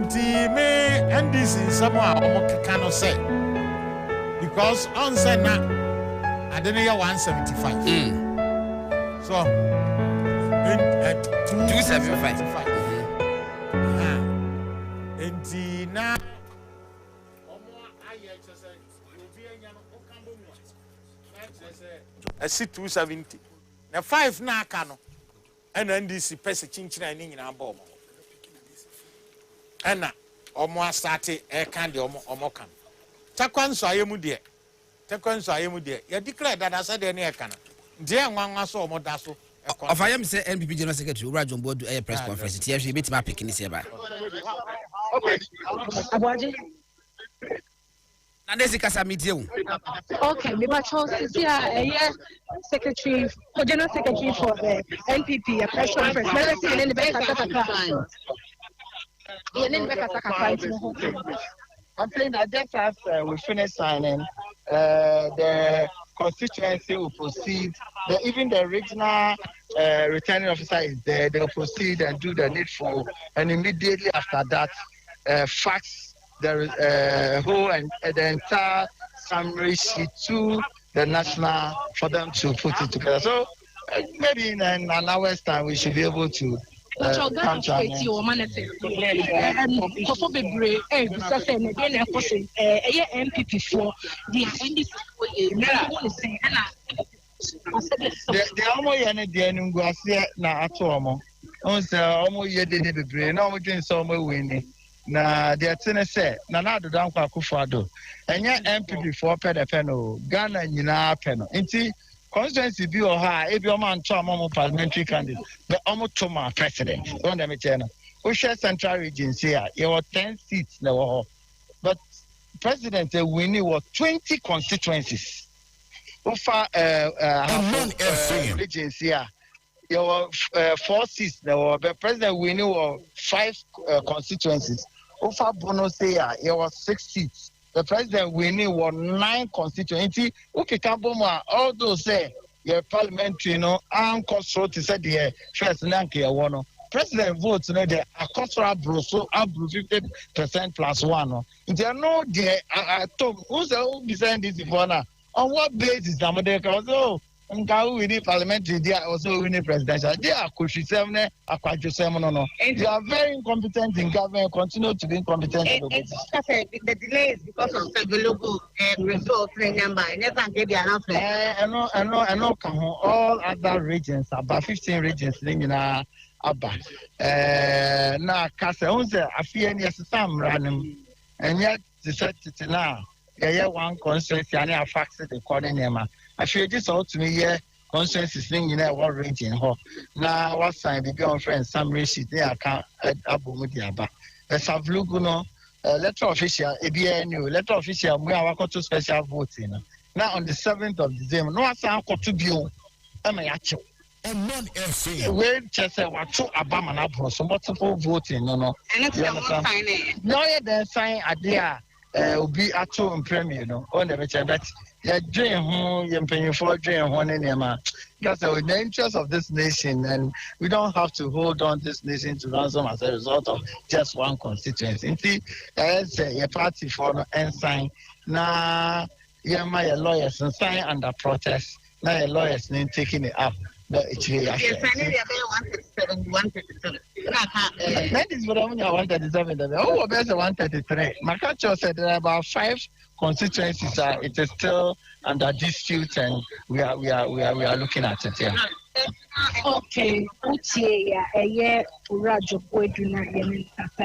Inti me and this is somehow cannot say because on said na I don't know 175. So 275. Inti na I see 270. Now 5 na kano. And then this pesa chinchina ni nyina bomb. And na omo start e kan de omo kan. Takwan so ayemu de. Ya declare that I said any e kan. De nwanwa so omo da so. Of I am say NPP General Secretary Ura Jumbo do a press conference. Here she bit my picking this year. Okay. Abuaji. Okay, me but Secretary, General Secretary for the NPP, a press conference. I'm saying that just as we finish signing, the constituency will proceed. Even the regional returning officer is there. They will proceed and do the needful, and immediately after that, fax the whole and the entire summary sheet to the national for them to put it together. So maybe in an hour's time we should be able to come to an na the atene say na do dan kwa Akufo-Addo enye MPP for pedefeno Ghana nyina peno nti constituency bi o ha e bi o man to amom parliamentary candidate the omotoma president on dem chena o share central region here you 10 seats na wo but president winning was 20 constituencies over regions here you were 4 seats na wo but president winning was 5 constituencies. Over bonus here, it was 6 seats. The president winning was 9 constituencies. Okay, Kamboma, all those say your parliamentary, and control to say the first Nanki one. President votes, the cultural bruso, 50% plus 1. If there are no, I told who's behind this corner? On what basis? Ngau winning parliamentary, they are also winning presidential. They are Kushisemne, Akwajusemono. They are very incompetent in government, continue to be incompetent. The delay is because of the local results number. I know, all other regions, about 15 regions, Abba. Now, Casa, I fear yes, some random, and yet the set it now. One constituency, and I faxed the coordinator. I feel this out to me here. Consensus thing in our region. Now, what sign the girlfriend, some races there can't Abu Mudiaba. Let's have Luguno, letter official, ABNU, letter official, we are going to special voting. Now, on the 7th of December, no one could to be actual. And non-FC. We just say what two Abama so multiple voting, no. And it's sign. No, then sign a dear. Will be at home premier, on the better, but you're doing who you're paying for doing one in your because in the interest of this nation, and we don't have to hold on this nation to ransom as a result of just one constituency. See, as a party for and sign now, you're my lawyers and sign under protest. Now, your lawyers need taking it up. But it's really yes, I need 137. That is what I want 137. Oh, there's 133. Makacho said there are about 5 constituencies. It is still under dispute, and we are looking at it here. Okay, Rajo Boyduna,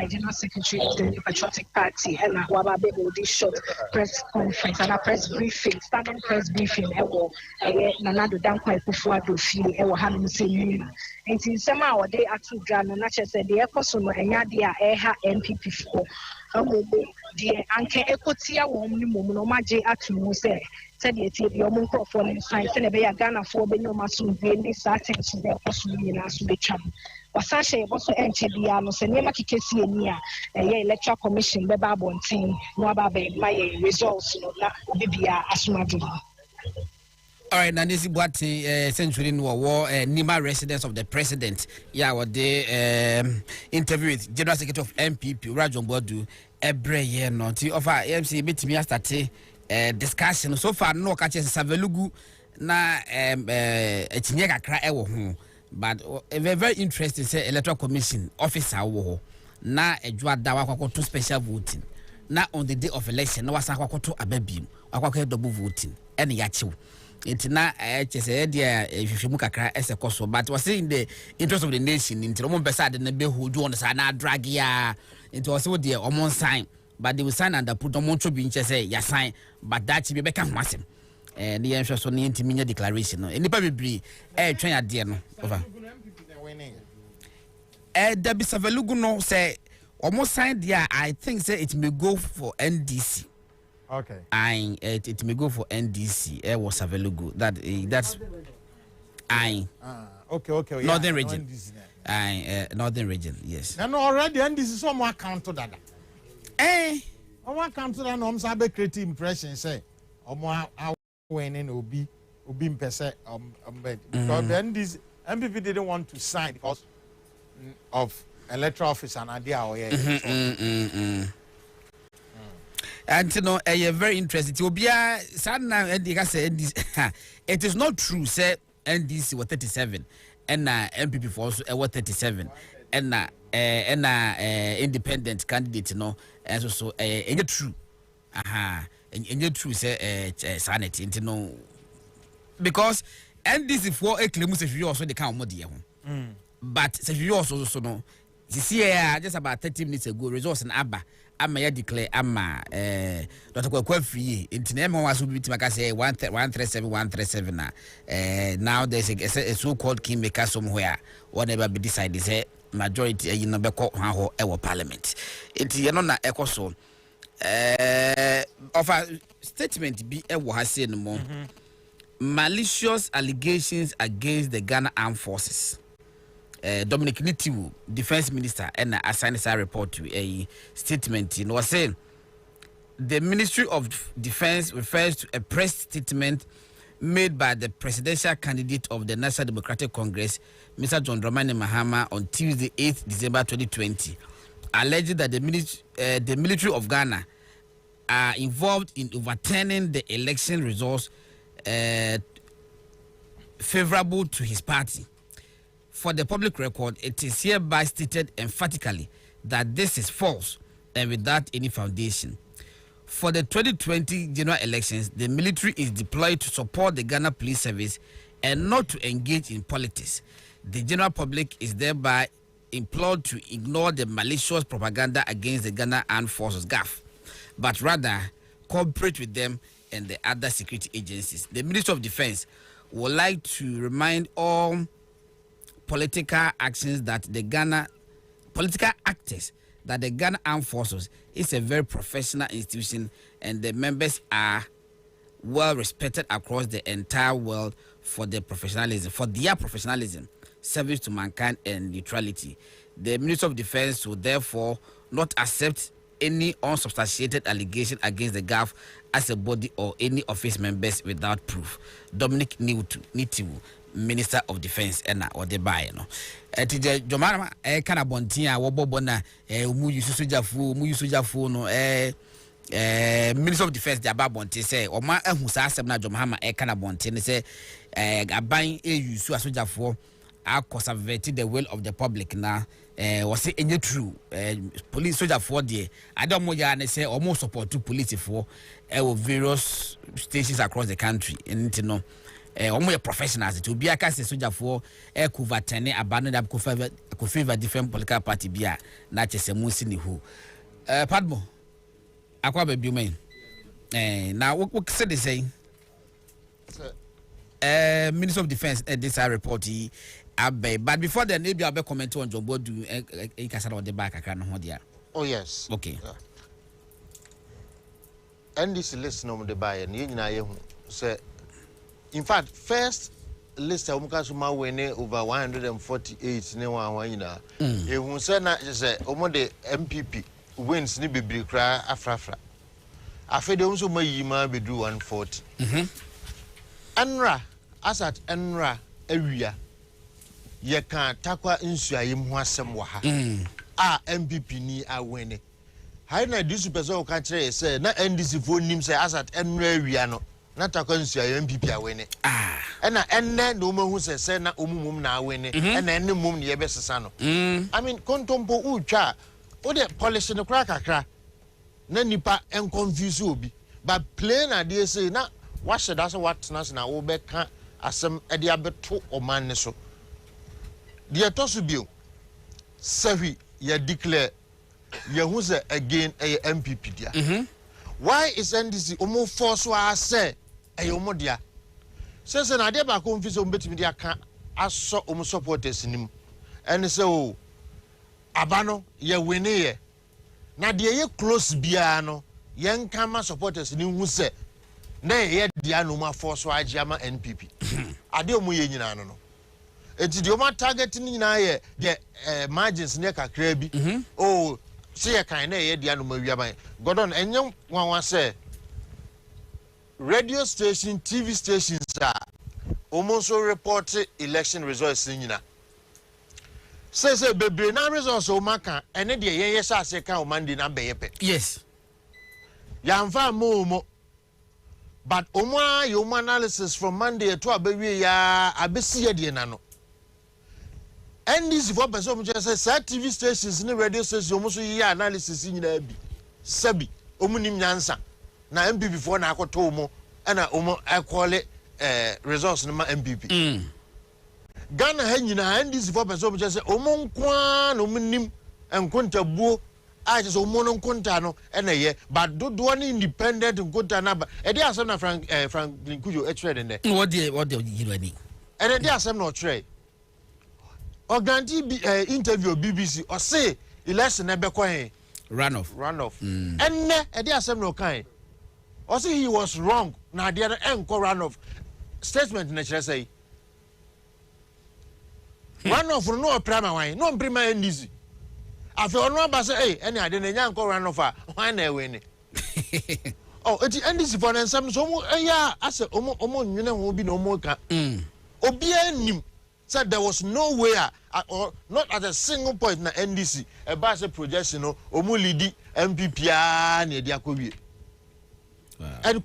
General Secretary of the Patriotic Party, and Wababe will do short press conference and a press briefing, standing press briefing. Nanado Dankwa Akufo-Addo feel ever having seen. And in some hour they are too grand, and not just said the Ecosono and Yadia Eha MPP for. The Anke Ecotia woman, Momaji Atu say, said the microphone and sign, send a Ghana for Benomasu, the certain to their possibly in Asubecham. Wasasha also entered the Anos and Yamaki Kesi electoral commission, the Babon team, Wababe, my results, Bibia Asumadu. All right, now this is what century in war Nima residence of the president. Yeah, what they interview with General Secretary of MPP Rajon Bodu every year not of our MC bit me start discussion so far no catch Savelugu na etinyeka kra ewo ho but very interesting say electoral commission officer wo na edwa da wakwakoto special voting na on the day of election na wasa akwakoto ababim akwakoto double voting ene ya chiw it na say dia hwehwemu kakra ese koso but was in the interest of the nation into omo pesa de na be hold on sa na drag ya into was wo dia omo sign but they will sign and put omo tro bi nche say ya sign but that be beka ho asem the answer so ni intiminya declaration no enipa bebri twen ade no over Debbie Savelugu no say almost signed there. I think say it may go for NDC. Okay. It may go for NDC. Was Savelugu. That's okay. Northern region. Northern region. Yes. No already NDC so more account to that. One account to that no sabe create impression say omo winning obi mpese because the NDC MPP didn't want to sign because of electoral office and idea or and you know very interesting obia sana ndika say NDC it is not true say NDC was 37 and MPP for also was 37 and independent candidate no and so it true and true say sanity you know because NDC for a claim say you also the count more there but say you also so no this year just about 30 minutes ago results in Abba ama declare ama Dr. Kwakwa free internet was to be say 137 now there's a so-called kingmaker somewhere whatever be decided say majority you know be call our parliament it you know na ekoso of a statement be e was say no more malicious allegations against the Ghana Armed Forces. Dominic Nitiwu, Defense Minister, and assigned a report to a statement. You know, saying the Ministry of Defense refers to a press statement made by the presidential candidate of the National Democratic Congress, Mr. John Dramani Mahama, on Tuesday, 8th December 2020, alleging that the military of Ghana are involved in overturning the election results favorable to his party. For the public record, it is hereby stated emphatically that this is false and without any foundation. For the 2020 general elections, the military is deployed to support the Ghana Police Service and not to engage in politics. The general public is thereby implored to ignore the malicious propaganda against the Ghana Armed Forces (GAF), but rather cooperate with them and the other security agencies. The Ministry of Defense would like to remind all political actors that the Ghana Armed Forces is a very professional institution and the members are well respected across the entire world for their professionalism, service to mankind and neutrality. The Ministry of Defense will therefore not accept any unsubstantiated allegation against the GAF as a body or any of its members without proof. Dominic Nitiwu, Minister of Defense, or the buy no. Tije Jomara kana bontia wo bobo na mu yusujafu no Minister of Defense the aba bonti say o ma ehu sa asem na Jomahama kana bonti ne say aban yusu asojafo conservate the will of the public na was say any true police soldier for there adomoya ne say almost support to police for various stations across the country and you know omo professionals to be aka say soldier for covertene abandon up ko favor different political party bia na chese mu si ni hu padmo akwa ba bi men na we say the same Minister of Defense this report but before then maybe I'll be comment on John Bodu e kasa on the back aka no ho dia. Oh yes. Okay. And this list no the buy and nyina ye hu say in fact first list of mukasuma wene over 148 ne wan nyina e hu say na say omo de MPP wins ni bibiri kra afrafra afede nso mayi ma bedu 140 Enra asat enra ewia ye kan takwa nsuayem ho asem wa ha a MPP ni awene hai na disu pese o ka kire say na NDC fo nim say asat enra ewia no na takwa nsuayem MPP awene ena enne no mahu say na omumum na awene ena enne mum ne ye besesa no I mean kontompo utwa o de polish no kra kakra na nipa en confuse obi but plain ade say na what should that's what na wo be ka asem e de abeto oman ne so de etosu bio sahi ya declare ya hu say again a MPP dia why is NDC omo force wa say e omo dia say na de ba ko mfise omo betimi dia ka aso omo supporters nim ene say o abano ya wini ye na de ye close bia no yen kama supporters ni hu say na ye dia no ma force wa agiama NPP ade omo ye nyina no enti de omo target ni nyina ye de margins ne kakra bi oh see ye kan na ye dia no ma wiaban godon enyem wanwa say radio station TV stations are almost report election results nyina say bebre na results o maka ene de ye sa se kan o mandi na beyepe yes ya mfa mo but omo your analysis from Monday to abewie ya abesi ye de na no NDC for person mo say TV stations ni radio stations omo so ye analysis nyina bi sabi omo nim nyansa na MPP for na akoto omo na omo akole results no ma MPP Ghana ha nyina NDC for person mo say omo nkwa no nim enkonta buo a just omo no nkonta no na ye but do ni independent nkonta na ba e dey asem na Franklin Kujo e trade nde what the you know ni e dey asem na trade Oganti interview BBC or say election na be kwan runoff enne e dey asem na kan or say he was wrong na dey enko runoff statement na kire say runoff no prima wan no prima NDC afi ono ba say any ade na nya enko runoff a wan na ewe ni oh eti NDC for nsam so mo ya ase omo nwene ho bi na omo ka obi anim said there was no way or not at a single point na NDC a base projection no omu lead MPP a na dia kowie and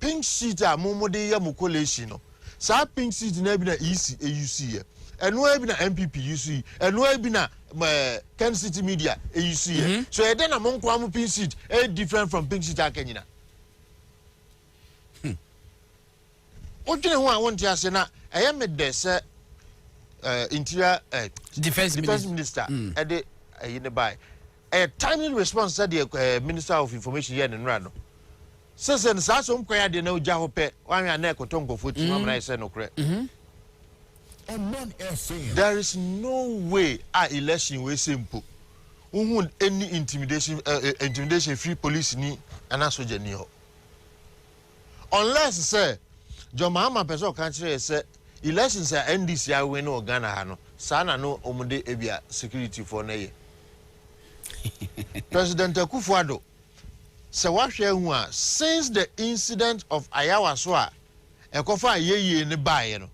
pink sheet a momode ya mukoleshi no sa pink sheet na bi na EUC ye eno e bi na MPP UC eno e bi na Kencity Media EUC ye so e dey na monko am pink sheet different from pink sheet akanyina odwene ho a wonti ase na eye me de se interior defense minister ede yine buy a timely response said the minister of information here in Rano says and so mkwaya de na uja hope wan na ekoto nkofo ti mam na say no kre there is no way a election we simple who any intimidation free police ni ana soja ni ho unless say John Mahama person kan kire say elections are NDC are win or Ghana hano sana no omude ebia security for na ye President Akufo-Addo se wahwe hu a since the incident of Ayawa so a ekofa yeye ne bae no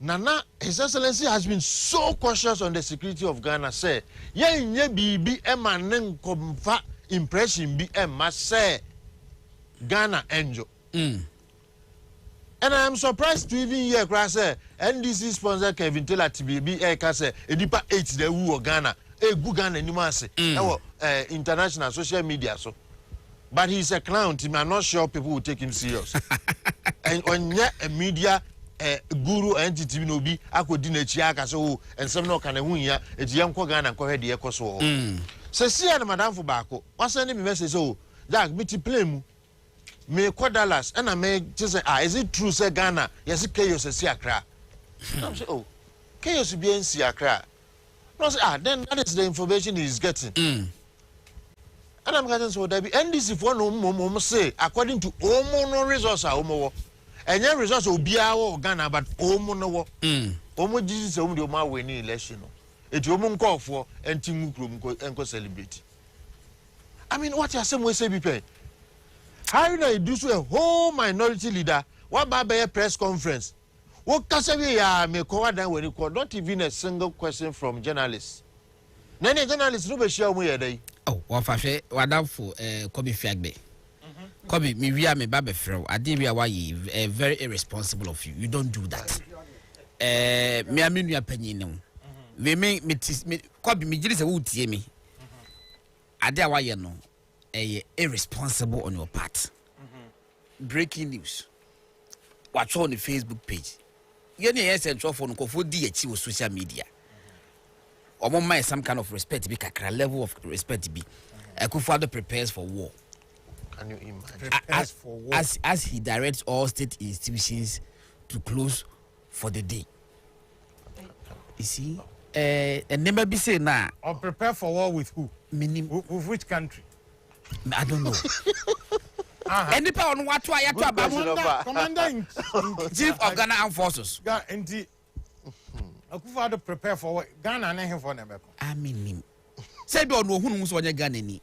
Nana His Excellency has been so cautious on the security of Ghana say ye nye bibi ema ne nkomfa impression bi ema say Ghana enjo and I am surprised to even hear cry say NDC sponsor Kevin Taylor TBB Eka say edipa 8 the wu Ghana gu Ghana ni mase international social media so but he's a clown team. I'm not sure people will take him serious and on a media guru entity no bi akodi na chi aka so and some no kana hu ya ejiyam ko Ghana ko hede ekoso so see na madam fo baako wasane me message so Jack me ti play mu me ko Dallas and I me just say is it true say Ghana yes chaos si Accra I'm say oh chaos bi en si Accra no say then that is the information he is getting and I'm getting so that be NDC for no mom say according to omo no resource a omo and your resource obia wo Ghana but omo no wo omo Jesus omo de omo win election no eti omo nkofo enti ngukrom enko celebrate I mean what you say we say be pay how you do so a whole minority leader What about a press conference? What Kasabi ya me kowadan when you not even a single question from journalists. None journalists no be share mu yedai. Oh, wa fa hwe wadafo Kobe Fiagbe. Kobe, me we are me babe fro. I did we are very irresponsible of you. You don't do that. Me aminu ya panyin no. We me Kobe me giri se wo tie me. Ade a waye no irresponsible on your part. Breaking news. Watch on the Facebook page. You need a central phone for DH with social media. Or more some kind of respect, be a level of respect be. Akufo-Addo prepares for war. Can you imagine? Prepares for war. As he directs all state institutions to close for the day. You see, and never be say now. Or prepare for war with who? With which country? I don't know. Any power on what I have Commander Chief of Ghana Armed Forces. Akufo-Addo prepare for what? Ghana and him for never. I mean, say don't know who knows what you're Ghana.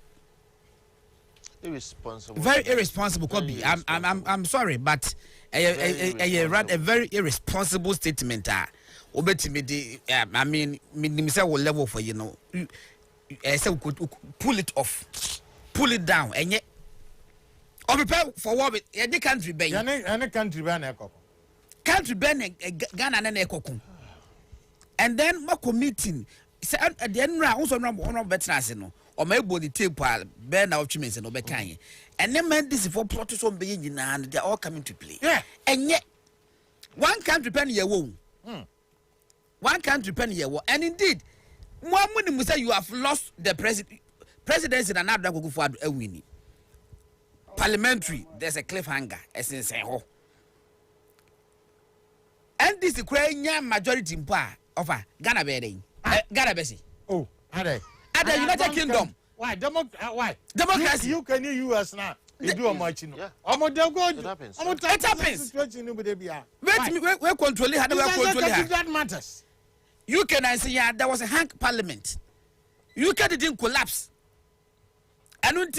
Irresponsible. Very irresponsible, Kobe. I'm sorry, but a very irresponsible statement. I mean, say level for say we could pull it off, pull it down, and yet. Or prepare for war with any country bay. Any country ban country ban Ghana and Ekokun. And then Mako meeting. Say at the end also no veterans no. Or maybe the tape ban our chimneys and obekanye. And then men this for plotters on being and they're all coming to play. Yeah. And yet one country penny year won. One country penny year won. And indeed, one when you say you have lost the presidency and another go for a winning. Parliamentary, there's a cliffhanger. As in say, oh, and this is the majority in power of Ghana bedding. Ghana Bessie. Oh, are they? At the United Kingdom. Why? Why? Democracy. You can US now. You do a much. Yeah. It happens. It happens. Wait, we're controlling how do we control her? That matters. You can say, yeah, there was a hang parliament. You didn't collapse. And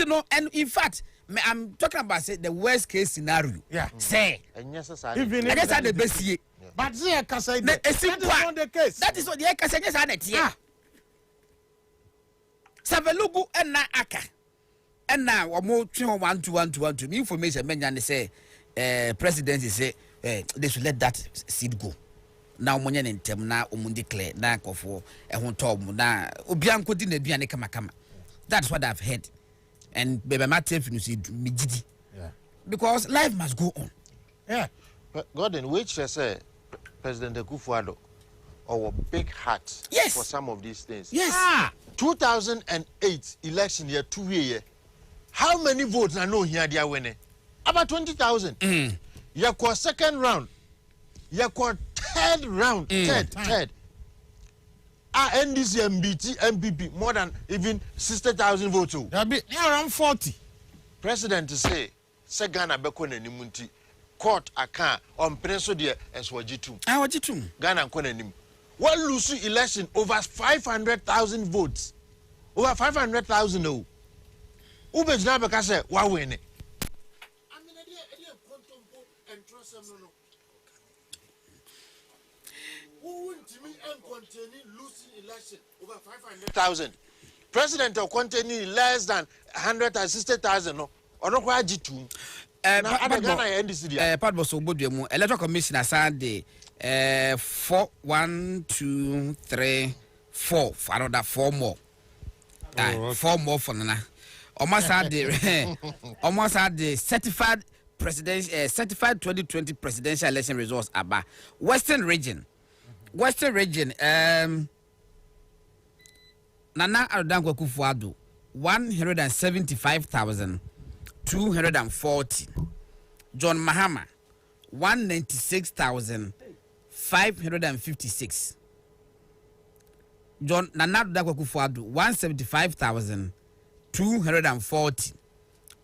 in fact, I'm talking about say the worst case scenario. Yeah. Say. And yes, And that's how the best year. But see, I say that is not the case. That is what the Eka says on it. Yeah. Savelugu and na aka. And now or more 1 information men say presidency say they should let that seed go. Now money in term na declare na kofo e ho tom na obianko di na duane kama. That's what I've heard. And baby Martin finished migidi. Yeah. Because life must go on. Yeah. But Gordon, which say President Akufo-Addo or big heart Yes. for some of these things. Yes. 2008 election year 2 year. How many votes I know here they are winning? About 20,000. You call second round. You call third round. Third. NDC, MBT, MPP, more than even 60,000 votes. There be around 40. President say Ghana beko na nimunti court aka on preso de eswajitum. Wajitum. Ghana ko na nim. One lose election over 500,000 votes. Over 500,000 no. Ube jina beka say wa win it. I mean e contempo and trust no. Who won't me and containing losing election over 500,000. President of containing less than 160,000 no. Ono kwa G2. Part was so good. Electoral Commission assigned the 4, 1, 2, 3, 4 for another 4 more. 4 more for Nana. Almost had the certified presidential certified 2020 presidential election results about Western region. Nana Adanko Akufo-Addo 175,240. John Mahama 196,556. Nana Adanko Akufo-Addo 175,240.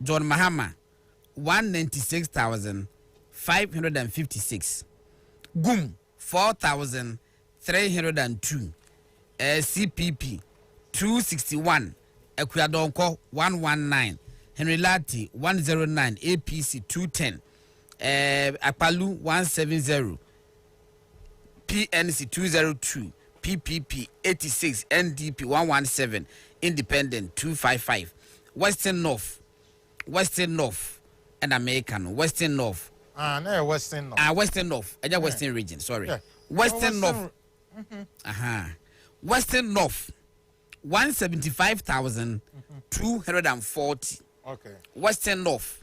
John Mahama 196,556. Gum 4,302. CPP 261. Ekwadonko 119. Henry Lati 109. APC 210. Akpalu 170, PNC 202, PPP 86, NDP 117, Independent 255, Western North, and American Western North. No, Western North. Western North. Western region. Sorry. Yeah. Western North. Western North. 175,240. Okay. Western North.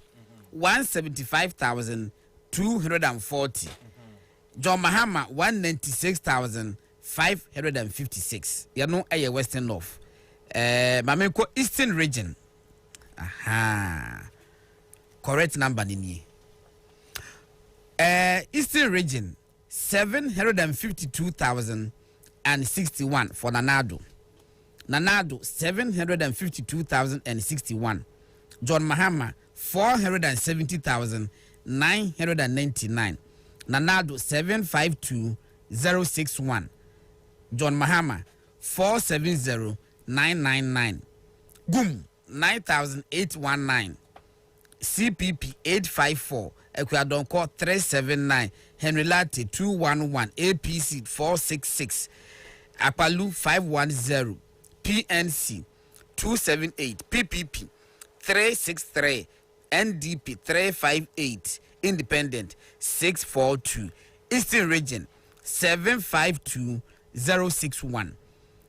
175,240. John Mahama 196,556. You know, Western North. Mameko Eastern region. Correct number nini. Eastern region 752,061 for Nanado. 752,061. John Mahama 470,999. Nanado 752,061. John Mahama 470,999. Gum 9,819. CPP 854. Ekwadonko 379. Henry Latte 211. APC 466. Apalu 510. PNC 278. PPP 363. NDP 358. Independent 642. Eastern Region 752,061.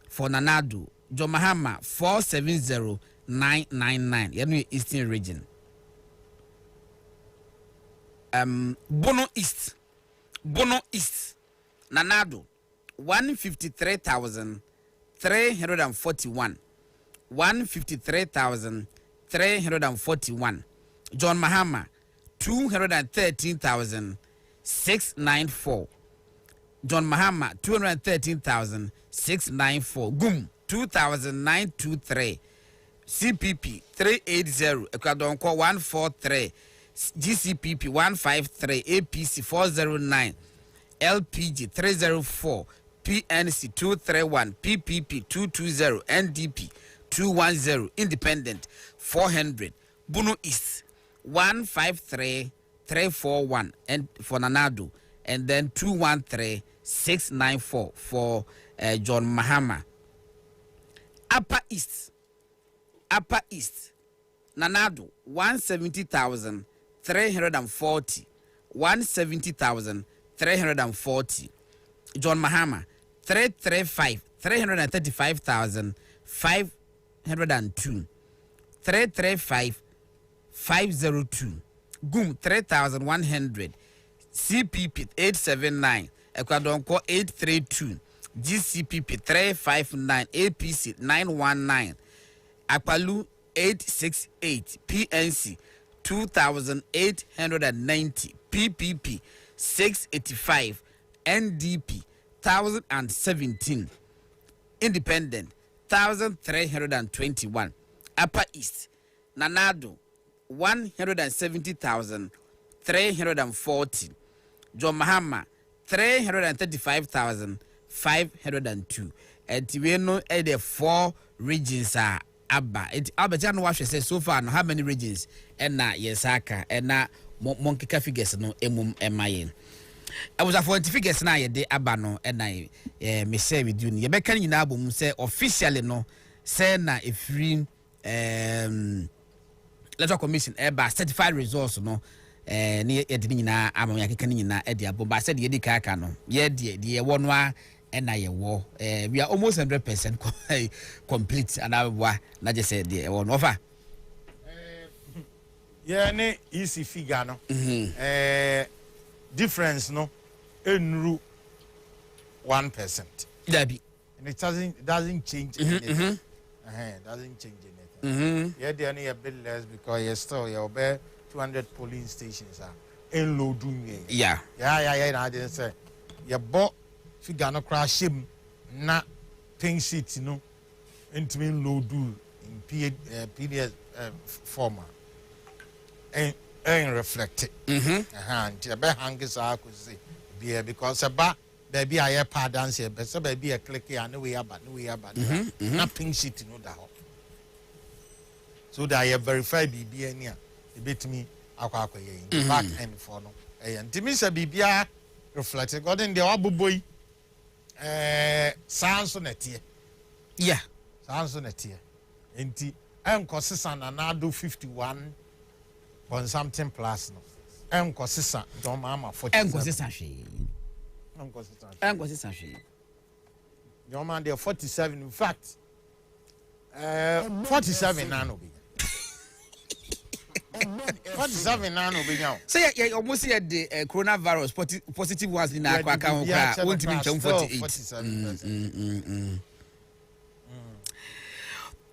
For Nanado, Jomahama 470,999. Yanu Eastern Region. Bono East, Nanado 153,341. 153,341. John Mahama 213,694. John Mahama 213,694. Gum 2,923. CPP 380. Ekwadonko 143. GCPP 153. APC 409. LPG 304. PNC 231. PPP 220. NDP 210. Independent 400. Bono East 153,341 and for Nanado, and then 213,694 for John Mahama. Upper East Nanado 170,340. 170,340. John Mahama 335,502. 335,502. Gum 3,100. CPP 879. Ekwadonko 832. GCPP 359. APC 919. Akpalu 868. PNC 2,890. PPP 685. NDP 1,017. Independent 1,321. Upper East Nanado 170,340. John Mahama 335,502. And we know the 4 regions are Abba. Abba Wash says so far how many regions? And na Yesaka and na monkey figures no emum emayin. I was a 40 figures na de Abba no and I me say with you. Yebeka in album say officially no say na a free Electoral Commission eba certified results no ni edini nyina amam yakeka ni nyina edi abo ba said yedi kaka no ye de wo no a na ye wo we are almost 100% complete and abwa na je say de wo no fa yeah ne easy figure no difference no enru 1%. Dabi And it doesn't change anything. It doesn't change anything. Yeah, they are a bit less because you're still 200 polling stations are in low doing. Yeah. I didn't say you bought figure no crash him na pink sheet, you know, into low do in PDF format and reflect it. And the best hangers are could say because about baby I have pardon say but so baby a click here no way about not pink sheet no that. So that I have verified BB here. It bet me akwakoye back end for no ntimi se bibia reflect god in the waboboy sanso netie yeah sanso netie enti enkosesa na nado 51 point something plus no enkosesa don mama 40 enkosesa hwe enkosesa hwe your man there 47 in fact 47 nano be 47 nano be now so yeah almost here the coronavirus positive ones in akwa kan kwa won't be 48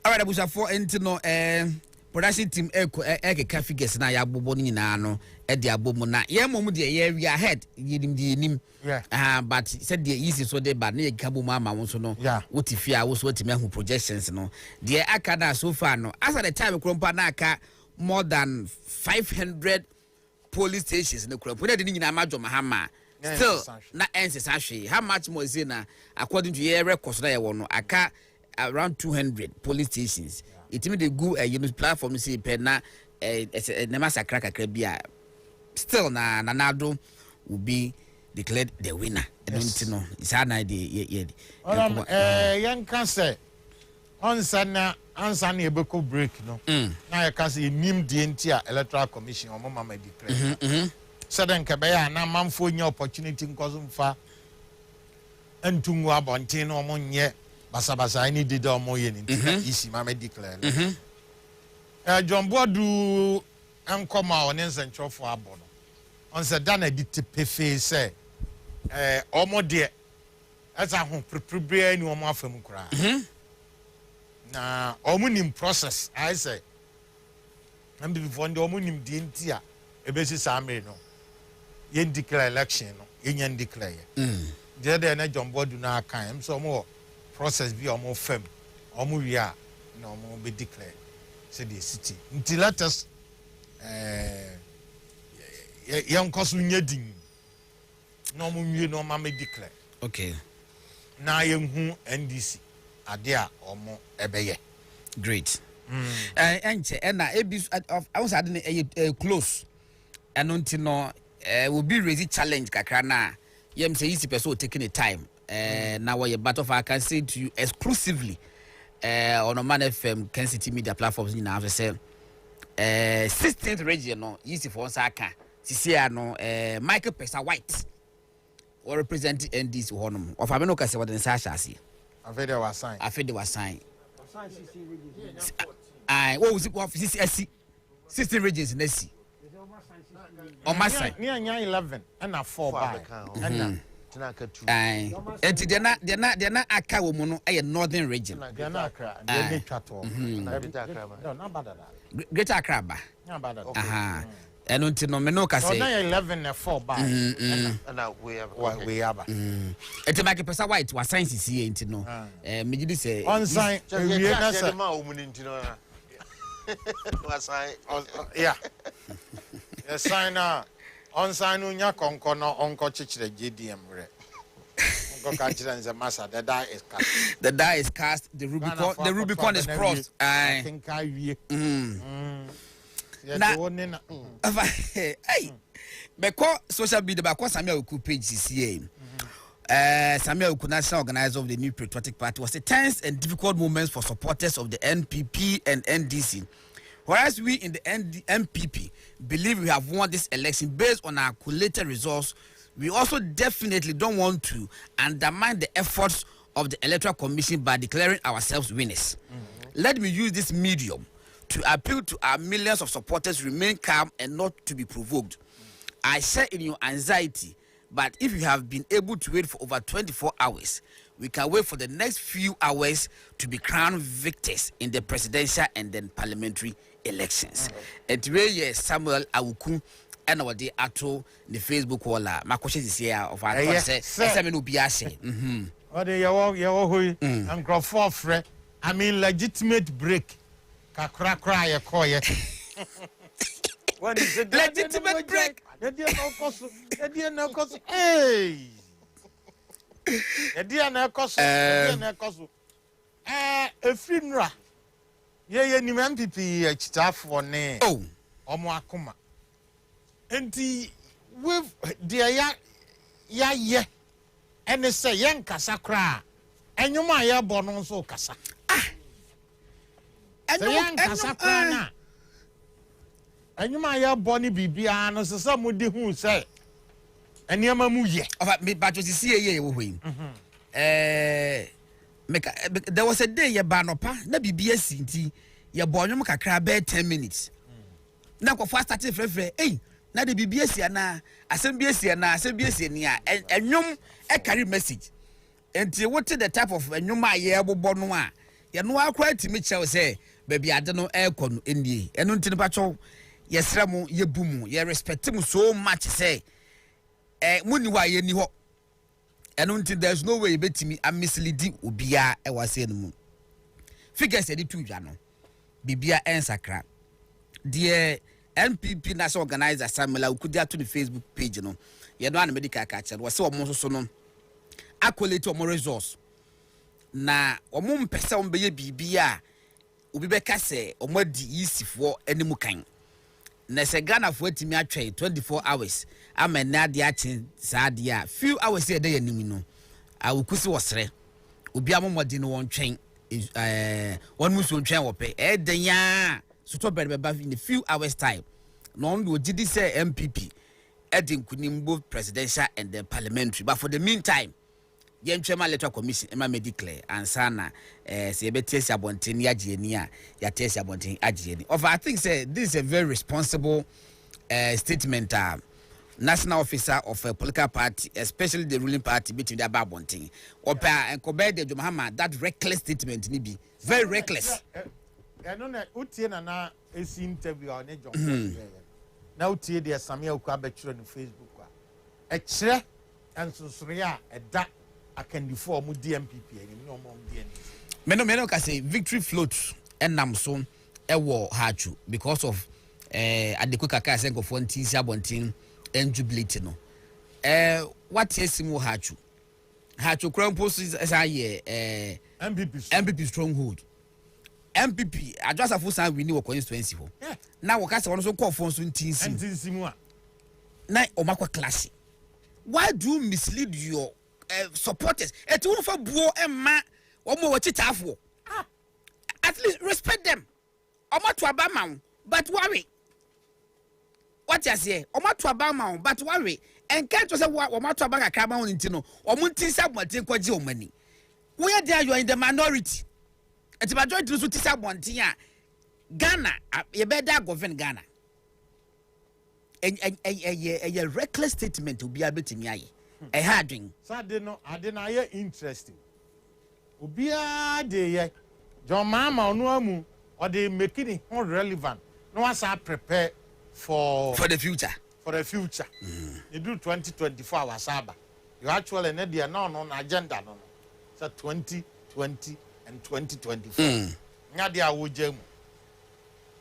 all right abusa for entino production team ekeka figures na ya bobo ni na no e de abomu na ye mom de ye we ahead yenim but said the easy so de ba na ye ka bomu ama won so no woti fia wo so wotimi ahu projections no de aka na so far no as at the time krompa na aka more than 500 police stations in the crop we de nyina majo mahama still na enses ahwe how much more is it na according to your records na ye wo no aka around 200 police stations it mean the go platform see pe na na massacre kakra bia still na nanado will be declared the winner don't know it's an idea yanka say ansa na ebeko break no na yaka say nim de ntia electoral commission o mama declare saden ka be ya na manfo nya opportunity nkozo mfa antungu abontin no mo nye basabasa I need the more yen isi mama declare John Boadu ankoma on nsentro for abono on se dan edit pefe say omo de asa ho prepare ni omo afam kura na omo nim process I say and before the omo nim di ntia ebesi samre no yen declare election no yen declare de na John Boadu na kan so omo process be omo fam omo wia na omo be declare say the city until let us young kosu nyedin na omo wie na omo me declare okay na yenhu NDC ade a omo ebeye great enche na ebi I was ade close and until no will be really challenge kakra na yem say easy person taking the time now what you but of I can say to you exclusively on Man FM Kencity Media platforms in have say 16th region no easy for us aka sisia no Michael Pesa White or represent NDC honum of ameno ka say what den sa shasi afede was sign I what was it of 16 regions in SC on my side near 11 and a 4 by and they're not aka wo mu no northern region they're not Accra they Chato no bad Greater Accra ba aha and until no me no ka say 11 and 4 by and we have it make person white was sign CCA until no me just say on sign we na say yeah sign on sign unya konko no onko chichire JDM re onko ka chire nze massa the die is cast the Rubicon is crossed I think I wie na hey because social media because Samuel Oku page CCA Samuel Oku, national organizer of the new patriotic party, was a tense and difficult moments for supporters of the NPP and NDC. Whereas we in the MPP believe we have won this election based on our collated results, we also definitely don't want to undermine the efforts of the Electoral Commission by declaring ourselves winners. Let me use this medium to appeal to our millions of supporters to remain calm and not to be provoked. I share in your anxiety, but if you have been able to wait for over 24 hours, we can wait for the next few hours to be crowned victors in the presidential and then parliamentary elections. And today, Samuel Awuku and our day ato the Facebook wall. My question is here of our I mean, legitimate break. Kakra cry a koye. What is it? Legitimate break. The dear no cost. Hey. The dear no cost. A funeral. Ye ni MPP staff for ne. Oh. Omo akuma. enti with dear ya and they say young kasa kra and you my ya born so kasa and young kasa kra na and you my ya bonny bibia no so some would who say and yama mu ye of me but you see ye we there was a day ya banopa na bibia sinti ya bonwom kakra be 10 minutes na ko fast start frefre na de bibia sia na asem bia sia na asem bia sia ni a enwom e carry message enti what the type of enwom a ye bobɔ no a ye no akwa timi chew say baby ade no e kɔ no enie eno ntini pa chow ye sra mu ye bu mu ye respect mu so much say muni wa ye ni ho eno ntini there's no way betimi a misleading obia e wase no mu figures e di tu dwa no bibia ensakra the NPP national organizer Samuel Ukudia to the Facebook page no ye no an medical catcher was so omo so no accolade omo resource na omo mpese omo be ye bibia obi be ka se omo di yisifo animu kan na se Ghana fo atimi atwe 24 hours ama na de achen saade a few hours e dey anim no awukusi wosre obi amomodi no won twen one musu ntwen wope den ya so to better in a few hours time no do gidi say MPP edin kunim both presidential and the parliamentary but for the meantime yen twema electoral commission ema me declare ansana say be tesi abonten ya gieni a ya tesi abonten agieni of I think say this is a very responsible statement national officer of a political party, especially the ruling party, between the Babonting. Opa and Kobe de Jomahama, that reckless statement, Nibi. Very reckless. I know that Utiana na is interview on a job. Now, Tia, there's Samuel Quabetra on Facebook. A chair and Susria, a duck, I can deform with DMPP and no more DNP. Meno can say victory floats and Namson, a war hachu because of at the Coca Casengo for Sabontin. And jubilate no what yes mo hachu crown post is as I MPP stronghold MPP address of us we need constituency ho now we can so call for so ntinsi mu a na o makwa class why do you mislead your supporters et won fa buo emma o mo wa chitafo at least respect them o ma to abama but worry what you say? Omo to abama, but worry. And can't you say what omo to abaka krama on intino? Omo tinsa bontin kwaji o mani. Where there you are in the minority. It's majority to tinsa bontin a Ghana, you better govern Ghana. A reckless statement to be able to me. A harding. So I didn't interesting. Ubia de John Mama no or they making it more relevant. No one say prepare for the future. For the future. You do 2024 Wasaba. You actually need the no agenda no. So 2020 and 2024. Nadia Wujem.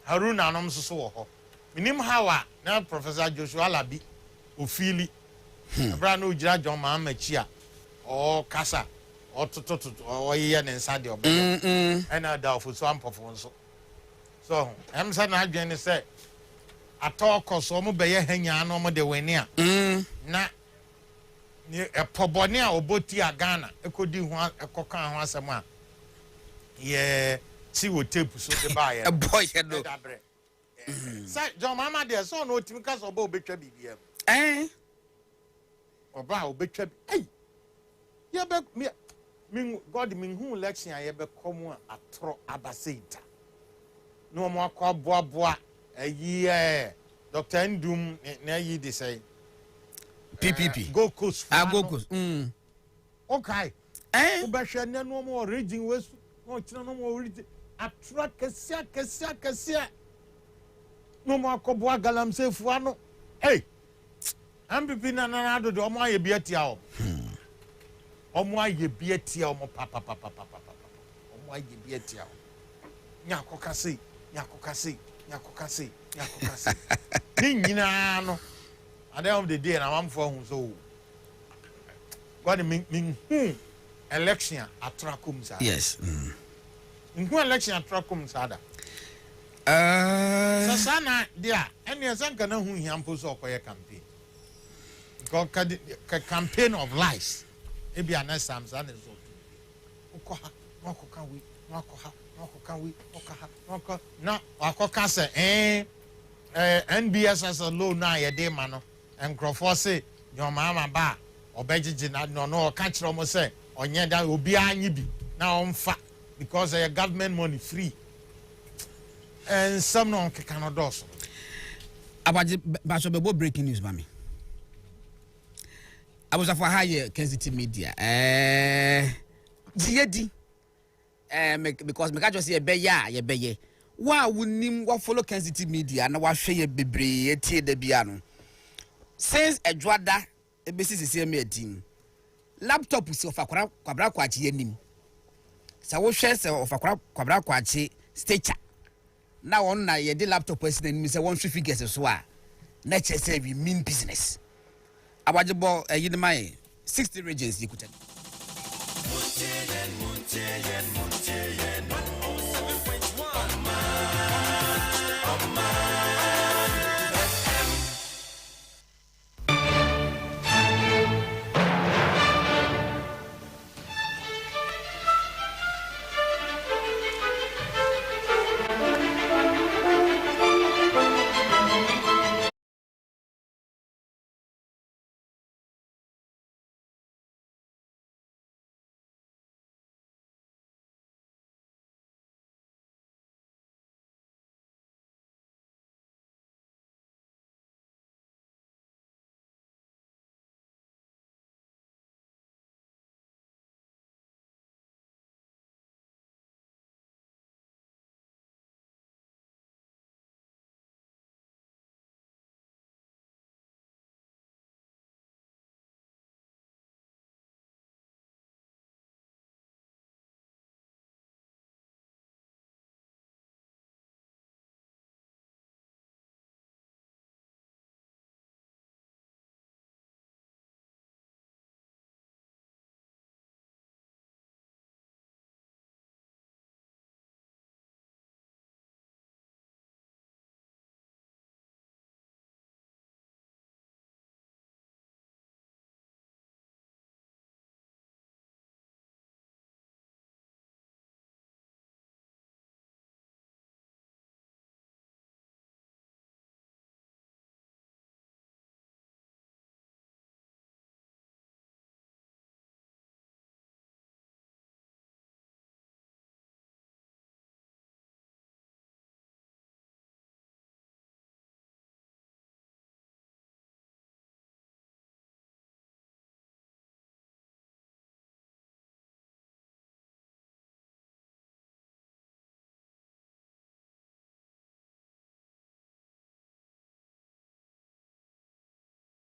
Haruna nom so ho. Minim hawa na Professor Joshua Labi ofili. Abra no gira John Mahama or Kasa or to or ye and inside your bed. And I doubt for some performance. So I'm saying I say atoko so mo be ye hanya no mo de weni a na ni epobone a oboti a Ghana ekodi ho ekoka ho asem a ye ti wo tape so de ba ye boy no say John Mama de so no timi ka so ba obetwa bibia oba obetwa ye be me God me hu election a ye be komo a atro abasenta no mo akwa boa Dr. Ndum na yi de say PPP go coast go coast okay ubahwe na no mo region west no china no mo region attract kesia no mo akobo galamsey fu ano MPP na do omo aye biatia omo aye biatia omo papa omo aye biatia nyakokase Yakokase. Nyina no. At the end of the day, na am for so. God mean election atrakum sa. Yes. Election atrakum sa da. sana dia ene esanka na hu hiampo so okoye campaign because campaign of lies e bia na samsa na so ukoha wakoka we wakoha wakoka we wakoha wako na wakoka se NBS as a low na ye dey ma no enkrofo say your mama ba obejiji na no ka kire mo say onye da obi anyi bi na onfa because government money free and some no cannot do so about the breaking news mami. I was for higher Kencity Media because me just say be ya wa wunim wa follow Kencity Media na wa hwe ye bebre etie da bia no since edwada ebesi sese me adim laptop si ofa kwabra kwachi yanim sa wo hwe se ofa kwabra kwachi stitcher na won na ye de laptop asi na nim se won hwe figures so a na che say we mean business abajebo yidimai 60 regions yikuta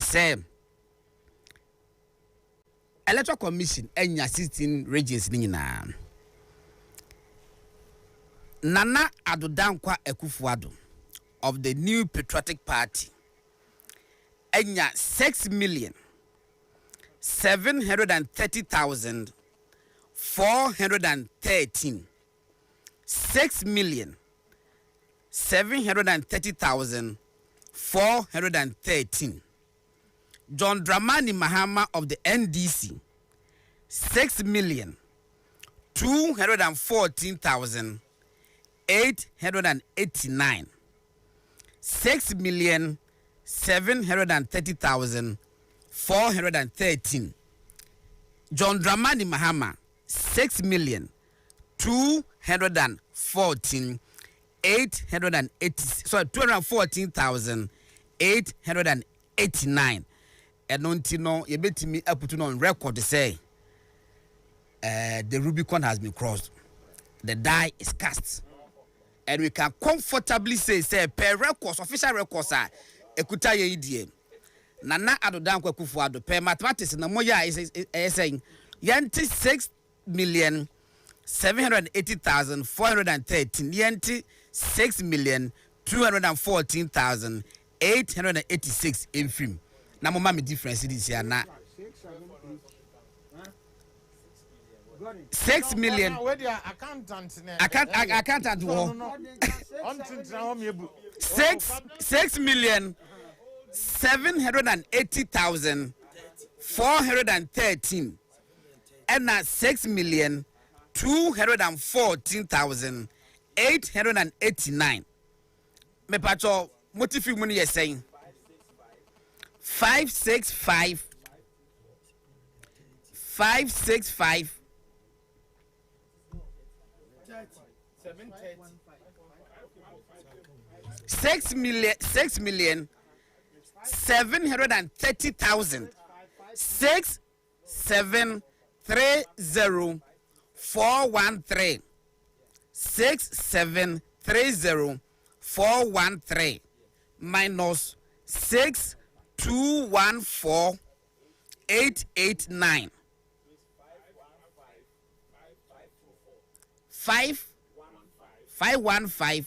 same electoral commission enya 16 regions ni nyina Nana Adodankwa Ekufuado of the New Patriotic Party enya 6,730,413 6,730,413 John Dramani Mahama of the NDC 6,214,889 6,730,413 John Dramani Mahama 214,889 eno no yebetimi aputu on record say the Rubicon has been crossed, the die is cast, and we can comfortably say per records, official records are ekuta ye idie Nana Adodankwa Ekufuado per mathematics na moya is saying yanti 6,780,413 yanti 6,214,886 in film. Na mama me difference this year na 6 million. Where the accountant? Accountant wo. 6,780,413 and 6,214,889. Me pacho motifi mu ye saying 565 6 million 730,000 6730413 6730413 minus 6214889 515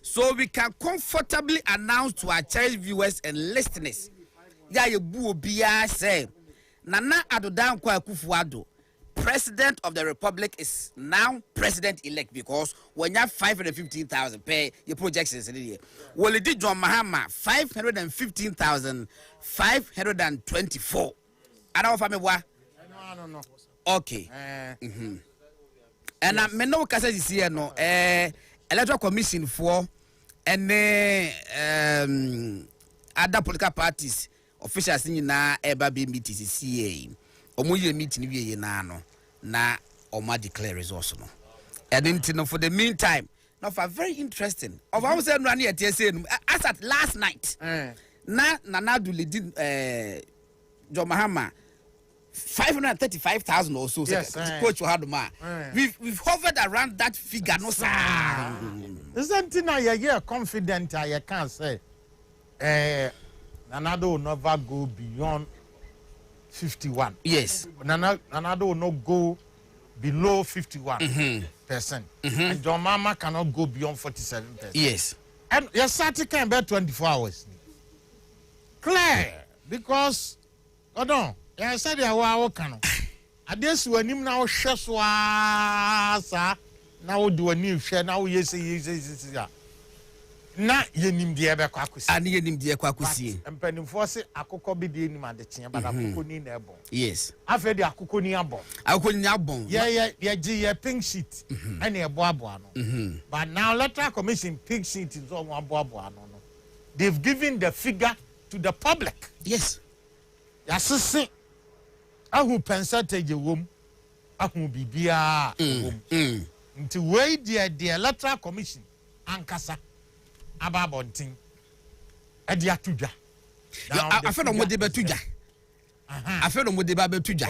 so we can comfortably announce to our cherished viewers and listeners ya yebu obia say Nana Addo Akufo-Addo, President of the Republic, is now president-elect because when you have 515,000 pay your projections in the year. Well, it did John Mahama 515,524. I don't know what. No. Okay. And I know Kasa is here no electoral commission for any other political parties officials na eba be meeting CA. Omo ye meeting we na no na oma declare results no. And then for the meantime, now for very interesting. Of how say no na say as at last night. Na Nana did John Mahama 535,000 or so. Yes, coach had we've hovered around that figure no sir. Isn't it now you're confident I can't say Nanado will never go beyond 51. Yes. Nanado will not go below 51%. And John Mama cannot go beyond 47%. Yes. And your Saturday can be 24 hours. Clear. Because, I said, I can't. I guess when him now sheswa now do a new share now yes. Na yenim de ebe kwakusi ani yenim de kwakusi empanimfo se akokọ bi de enim ade kyen but akokọ ni na ebon yes afa de akokọ ni abon ye gi ye pink sheet and ebo abo ano but now electoral commission pink sheet is on abo ano no they've given the figure to the public. Yes, yasese ahu percentage wom ahu bibia wom nti we the electoral commission ankasa ababontin edi atudwa I feel no mo de betudwa I feel no mo de ba betudwa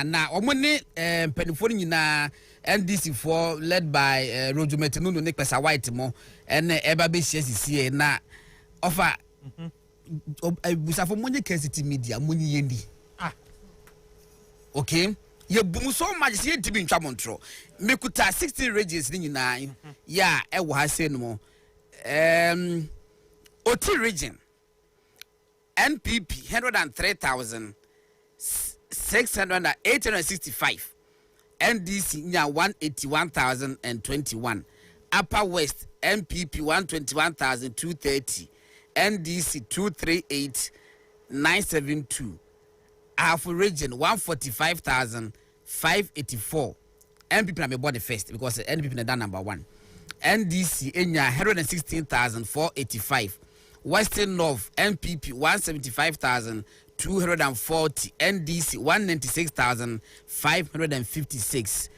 na omo ne penifo nyina NDC for led by Rojo Metino no Pesa White mo and eba be CCA na offer busafo monye Kencity Media monye yendi okay ye bum so much say tibi ntwa montro mekuta 60 regions ni nyina ya e wo ha se no mo Oti region NPP 103,865 NDC nya 181,021 Upper West NPP 121,230 NDC 238,972 Afro region 145,584 NPP na me bought the first because NPP na that number 1 NDC enya 116,485 Western North NPP 175,240 NDC 196,556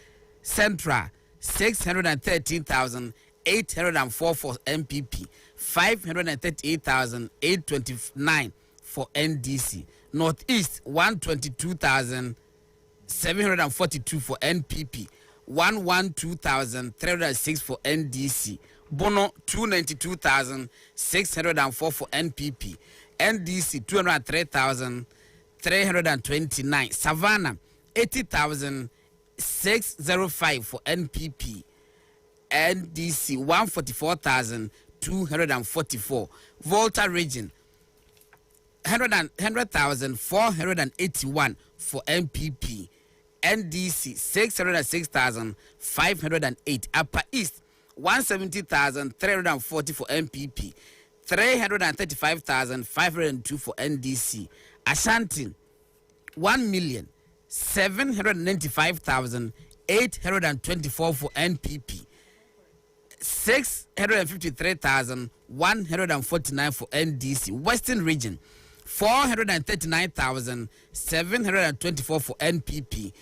Central 613,804 for NPP 538,829 for NDC Northeast 122,742 for NPP 112,306 for NDC. Bono 292,604 for NPP. NDC 203,329. Savannah 80,605 for NPP. NDC 144,244. Volta region 100,481 for MPP. NDC 606,508. Upper East 170,340 for MPP. 335,502 for NDC. Ashanti 1,795,824 for NPP. 653,149 for NDC. Western Region 439,724 for NPP.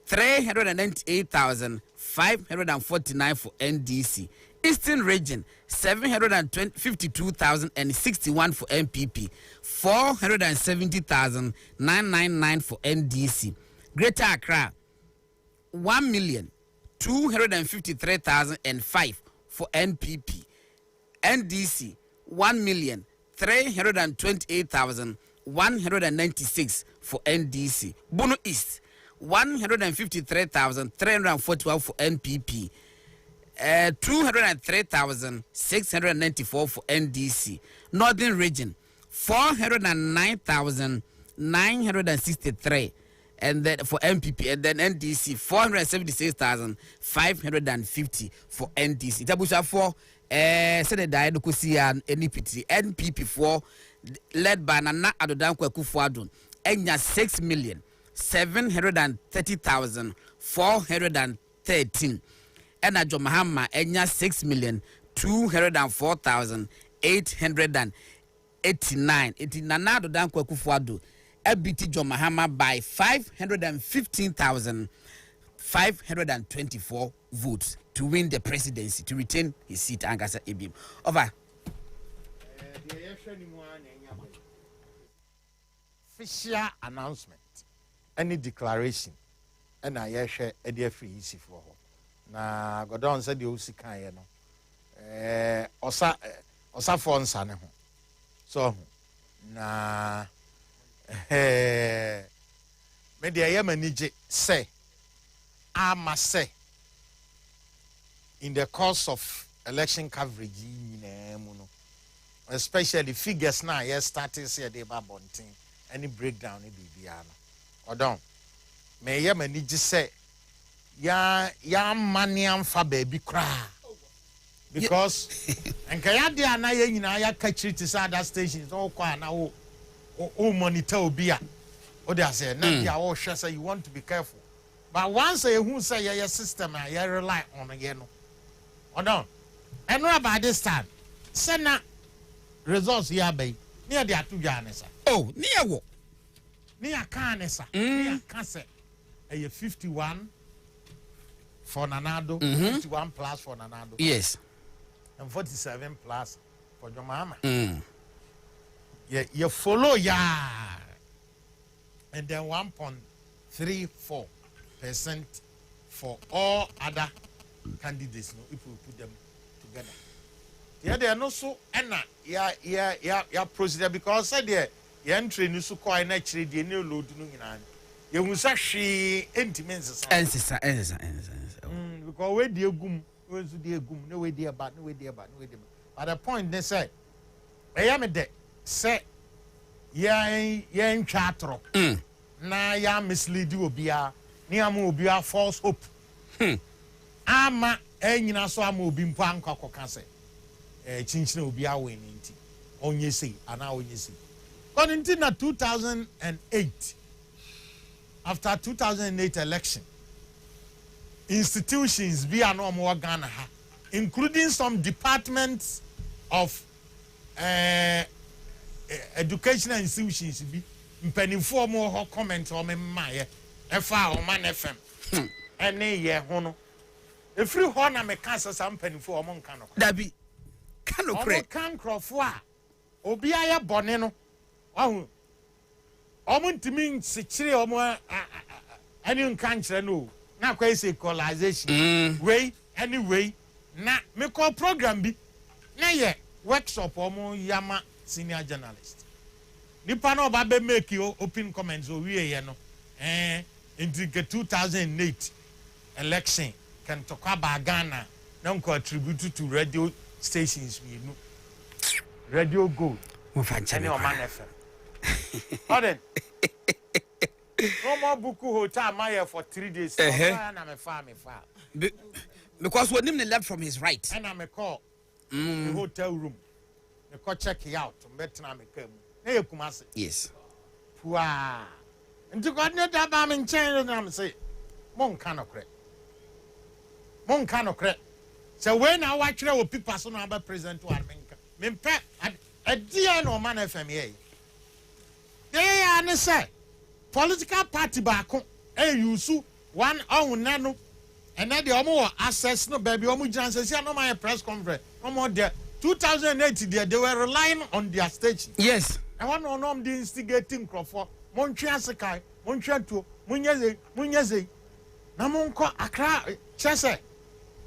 398,549 for NDC. Eastern Region 752,061 for MPP. 470,999 for NDC. Greater Accra 1,253,005 for NPP. NDC 1,328,196 for NDC. Bono East 153,341 for NPP. 203,694 for NDC. Northern Region 409,963 and then for MPP, and then NDC 476,550 for NDC. Tabusa for said the died Kusia NPP 4 led by Nana Adodanko Kufuadun Enya 6,730,413 and Ajo Mahama Enya 6,204,889. It is Nana Adodanko Kufuadun EBT John Mahama by 515,524 votes to win the presidency, to retain his seat. Angasa Ebim. Over. Official announcement, any declaration, and I share a dear free easy for her. Na Godon said you see kind, Osa phone son. So, na. Media Yemenije say, I must say, in the course of election coverage, especially figures now, yes, starting say they ba bonting, any breakdown, any bibiano. Or don't. May Yemenije say, ya maniam fa baby cry. Because, and Kayadi na ya catch it to other stations, all qua now. Oh, monitor obia. Oh, they say, now you all say you want to be careful. But once you who say your system, you rely on again. Or no. And what about this time? Send results here, baby. Near the two Janessa. Oh, near what? Near Canessa. Near Cancer. A 51 for Nanado, 51 plus for Nanado. Yes. And 47 plus for your mama. You follow and then 1.34% for all other candidates. No, if we put them together, they are not so procedure because said there entry no so quite naturally the new load no ina. You must she intimates because we dey gum, we so dey gum, no way dey about, no way dey about, no way dey. But the point they say, I am a day. Say, yen chatro. Na ya mislead you obia. Ni amu obia false hope. Ama enyina so ama obi mpo anka koka chinchina obia win nti. Onye say ana onye say. According na 2008, after 2008 election, institutions be no more Ghana, including some departments of educational institutions be mpanimfo mo ho comment o memma efa o man fm ene ye ho no efri ho na me ka sasa mpanimfo o mo nka no dabi kan okre kan krofo a obi aye bone no ahu o mo ntimi sekire o mo ani nka nkire no na kwa ise equalization way anyway na me call program bi na ye workshop o mo yama senior journalist. Nipa no ba be make you open comments o wie ye no. In the 2008 election can talk about Ghana now contribute to radio stations we know. Radio Go. Mo fa nche me. Hold no more buku hotel my for 3 days. And I'm a farm. Because when him left from his right. And I'm a call the hotel room. The call check it out. Hey, Kumasi. Yes. Wow. And to God not that I'm in China and I'm say, Mon cannot credit. Mon cannot credit. So when I watch your people so now about present to Armenka. Mimpe a dear no man FMA. They are say political party back you su one on nano and then the more access no baby omu chances no my press conference no more there 2008 there they were relying on their station. Yes. I want to know the instigating Crawford Montreal Sekai Montreal to Munyaze Namonko Accra Chese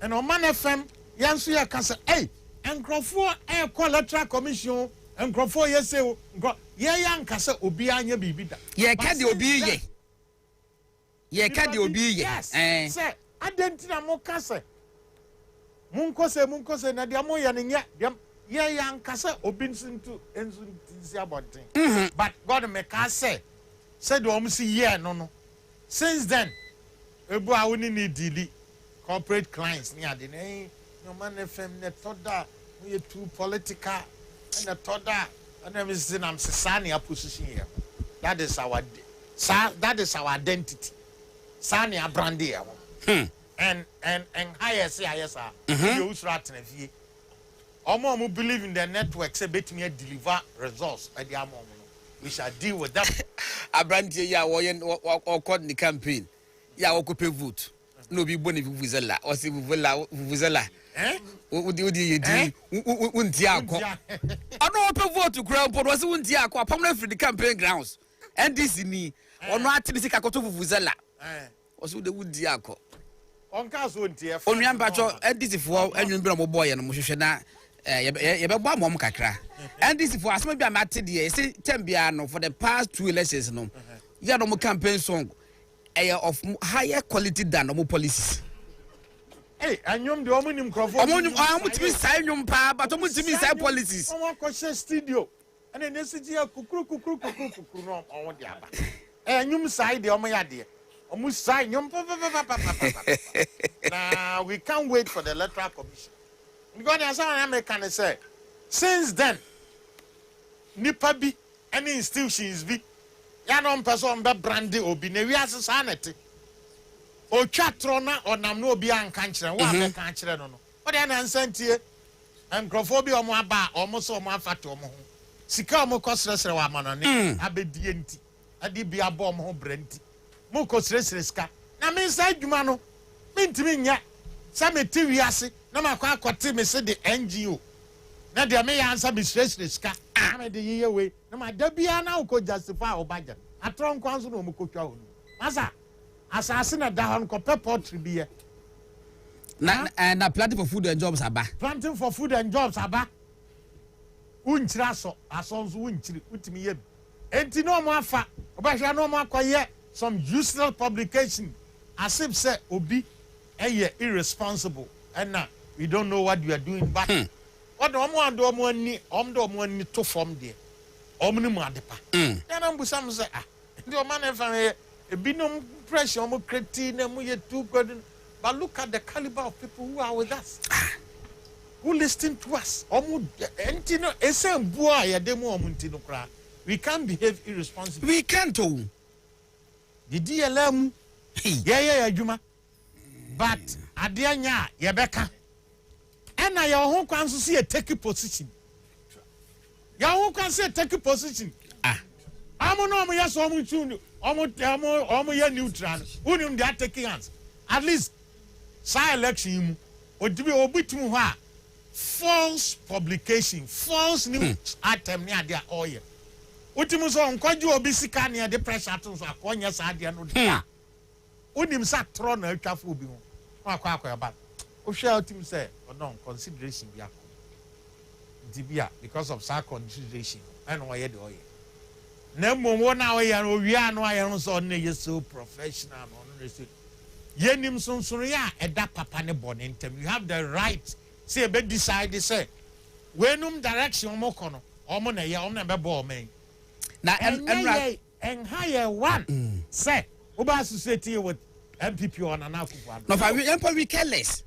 and on Man FM Yansu ya can say hey and Crawford a collateral commission and Crawford yes say yan kasa obi anya bibida ye ka de obi ye ye ka de obi ye say adentina mo kasa munkose na dia mo ya nya ye yan kasa obi nsuntu ensunti abonten but God make us say said o msi ye no since then ebu a woni ni dili corporate clients ni ade no man FM ne toda we too political and the toda and I'm Sania position here. That is our identity. Sania brand here. And higher say yes sir. You rat in a view. Omo believe in the network say bet me deliver results at the moment. We shall deal with them. A brand here ya or caught the campaign. Ya or could vote. No be boni vuvuzela or si vuvuzela. Udi untiako. I don't vote to ground, but was untiako, permanent for the campaign grounds. And this in me, or not to the Sikakoto Vuzela. Was with the Wundiako. On cast won't dear. Only Ambacho, and this is for any boy and Mushana. Yabam Kakra. And this is for us, maybe I'm at the say Tembiano for the past 2 elections. No, Yadomo campaign song of higher quality than normal policies. Hey, and you the woman in Crawford. I'm to be sign your pa, but I'm to be sign policies. Someone question studio. And then this is here kukru on the other. And you side the Omayadi. Almost sign you. Now we can't wait for the electoral commission. Because as I can say, since then, Nipabi, any institutions be, Yanon person be brandy or be near sanity. O chatrona or nam no be an country, one country no. But then I sent here and Crophobia or ba almost or my fat or more. Sicamo costless or manani, abedienti, a dibia bomb home brenti. Mukos resca. Na me side mano. Mean to me, ya. Some materiasi, no matter what me said the NGO. Now there may answer be resca. I'm at the year way. No matter Biana could justify or budget. A tron council no mukucho. Masa. Assassin at down copper pottery beer. And a planting for food and jobs are back. Planting for food and jobs are back. Unchraso, as sons winchri, with me. And no more fat, but no more quiet. Some useless publication, as if say Obi, irresponsible, and now we don't know what we are doing. But what money to form there, omnimadepa. Then I'm some say, the man if I be no pressure, cretin, and we are too good. But look at the caliber of people who are with us, who listen to us. We can't behave irresponsibly. We can't. The DLM, yeah, Juma. But Adianya, Yabeka. And I your home can see a take position. Your home can say take a position. I'm on yes, almost neutral. Wouldn't they taking hands? At least, say election, or to be obitum false publication, false news item near their oil. Utimuso nkwaju obi sika ne de pressure to so akonya saade no dia onim sa tro na atwafo obi ho akwa ba o hwe utim say no consideration bi akọ dibia because of sa consideration and why de oye na momo na oye no wia no aye no so na ye so professional no say yenim sunsun ya eda papa ne bone ntem you have the right say be decide say wenum direction mo kono omo na ye omo na be bo men. na and higher one say oba society with MPP on an akufo no fa we careless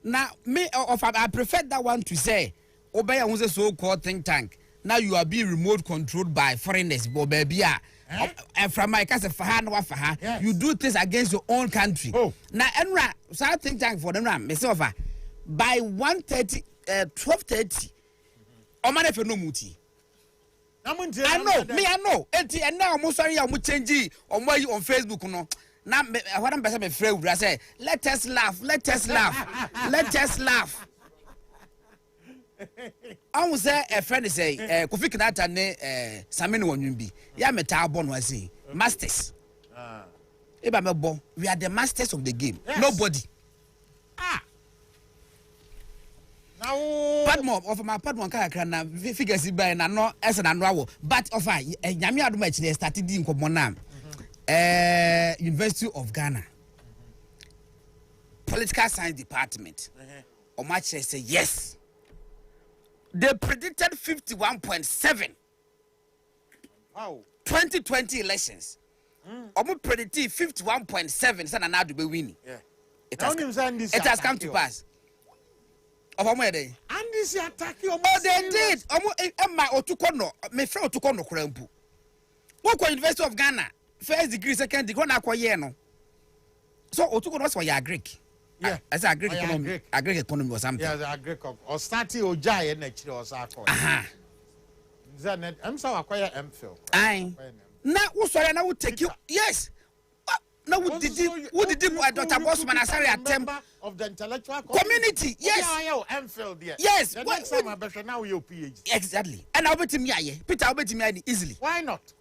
now me of I prefer that one to say obey a so-called think tank. Now you are being remote controlled by foreigners, but baby, and from my case, you do things against your own country. Now, Enra, so I think tank for them, myself, by 1:30, 12:30, or man if you know muti. I know. And now I'm sorry, I'm changing on why you on Facebook, no. Now, what I'm afraid, I say, let us laugh. I was say a friend say Kofi Kinata ne Samini Wanyumbi. Ya meta born was say masters. Eba mebo, we are the masters of the game. Yes. Nobody. Now Padmo of my Padmo na figures by na no as an annual. But of I Yami Adumachi started in Komonam. University of Ghana. Political Science Department. Omache say yes. They predicted 51.7. Wow. 2020 elections. Omo predicted 51.7. Sana na do be winning. Yeah. It has come to pass. Of omo dey. And this attack you. Oh, they did. Omo Emma Otukono, me friend Otukono Krampu. Woko University of Ghana, first degree, second degree, na akwaye no. So Otukono was for your Greek. Yeah, as a Greek economy, economy or something. Yeah, a Greek or starting or jay and actually or sako. I'm so acquire MPhil. Aye. Now, who sorry, I would take you. Yes. Now, what did Dr. Bossman Asari attempt of the intellectual community? Yes. MPhil, dear. Yes. The next time I better now your PhD. Exactly. And I'll bet him, Peter, I'll bet him easily. Why not?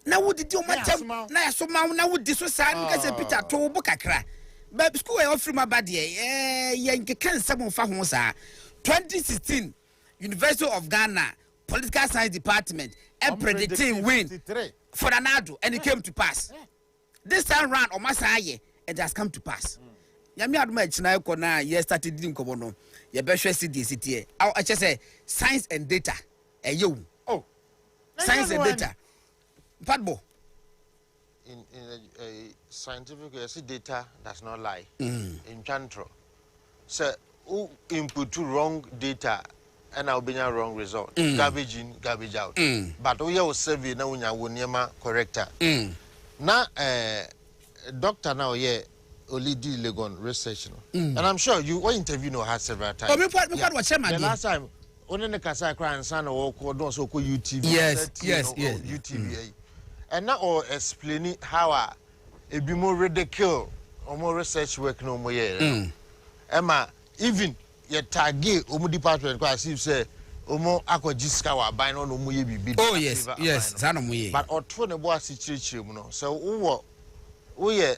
Now, what did you match up? Now, so now would this was because Peter told Bokakra. But school I offer my body, can someone found 2016 University of Ghana Political Science Department and predicting win for Nanado, and it came to pass. This time round on Masaye, it has come to pass. Yami admit na ko na ye started din ko no. Ye be hwe city. I just say science and data. You. Oh. Science and data. Padbo. In scientific data does not lie. In Chantro, so who input wrong data and I'll be a wrong result. Garbage in, garbage out. But we are survey now when you corrector. Now, doctor now only do Legon research. And I'm sure you were interviewed had several times. The last time, only the Kasai cry and son or don't so call UTV. Yes. UTV. And now all explaining how a be more ridicule or more research work no more. Emma, even your target department because you say Omo akwa jiska wa ban no mo ye bibi. Oh yes, za no mo ye. But otwo ne bo asichirichiri mu no. So wo ye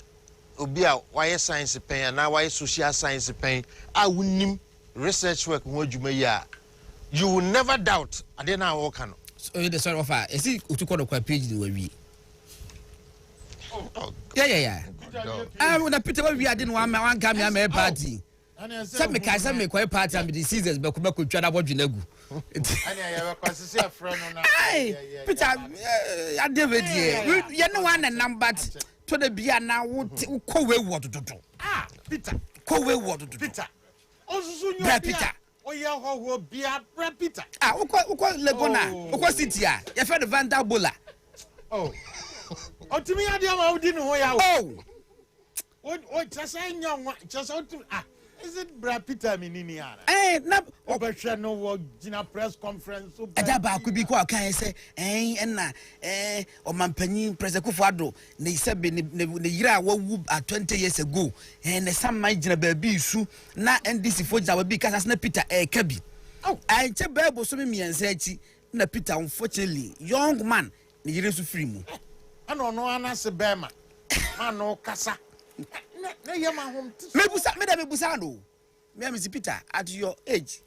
obi a why science pen and why social science pen a wunim research work ho adwuma yi a you will never doubt ade na wo ka no. So the sort of is it utuko no kwa page ni we. Yeah. When I put we are didn't one come here party. Some me quite party and the seasons but come could try about Junagu. Peter, I David here. You know one and number to the beer now would co way water to do. Peter. Co way water to Peter. Also, Peter. Oh, yeah, who be a Peter. Lebona, Oko City, you found the Vanda Bola. Oh, to me, I didn't know. What just saying, young one, just out to. Is it Brad Peter Mininiana? No, no, Gina press conference. Adaba could be quite can say, or Mampany, President Kufado, they said the year what 20 years ago, and some might be so now and this is for our because as na Peter Kabi. Oh, I tell Bible so me and said, na Peter, unfortunately, young man, the years of free. I don't know, Anna Sebema, I know Casa. Maybe Busano. Mrs. Peter, at your age,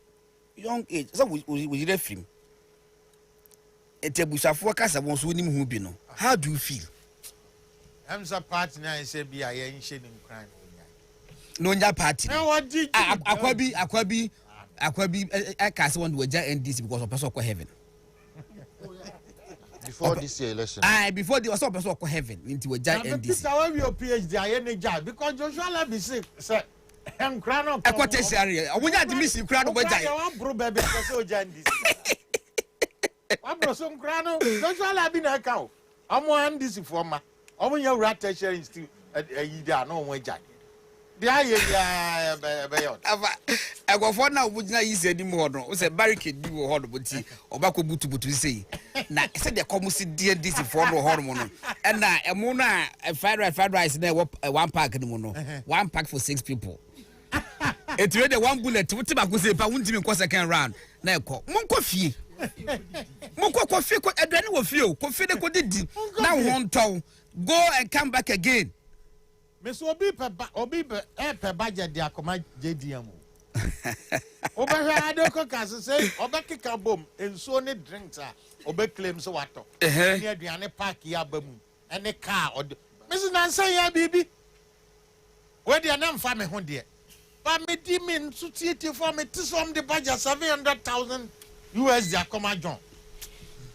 young age, so we left him. A Tebusa focus was winning who be no. How do you feel? I'm so partner, I say, be a ancient crime. No, that party. What did Aquabi, I can't say one with NDC because of person heaven. before this year election. Before the also person go heaven into a giant NDC. Peter, when your PhD, I any job because Joshua Labi say, sir, I'm crying out. I quite area. I want to miss you crowd over giant. I want bro baby so NDC. I'm bro some crano. Joshua Labi na cow. I'm one NDC former. I'm on your rat sharing still a year no one giant. The I go for now would not use any more. Was a barricade you were horrible tea or back to say. Now, I said the commons did this for no hormone. And now a mona, a fried rice, and one pack in the mono. 1 pack for 6 people. It's really 1 bullet to tobacco say, but won't even cause a can round. Now, Monco fee. Monco coffee, a then will feel, coffee, now 1 town. Go and come back again. Miss Obi per budget, dear command JDM. Over I don't cook as say, Obeki Kabum, and so need drinks, Obe claims water. Near the park yabum, and a car or Mrs. Nancy, baby. Where the name family home dear. But me demon society for me to some the budget $700,000 US dear command John.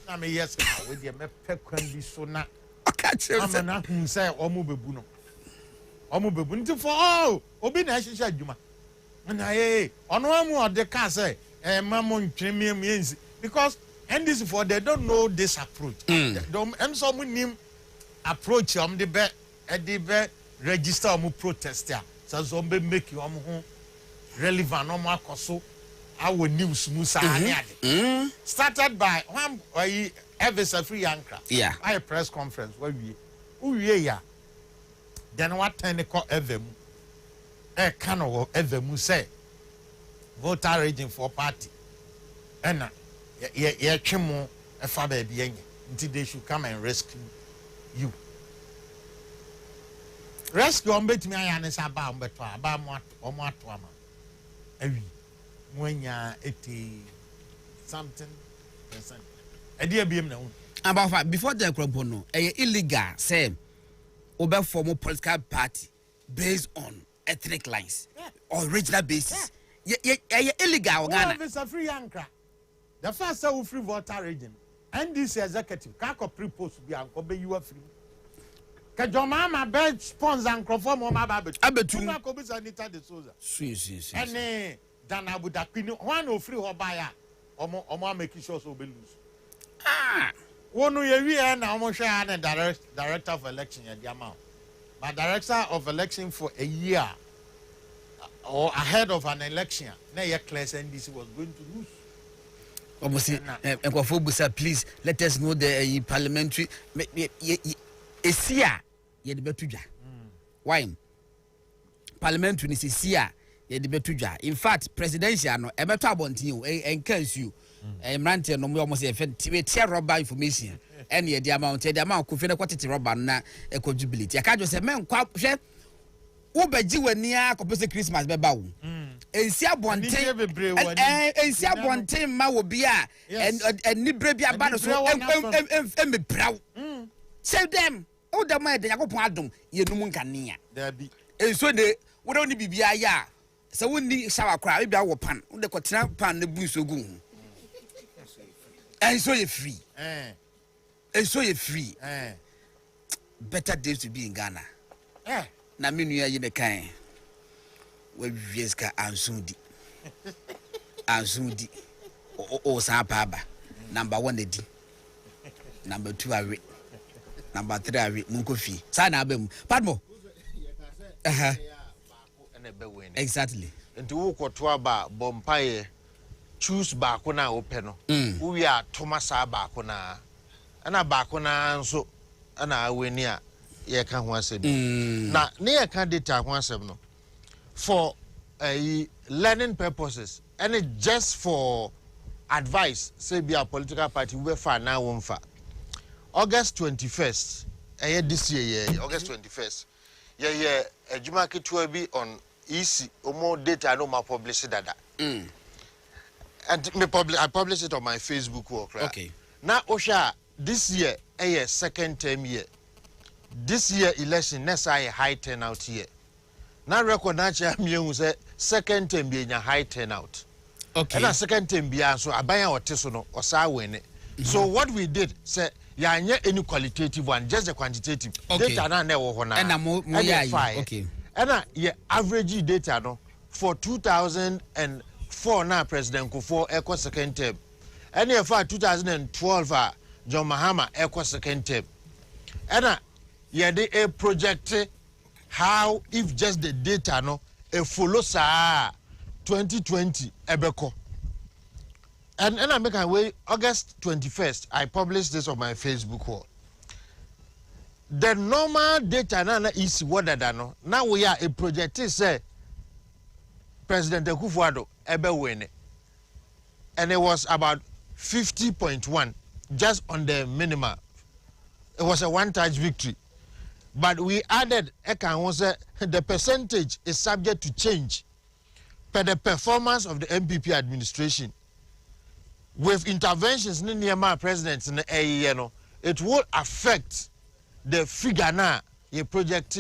I mean, yes, with your mepper so not. I'm not say or move buno. Omo for all obi na hihia adwuma na ono amu the car say mamo ntweme mienzi because and this for they don't know this approach them so nim approach the be register protester so be make you ho relevant omo akoso our news musa ade started by one Evisa free anchor I press conference where we ya. Then what time they call Evemu? Kano Evemu say voter raging for party. And yeah, chimo a father be until they should come and rescue you. Rescue on bet me and it's about what or what every when you're 80 something percent. A dear beam no. About before the Cropono, illegal same. Over formal political party based on ethnic lines or regional basis. Illegal. It's a free anchor. The first free voter region. And this executive can't pre-post be uncle be you are free. Kajomama bed sponsor and conform on my baby. Abetu. Kobis Anita de Souza. And then I would have one or free or buyer or making sure so be lose. One year now, I'm share the director of election at the amount. But director of election for a year or ahead of an election, now your class NDC was going to lose. Almost, please let us know the parliamentary. Esia, ye the betuja. Why? Parliamentary is Esia, ye the betuja. In fact, presidential no, a better about you, encourage you. Mranti no almost a tear rubber information. Any the amount could feel quantity rubber na a conjubility. I can't just say, man, Ubeji when near Copus Christmas Bebau. And Sia Bonte and Sia Bonte Mawobia and Nibrebia Banos and me proud. Say them, oh, the man, the Yacopadum, you no one can near. There be. And so they would only be ya. So we need sour crab, maybe our pan, the cotton pan, the blue so good. And so you're free. And so you're free. Better days to be in Ghana. Na minu ya yine kind. We vieska ansudi. O sa paba. Number 1 the D. Number 2 are number 3 are munko fi. Sa na abem. Padmo. Exactly. Nti wo kwoto aba bompaye choose baako na open no. We are Thomas baako na. Ana baako na nso ana aweni a ye ka ho asem. Na ne ye ka data ho asem no. For learning purposes and just for advice say be a political party we fa na wonfa. August 21st this year August 21st. Yeah adwuma ketua bi on EC omo data no ma publish dada. And I publish it on my Facebook work, right? Okay. Now Osha this year second term year. This year election next a high turnout year. Now recognize me say second term be a high turnout. Okay. And a second term be so abaya or tesono or sa win it. So what we did say ya any qualitative one, just the quantitative. Data na wo ho na. And mo okay. And yeah, average data no for 2004 na President Kufuor equal second term. And yeah, for 2012 John Mahama equal second term. And yeah, they project how if just the data no a follow sa 2020 ebeko. And I make my way August 21st. I published this on my Facebook wall. The normal data na is what that no. Now we are a project say President Kufuor ebe win, and it was about 50.1 just on the minimum. It was a one-touch victory, but we added the percentage is subject to change per the performance of the MPP administration. With interventions in the presidents in the year, it will affect the figure now ye project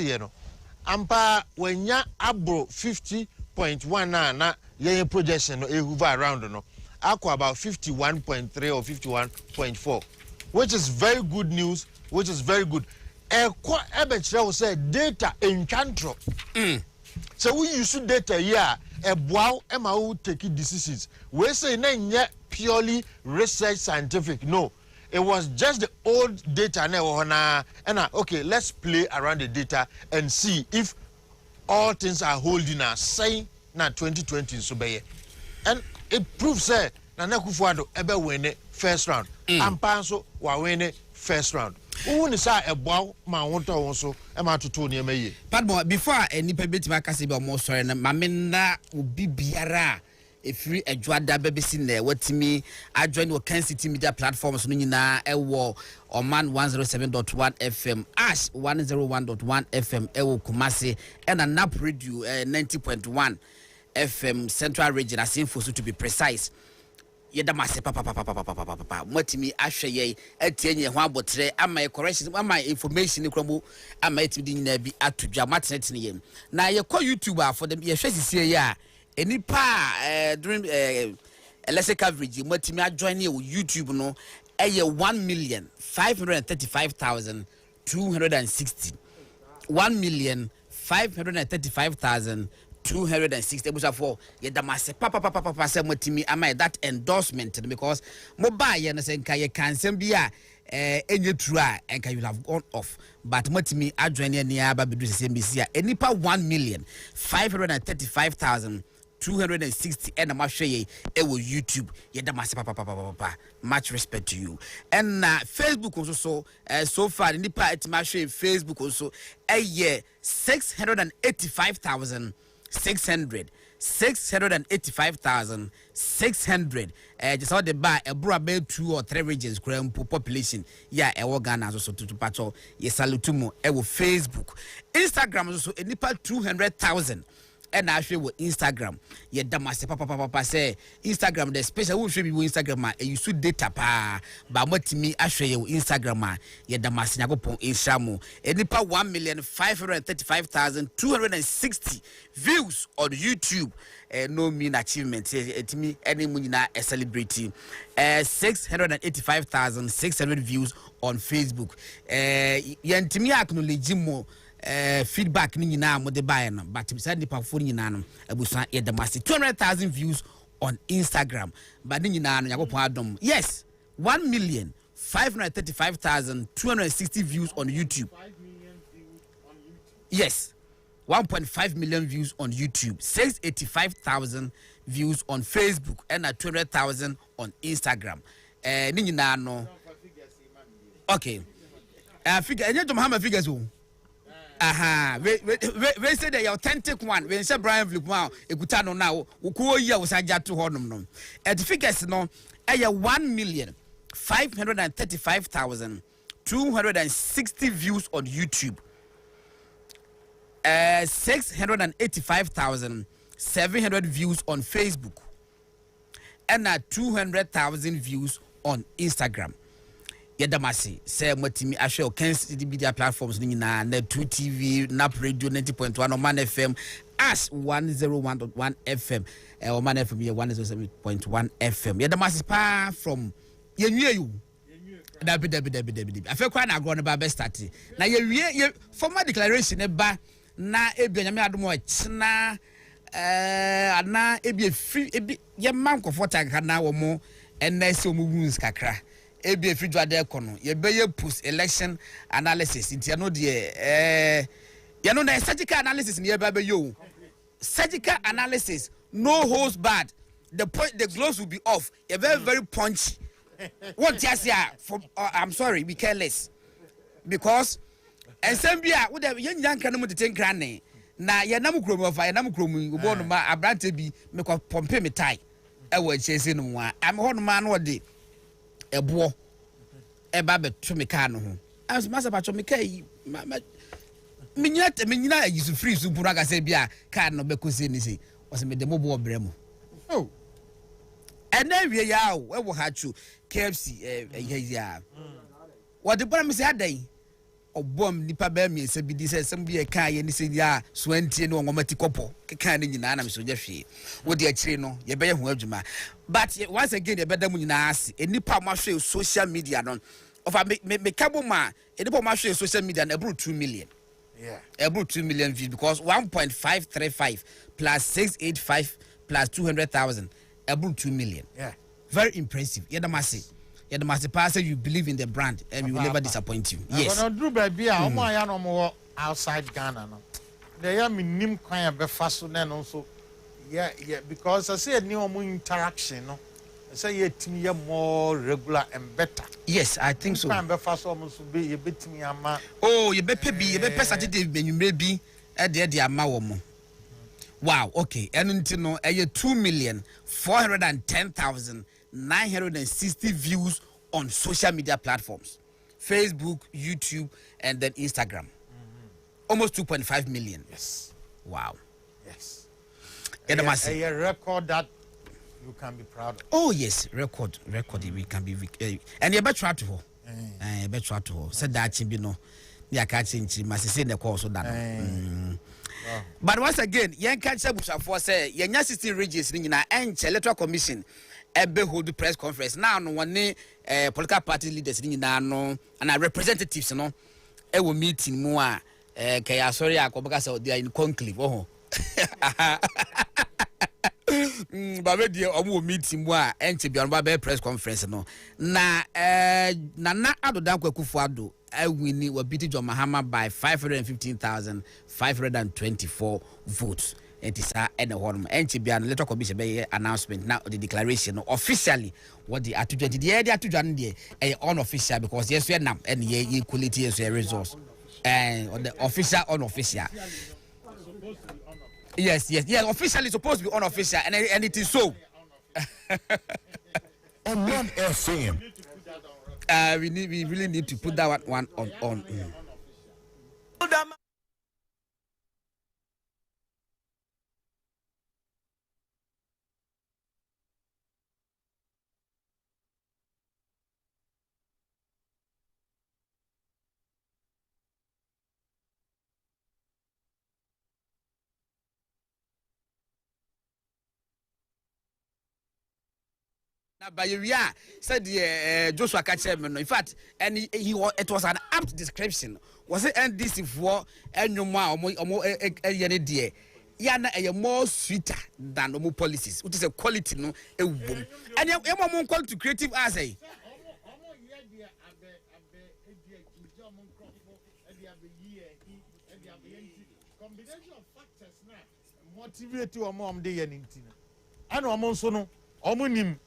ampa when ya abro 50.1 na ye projection no hover around no akwa about 51.3 or 51.4, which is very good news, which is very good. Will say data in control. So we use data here a wow emma take decisions. We say na purely research scientific. No, it was just the old data and okay, let's play around the data and see if all things are holding us. Say na 2020 so be, and it proves that Nana Kufuor ebe win first round. Ampanso wa win first round. Who is a bow ma want also Emma to Tony May. But before any bit my casibo more sorry and Mamina will be biara. If you enjoy that baby scene there, what to me, I joined your Kencity Media platforms, Nina, Ewo, or Man 107.1 FM, Ash 101.1 FM, Ewo Kumasi, and a NAP radio 90.1 FM, Central Region, as info to be precise. Yeda mase papa motimi ahwe ye atienye ho abotre ama corrections ama information kromo ama etidi nyina bi atodwa matnet ne yem na ye ko YouTuber for them ye hwe sisie ya enipa during election coverage motimi join ye YouTube no eye 1,535,260 1,535,260 for Yedamase papa say motimi am that endorsement because mobile yen say nka ye can bia enye true and can you have gone off but motimi adwene ne aba bedu se mbisia enipa 1,535,260 and amahwe ewo YouTube Yedamase papa much respect to you and Facebook also so far nipa etimahwe Facebook also 685,600 just all the bar a brother 2 or 3 regions population yeah a Ghana also to patrol yes salutumo ewo Facebook Instagram also a nipa 200,000 and actually with Instagram yeah damase papa say Instagram the special who should be Instagram you should data pa but motimi actually Instagram yeah damase nyakopon Instagram nipa 1,535,260 views on YouTube no mean achievement it me any munina a celebrity 685,600 views on Facebook yantimi acknowledge mo feedback ni nyina mo de buy no but beside the platform nyina no abusa ye the master 200,000 views on Instagram but ni nyina no yakopon adom yes 1,535,260 views on YouTube 5 million views on YouTube yes 1.5 million views on YouTube 685,000 views on Facebook and 200,000 on Instagram ni nyina no okay figure any to Muhammad figures who aha we say the authentic one we say Brian Flip wow ekuta no now wo yi a wo saja to honum no the figures no 1,535,260 views on YouTube 685,700 views on Facebook and 200,000 views on Instagram Yedamasi say motimi ahwe Kencity Media platforms ni na 2 TV NAP radio 90.1 Man FM Ash 101.1 FM Man FM 107.1 FM Yedamasi pa from yenwie you Dabi. Afa kwa na agro ne ba be start. Na ye formal declaration ne ba na ebi nyame adom o chena ana ebi free ebi ye man kofo tanka na wo mo NS o mu wounds kakra. Ebi free dwade ekono. Ye be ye post election analysis. Ntia no de you know the surgical analysis in here yo. Surgical analysis, no holds barred. The gloves will be off. You're very punchy. What yes, yeah. I'm sorry, be careless. Because and some be would have young can to take granny. Na ya namu kromo of ya namu kromo born ma abrante bi me ko pompe me tie. E wo chese no wa. I'm hon man what the ebo e ba be to me car no ho. As master pacho me kai Minyina is free so buraga say bia card no be ko say ni say was me demo bo bremo oh and then we ya we wo ha chu KFC ya what the brother me say adan obom nipa ba mi say bi di say some bi e kan ye ni say ya so antie no ngomati kopo kan ni nyina na me so ja hwe wo de akire no ye be ye ho adwuma but once again ye be da mu nyina ase enipa ma hwe social media no of me kabo ma enipa ma hwe social media na ebru 2 million. Yeah. About 2 million views because 1.535 plus 685 plus 200,000 about 2 million. Yeah. Very impressive. You're the massive pastor, you believe in the brand and we will never disappoint you. Yes. When I do baby, I'm no more outside Ghana. No. They are minim kind of fast and also. Yeah, because I say new interaction, no. I say it me more regular and better. Yes, I think so. Can be fast almost be a bit me ama. Oh, you better be Saturday when you may be at the amount. Wow, okay. And you know, 2,410,960 views on social media platforms. Facebook, YouTube, and then Instagram. Almost 2.5 million. Yes. Wow. Yes. A record that you can be proud of. Oh yes, record. We can be, and you better try to. You better try to. Said that you know, you can't change. Must say the course of that. But once again, young cancer bush for say, young 16 regions in our electoral commission, hold the press conference now. No one political party leaders in no and our representatives, you know, will meeting more. Sorry, I they are in conclave. Oh. Babe dia omo meeting mu a enche bia no ba press conference no na na adodan kwakufu ado awini wa biti John Mahama by 515,524 votes. It is any horn enche bia no letter commission be announcement now the declaration no officially what the atu 20 the atu jan dey unofficial because yes we nam and ye equality is a resource and the official unofficial. Yes. Officially supposed to be unofficial, and it is so. On one FM. We really need to put that one on. By Ria said Joshua Kachem. In fact, and it was an apt description. Was it NDC for and no more dear? Yana a more sweeter than normal policies, which is a quality no a woman. And your mom called to creative as a combination of factors now motivate your mom day and and almost no omunim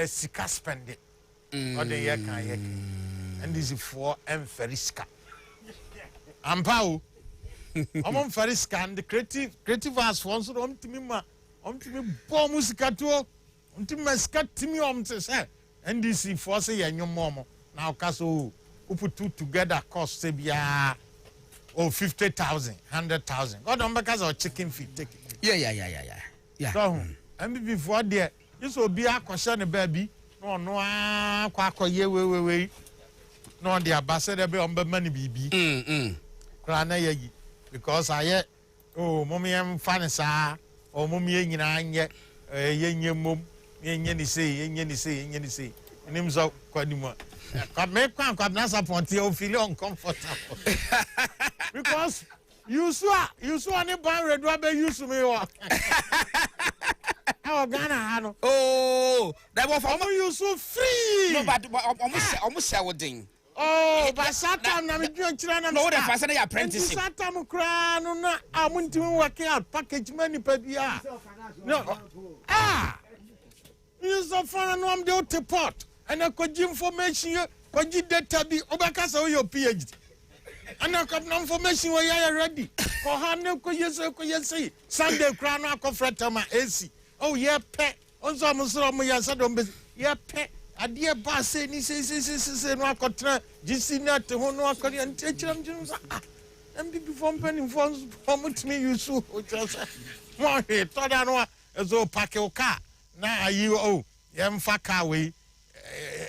sika spend it or the year can and this is for emphariska ampao among fariska and the creative as once on to me bomb musica to scat to me say and this is for say and your mom now castle who put two together cost sebia 50,000 100,000 God on because of chicken feet take it yeah so and before there this will be a question baby no ye we no the ambassador be on money bibi krana ye because I mommy am fan sa or mommy nyina anye ye mom ye ni say nim so kwadimo Make Kwabena point you feel uncomfortable. Because you saw any ban red rubber use me. Ghana, oh, that was for you so free. No, but almost shouting. Oh, but Satam, I'm doing children. No, the person apprentice. Satam crown, I want to work out package money per year. No, you so far and I'm the to pot, and I could information you, could you data be Obacasa your PhD. And I got no information where you are ready. For Hano, could you say Sunday crown, I could fret on my AC. Oh, yeah, pet. On some Sadom, yeah, pet. A dear boss, and he says, no, I could try. Just see not to one walk and take them. And before penny phones, promise me you so. More here, thought I know as old pack your car. Now you young faka way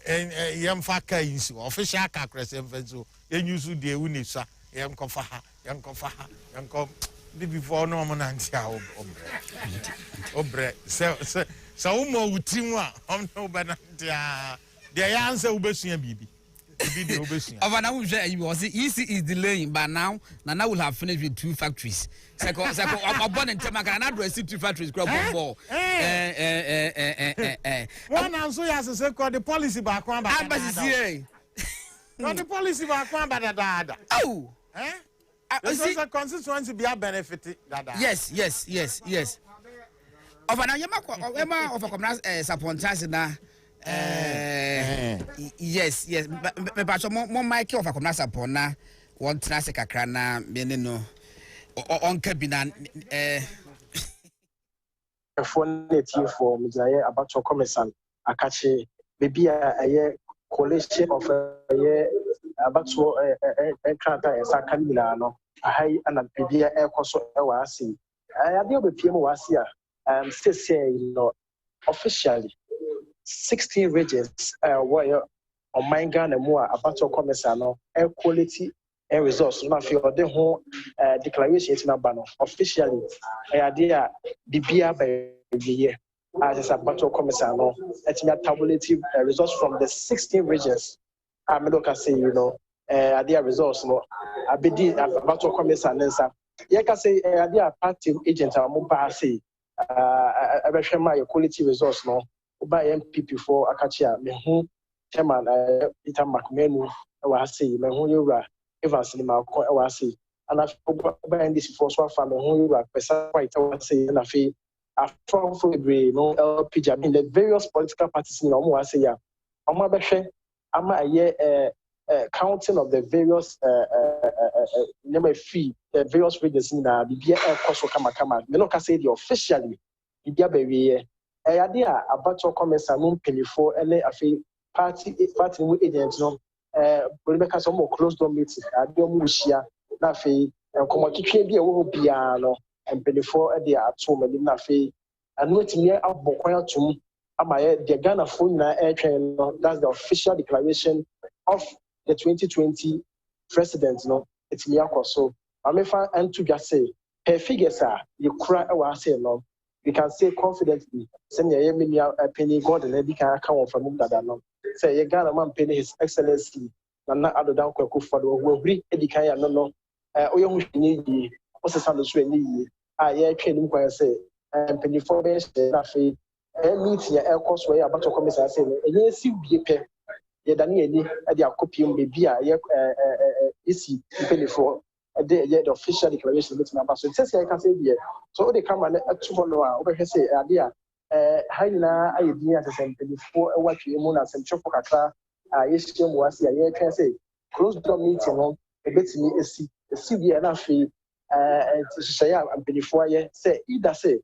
and young faka is official car crescent so. Then you should dear Unisa, young cofaha, young before no man and obre. So more with Timwa, no banana. The answer will be seen, baby. You was easy is delaying, but now Nana will have finished with 2 factories. Second, I'm born in Tamaka and address 2 factories. Crop for one answer as a second the policy back one by the policy back one by the dada. Oh, this is a constituency be a benefit. Yes. Of an Ayama of a commerce subcontractor now. Yes, but more Michael of a commerce upon now. One classic crana, Benino on Cabinet. A phone for Mizaya about your commerce Akachi, maybe a coalition of a year about a crata and Sakamilano, a high and a Pibia air coso. I deal with PM was here, say, officially 16 regions where on my Ghana more about your commerce air quality and resource. Now, if you're the whole declaration is not ban officially, idea the beer by the year. As a battle of commerce, it's a tabulative results from the 16 regions. I'm not going to say, idea results. I be about to commerce and then, yeah, can say, idea party agent, I'm going to say, I share my quality resource. No, by MPP for Akachia, me who chairman, Peter McMenu, I say, me who you are, Evans Lima, I say, and I've been this for so far, me who you are, Pesa, I say, and I feel. From no LPG, I mean the various political parties in Omo say ya. Omo behwe ama ye counting of the various number fee the various regions in na bibia ekoso kama. Me no ka say the officially bibia be we ade a abacho commerce no mpelifo ele afi party no agent no Rebecca so mo close door meeting ade omo hia na afi enkomotwetwe bia wo bia no mpelifo ade ato mani na afi and what me abokwan atum amaye the Ghana phone na airtrain no that's the official declaration of the 2020 president no it's me akoso amefa antu gwa say her figures are you kura e wa say no we can say confidently say ye me penny god na di kan aka won from dada no say ye Ghana man penny his excellency na adodan kwaku fado wo huri edi kan ya no oye hu hwini yi o se sando so eni yi a ye twa nim kwan say penny for be na fe meet ya air so ya abato commissioner say enye si bie pe ye dani eni e dia kopium bebi a ye isi penny for the official declaration with my so it says I can say here so they come and to follow over here say idea how na idea to send before what you moon and some chopo kakra yes you was here you can say close door meeting no e betimi esi bia na fe say am before here say either say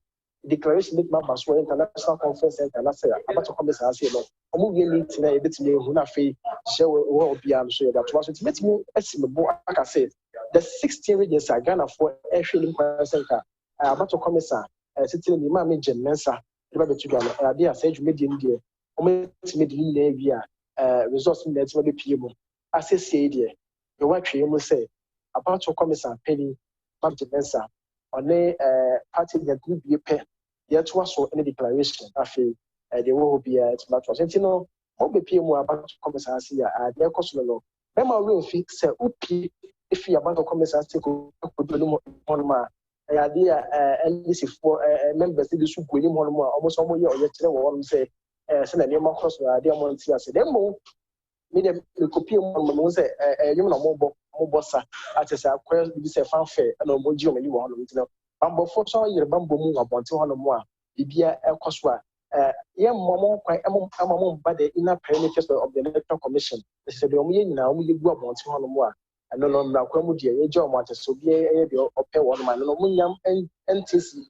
declaration with my so international conference center na say about to come say no omo we meeting na e betimi hu na fe share we obia so that was it betimi esimbo aka say the 16 regions are Ghana for a shilling center. About to come, sir, sitting in the Mammy Jen Mensa, the Ghana, idea said you made in India, or made in India, resource in the PM. I say, dear, the white you must say about to come, sir, Penny, Mammy Mensa, on a party that will be a pair. Yet was so any declaration. I feel there will be a matter. Obepie mu about conversation ya de koso no be ma we fi se upi if you about conversation ko do no ma ya de LDC for members dey su go ni mo no almost omo ye oye kire wo say se na ma cross na de mo nti ase dem mo me dem copy mo say yim na mo bo sa ate say akwa bi say fanfare na mo ji o mani wo no nti no bambo fo so yire bambo mu abonte ho no mo a bibia ekoso a yeah, Mamma, but the inner parameters of the Electoral Commission. They said, the only now we go about one more. And no, no, Quamudia, a job matter, so be a pay one man, no, Munyam and NTC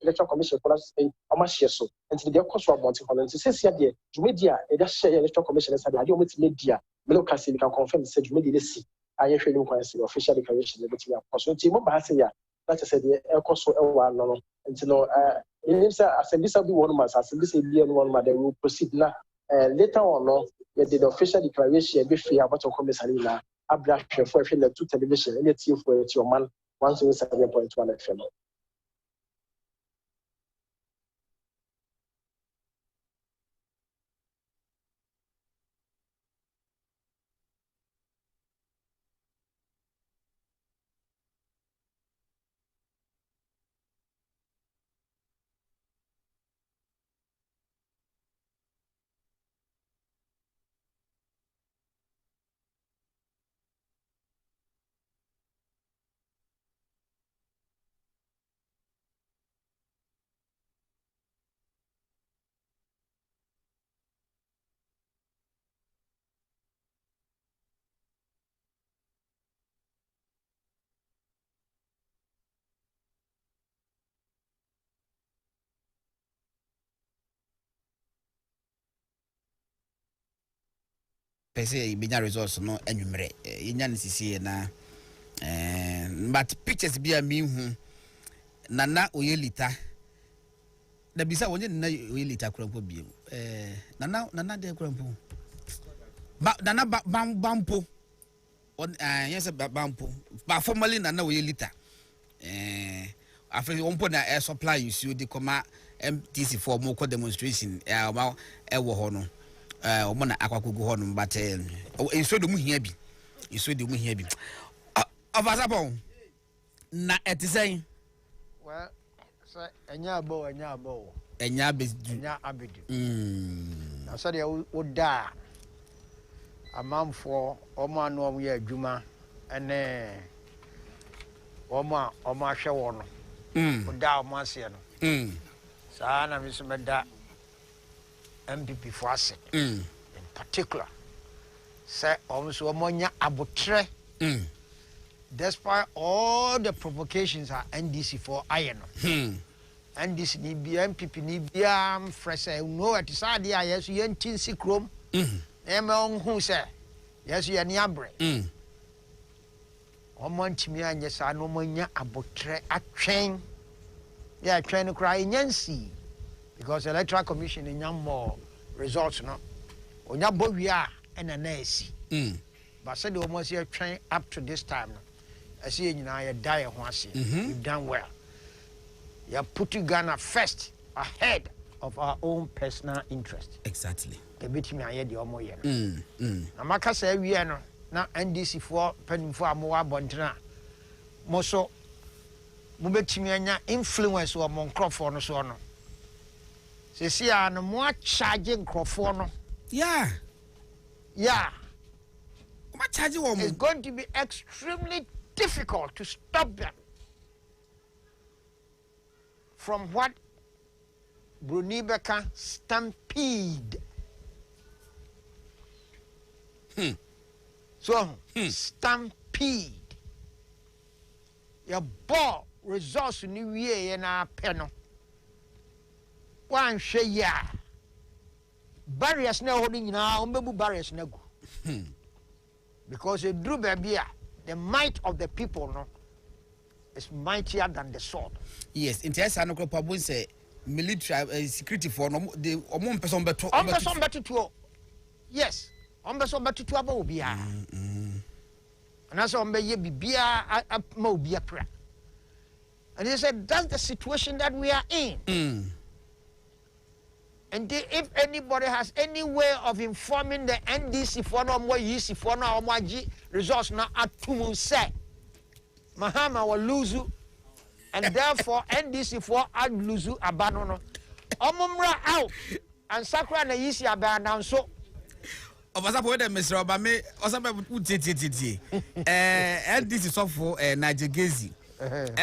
Electoral Commission for us a much so. And to the cost of Monty Holland, says here, media, a just share Electoral Commission as I don't media, Melocasi can confirm, said media, see. I actually official declaration, liberty of possibility. Mobile, that is the air cost for a no, and no, in this, as this will be 1 month, as this will be 1 month, they will proceed now. Later on, no, they did official declaration, be free about to come as a black for the 2 television, and it's for your man 107.1 FM. Pese binya results no anwumre yenya nsisi na but pictures bia mi hu nana oyelita da bisa wonye nana oyelita kurampo biem nana de kurampo ba nana bampo on yes bampo ba formally nana oyelita after one na air supply you see the comma MTC for more demonstration wo ho no omo na akwakogu ho no but enso do mu hia bi avazabon na etisɛn well so enya abo abedu na so de wo da amamfo omo anu omo ya adwuma ene omo ahwe wo no wo da omo ase no saa na mi so meda MPP for ase in particular say almost omonya abotre despite all the provocations are NDC for iron NDC ni bi MPP ni bia fresh no at side ya yes yentin sikrom ema onhu say yes ye ni abre omontimi anye sa no omonya abotre atwen ya atwen no cry nyansi because electoral commission in more results no onya bowia ena na esi but said the almost here train up to this time no I see you now die ho ase you've done well you put Ghana first ahead of our own personal interest exactly the bit me aye the omo ye no amaka say wie no na NDC for penfo amowa bontena mo so mo betimi anya influence o mo nkrofo no so no se si an mo charge nkrofo no yeah mo charge wo mo it's going to be extremely difficult to stop them from what Brunibeka stampede so stampede your ball resource ni wie na peno wan hwe ya barriers na holding na ombebu barriers na gu because a drew baby the might of the people no is mightier than the sword yes interest no crop say military security for no the omon person beto yes on person beto aba obi a and as on be ye bibia ma obi apra and he said that's the situation that we are in And if anybody has any way of informing the NDC for no more easy for no more results now at to say Mahama will lose you, and therefore NDC for add lose you abandon. Omumra out and Sakra na easy abandon so. Obasa po dem Mr. Obame osaba utititi NDC so for Najegezi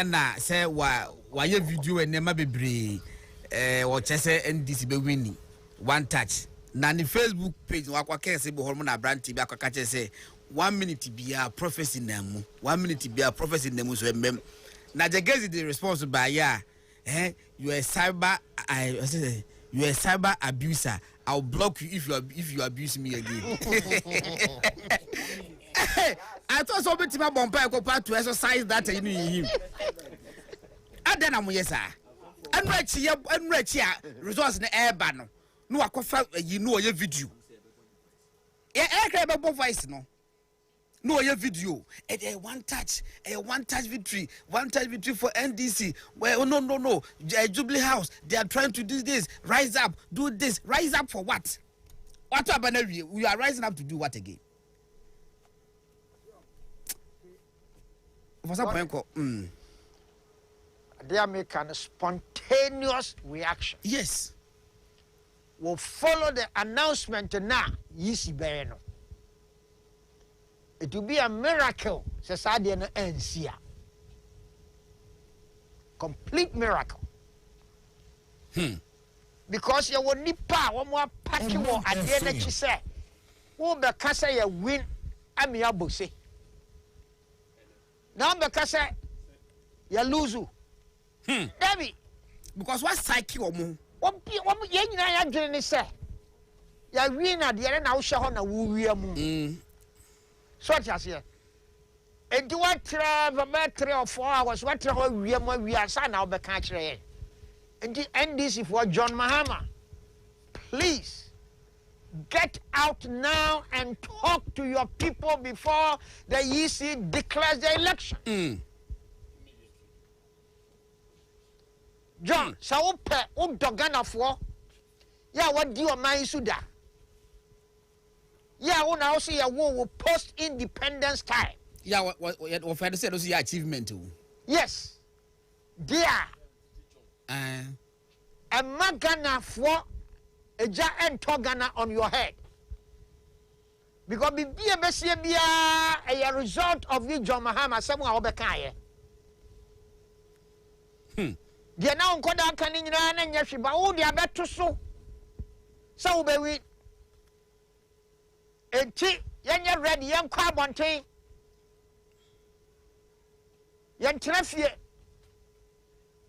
na say wa ye video enema bebre o chese NDC be winning one touch na ni Facebook page wa kwa kese bo hormone na brand TV akwa kache say 1 minute bia prophecy namu 1 minute bia prophecy namu so emem Najegezi the response by ya you a cyber you a cyber abuser. I'll block you if you abuse me again. I thought somebody to my bumpy part to exercise that in him. And then I'm yes, sir. And right here, resource in the air banner. No, I confess you know your video. Yeah, I can't about voice no. No, your video. A one touch victory for NDC. Well, no. Jubilee House, they are trying to do this. Rise up, do this. Rise up for what? What about we are rising up to do what again? For some point, they are making a spontaneous reaction. Yes. Will follow the announcement now. Yisi Bereno. It will be a miracle, society and NCA. Complete miracle. Because you will need power, one more party war at the end, she said, who because you win, I'm your bossy. Now because you lose. Debbie, because what psyche or more? What you didn't say? You win at the end, I'll show on a woo. So just here. And do what travel about 3 or 4 hours? What we are son now be catching. And the NDC for John Mahama. Please get out now and talk to your people before the EC declares the election. John, so dogana for yeah, what do you mind suda? Yeah, when I see a war post independence time. Yeah, what Father said was your achievement too. Yes. Dear. A magana for a giant togana on your head. Because be a result of you, John Mahama, somewhere over Kaya. Dear now, Koda Kanin and Yashiba, oh, they are better so. So, baby. And you're ready, young carbon tea. Young Treffier.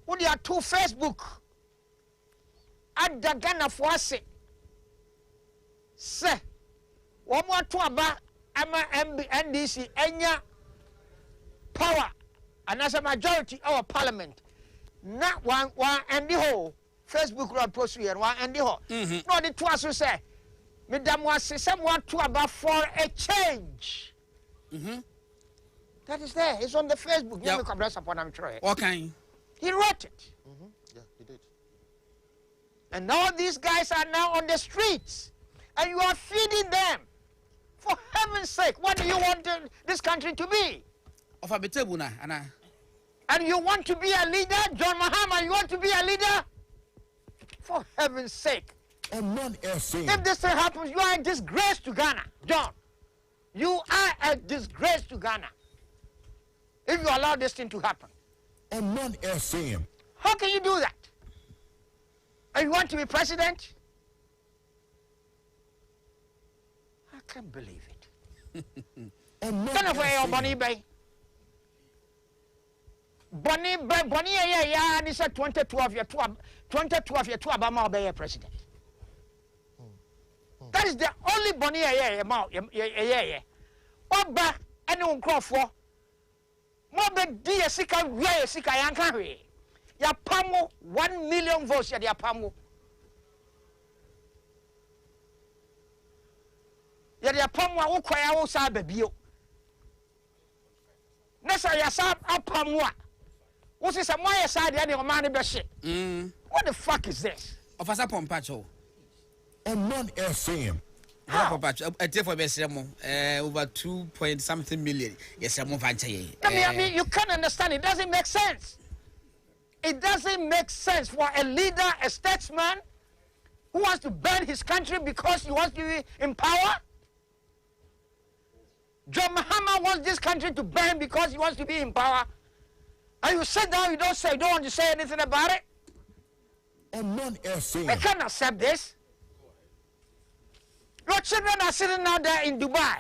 Would you have 2 Facebook? Add the gun of what's it? Say, one more to about NDC, and your power, and as a majority of our parliament. Not one and the whole Facebook road post here, one and the whole. No, the 2 also say. Madam was someone to about for a change. That is there. It's on the Facebook. Yep. You can press upon I'm sure. Okay. He wrote it. Yeah, he did. And all these guys are now on the streets. And you are feeding them. For heaven's sake, what do you want this country to be? Of a betebuna, Anna. And you want to be a leader? John Mahama, you want to be a leader? For heaven's sake. If this thing happens, you are a disgrace to Ghana, John. You are a disgrace to Ghana. If you allow this thing to happen. How can you do that? And you want to be president? I can't believe it. Kind of way, Bonnie Bay. Bonnie, yeah, and it's a 2012 year, 2012 year, 2 Obama be president. That is the only Bonnie, yeah. Oba, anyone call for. Mobe dear Sika, where Sika Yankari. Ya Pamo, 1 million votes, ya Pamo. Ya Pamo, Okwaya, Osa, Bio. Nessa, Yasab, Apamwa. What's this? A Maya side, any man, what the fuck is this? Officer Pompacho. on One FM. Over 2 point something million. Yes, I'm I mean, you can't understand. It doesn't make sense. It doesn't make sense for a leader, a statesman, who wants to burn his country because he wants to be in power. John Mahama wants this country to burn because he wants to be in power. And you sit down, you don't want to say anything about it. On One FM. We can't accept this. Your children are sitting out there in Dubai.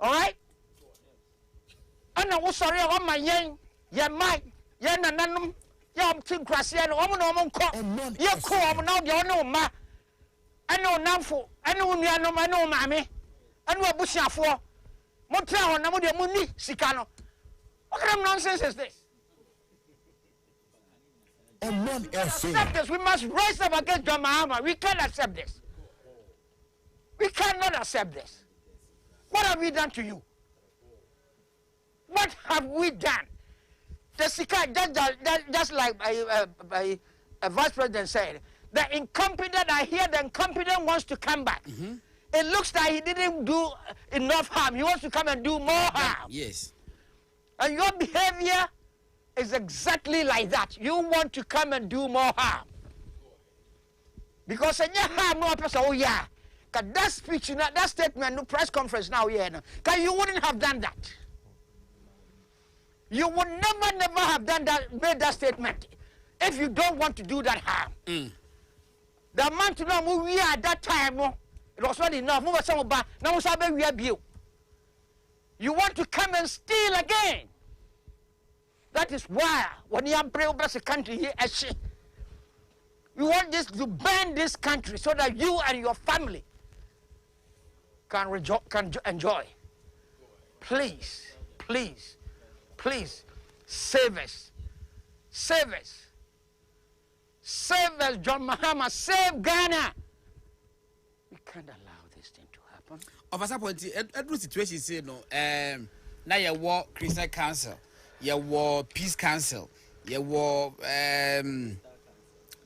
All right? And I was sorry, I'm my young, Mike, young Nanum, young Tim Crasian, woman, call, you call, now you know, ma. I know Namfo, I know Niano, I know Mammy, I know Busha for Montreal, Namudia Muni, Sicano. What kind of nonsense is this? On One FM. Accept this. We must rise up against John Mahama. We can't accept this. We cannot accept this. What have we done to you? What have we done? Just like a vice president said, the incompetent, I hear the incompetent wants to come back. Mm-hmm. It looks like he didn't do enough harm. He wants to come and do more harm. Yes. And your behavior is exactly like that. You want to come and do more harm. Because in your harm, no person, oh yeah. Because that speech, that statement, no press conference now, yeah. Because you wouldn't have done that. You would never have done that, made that statement if you don't want to do that harm. The man to know who we are at that time, no, it was not enough. You want to come and steal again. That is why when you pray over the country here, we want this to burn this country so that you and your family can enjoy. Please, please, please, save us. Save us. Save us, John Mahama. Save Ghana. We can't allow this thing to happen. Of a point, every situation say no. Now you war Christian Council. You war Peace Council, you war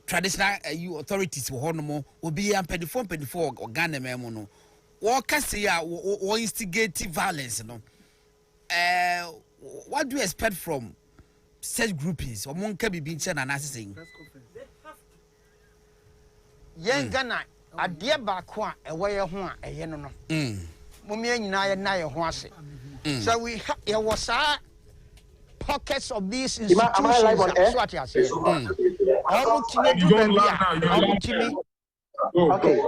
traditional authorities who will be 24 or Ghana memono. Or can say or instigate violence, no. What do you expect from such groupings? Or one can be being said and assessing. Yen Ghana, a dear Bakwa, a way of one, a yeno. Mummy, na so we was pockets of these institutions. Am I live on air? Okay.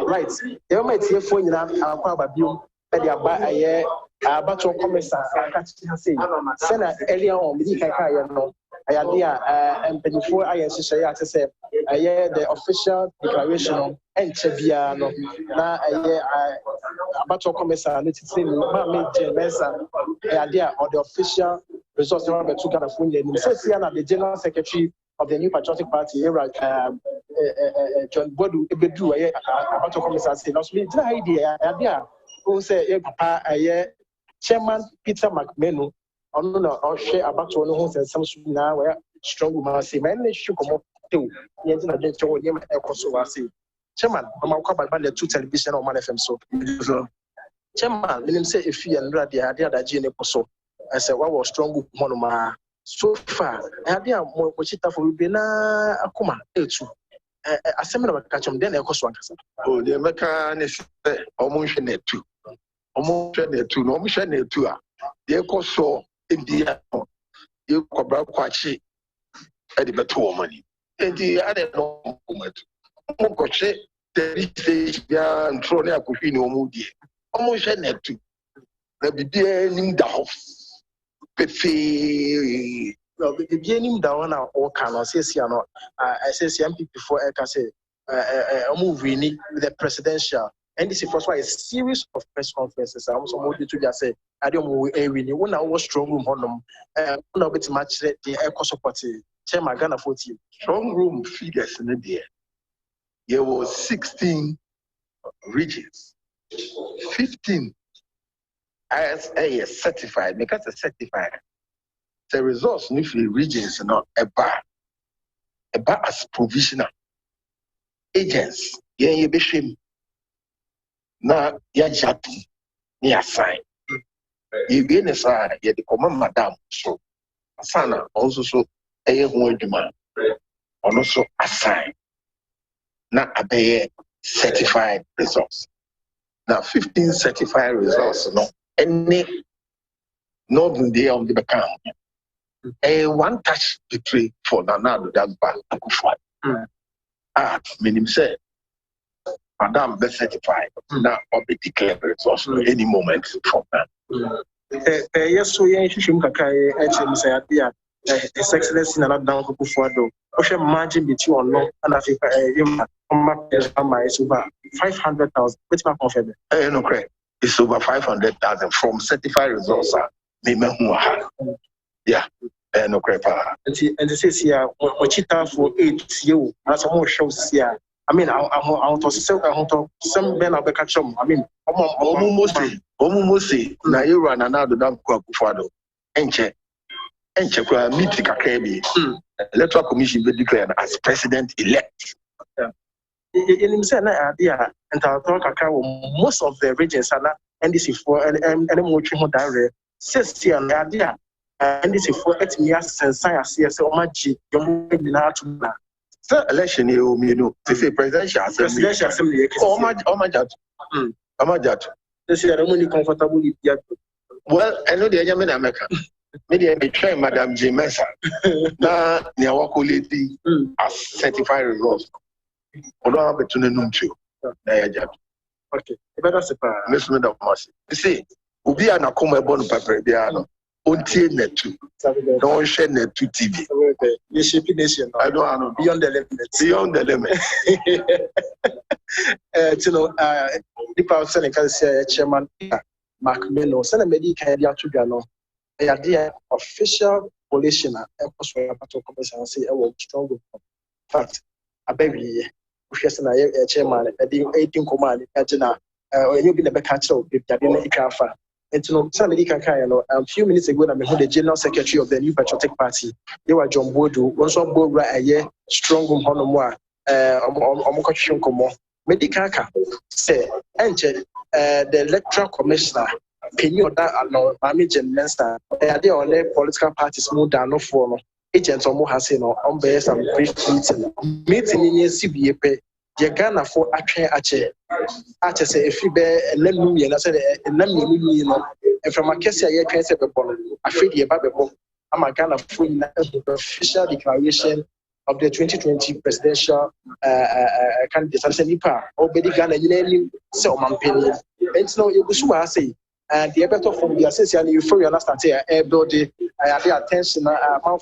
Right. You might hear phone in our and the about to come say, Senna earlier on, and before I say, the official declaration and Cheviano. Now, about to come say, idea or the official resource number 2 Ghana phone. The General Secretary of the New Patriotic Party, John Bodu Ebedu, about to come say, now, the idea, who say, Chairman Peter McMenu, or share about to know who says some now where strong woman say, man, they should come up to the Chairman, I'm about the 2 television on 1 FM. So, Chairman, let him say if you and the idea that Gene so. I said, what was strong monoma so far? I had more Pochita for Bena Akuma, a seminar catch him then a cost one. Oh, the American is almost net too. Almost net too, no mission net too. The cost so India, you could grab quite cheap at the better money. And the other moment, Mokoche, the stage, and Tronia Kufino Moody. Almost net too. The beginning the house. Well, the beginning down or can I say, I say, MP before I can say, a movie with the presidential. And this is first why a series of press conferences. I also want you to just say, I don't know, really, when I was strong room on them, no bit much the echo support, Chairman Ghana 40. Strong room figures in the day. There was 16 regions, 15. As a certified, because a certified, the results in the regions are not a bar as provisional. agents yɛn yɛbɛhwɛ mu na yɛagye ato ne yɛasign yɛwie ne saa yɛde kɔma madam so asana ɔnso so ɛyɛ ho adwuma ɔno so assign na abɛyɛ certified results na 15 certified results no ɛne northern day of the bɛka ho one touch victory for Nana Addo Dankwa Akufo-Addo meaning say madam be certified now or be declared results any moment from now. Yes, so yeah, she should actually say His Excellency Nana Addo Akufo-Addo. What margin between or no and I think it's over 500,000. What's my confirm? No, correct. It's over 500,000 from certified results. Yeah. No correct. And this is here. What you for 8 years? As more shows here. I mean, I want to say, I want to some men are catch them. I mean, almost now you run another damn Akufo-Addo. Enche meet the Kakebi. Electoral Commission be declared as president elect. In himself, idea and I'll talk most of the regions are NDC for and more direct. Says here an idea. NDC for 8 years since I see as Omaji, Yomu. So election, you know, to say presidential assembly. Omajat. This is only comfortable. Well, I know the German American. Media betray Madam J. Mesa. Now, Niawako lady as certified results. Although I'm between the number. Okay, better separate. Miss Madam Mercy. You see, Ubi and Akuma born paper, they are no. Until Netu, don't share Netu TV. You shape nation. I don't know beyond the limit. Beyond the limit. You know, the power Senegal chairman Mark Meno, Senator Medica, Yatugano. The idea official coalition and possible commission say a work strong fact a baby chairman at the 18 command at you'll be the back catcher if that didn't ikafa and to know somebody can a few minutes ago I met the general secretary of the New Patriotic Party. They were John Bodu, also board right a year strong honomoa medical say enter the electoral commissioner. Can you that allow Mammy Mensa? They are on their political parties more than no for agents or more has on base and brief meeting in CBA. Ghana for Ache say if you bear a lemon, and I said a lemon, and from a case I can't say I feel the Bible. I'm a Ghana full official declaration of the 2020 presidential candidates. I'm saying, already Ghana, you name so man penny. And so you go say. And the better from the essentially you for understand here air building the attention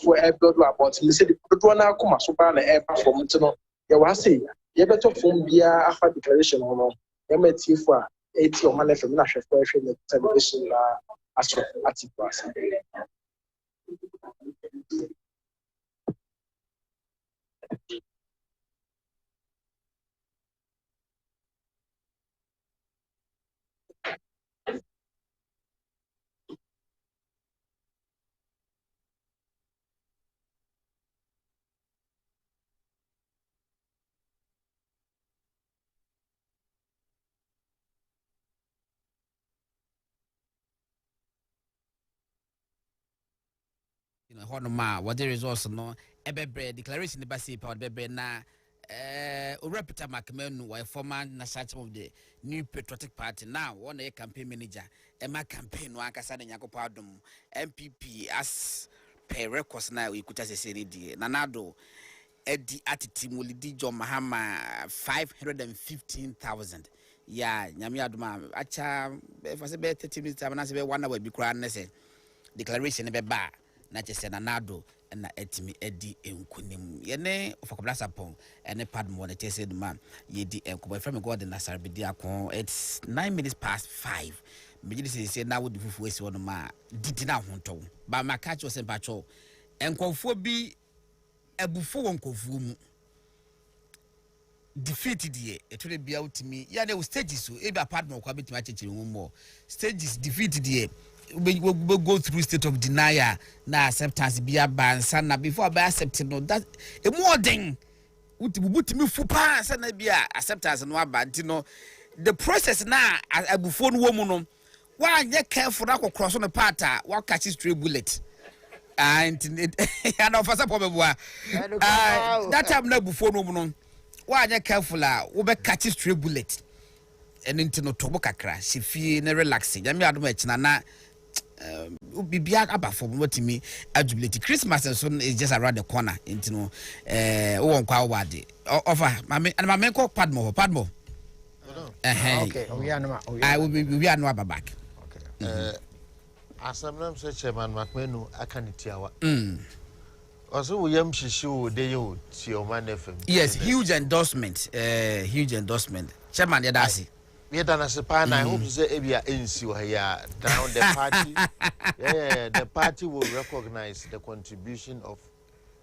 for air build about you say the one come so far na air from no you was say the better from the after declaration no MT for 80 or man from na chef for the celebration as Honoma, what the results no, Ebebre declaration the Bassi power Bebe na Urepita Macmenu, a former national of the New Patriotic Party. Now, one a campaign manager, Emma campaign, Wakasana Yakopadum, MPP, as per records now, we could say, Nanado, Eddie Attitude will John Mahama 515,000. Yeah, Yamiaduma, Acha, if I say 30 minutes, I'm not say 1 hour be crying, declaration be ba na chese na nado na etimi edi enkunim yene ofakoblasa pon ene padmo na chese de man yedi enkobo from god na sarbidi akon. It's 9 minutes past 5 me say na wo difufu esi wono ma didi na honto ba maka cho se pacho enkofo bi ebufo wonkofu mu defeated ye etule bia utimi ya na stages so e ba padmo kwa betima chechiri mo stages defeated ye we go through state of denial na acceptance be a ban sana before by accepting no that a more thing utimi fu pa say na bia acceptance no aba ntino the process na agufo no wo mu no wa anye careful na kokro so no part wa catch stray bullet and of us probably that time na agufo no mu no wa anye careful wo be catch stray bullet and ntino to bo kakra she fie na relaxing ya me adom e china na bibia aba for motimi ajubility Christmas and so is just around the corner into no won kwa wade offer mame ko padmo okay we are no I will be back okay asamram so chairman makmenu akanitiawa also we am shishu de yo ti o man FM yes huge endorsement chairman yadasi we done as a pan. I hope to say Ebia NC here down the party. Yeah, the party will recognize the contribution of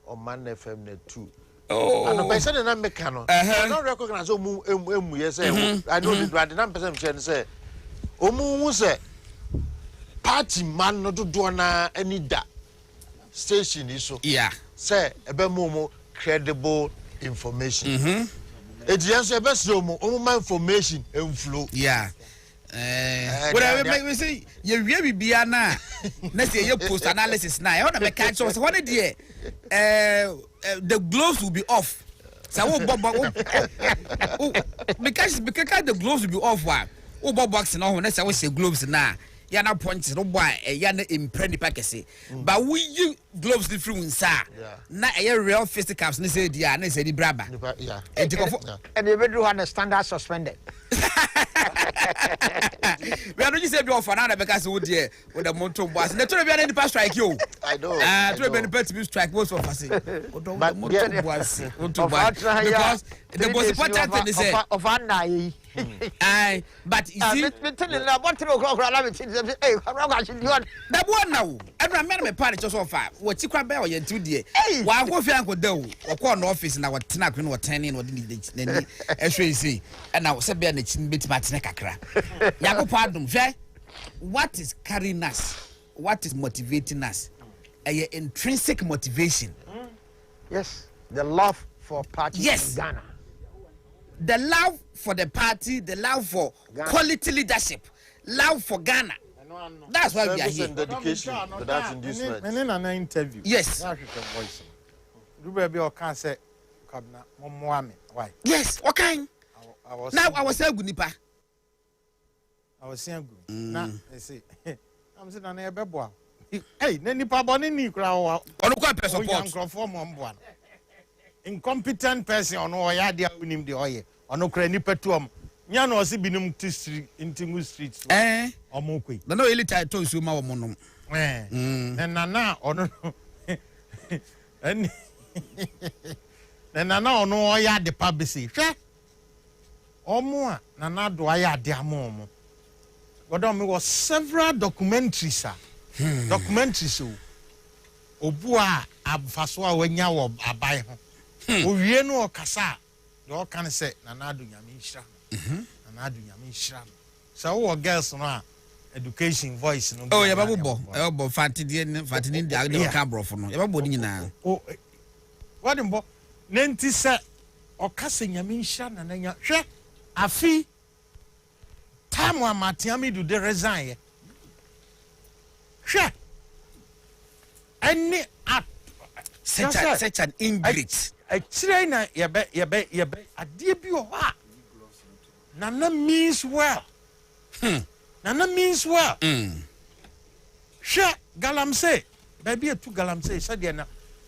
Oman FM too. Oh, and the person that I'm making, I don't recognize yes. I know the number person say, Omu say party man not to do any da station is so. Yeah, say a more credible information. It's just a best information and flow. Yeah. What I make me say, you really be na. Let's say you post analysis now. I want to make catch us. What did the gloves will be off. So because the gloves will be off. Why? Oh, boxing on. Let's say gloves now. Yana points no boy yana impreni pakese but we you gloves different sir na real fisticuffs ni say dia na say di braba yeah and you better do standard suspended we are not just say be off na because we there with the mountain boss na to be any pass strike you I know to be any pass strike most of us but mountain boss because the most important thing is of anai but you see that one now every man me party just so far what you can be or you do there wa go fi anko da o ko no office na what na kwen what 10 no ni ehwe see and now say be na chin beti matene kakra yakopo adom hwe what is carrying us what is motivating us a intrinsic motivation yes the love for party yes. in Ghana. The love for the party, the love for Ghana. Quality leadership, love for Ghana. That's why we are here. And dedication to that inducement. In an interview. Yes. You baby or can say, why? Yes. What kind? Now I was saying good nipa. I was saying good. Now they say, I'm sitting on a bebo. Hey, nipa boni ni kura. Onuko support. Incompetent person on oya dia unim de oye ono kra nipa tuom nya no se binum to street intimu street omokwe na no eli title so ma wo monom na ono na ono oya de pabisi hwe omo a na do aya de amomo godom me was several documentaries documentaries obu a afaso a wanya wo abai ho owie no okasa de o kan say na adu nyame nhira na adu nyame nhira so wo girls no education voice no oh ya babo fatidi de ka brofo no ya babo ni nyina oh what mbo nenti say okasa nyame nhira na nya hwe afi time wa matiami do the resign hwe any at such an ingrate a trainer yebe adie bi o ha nana means well nana means well sure galamsey baby to galamsey said na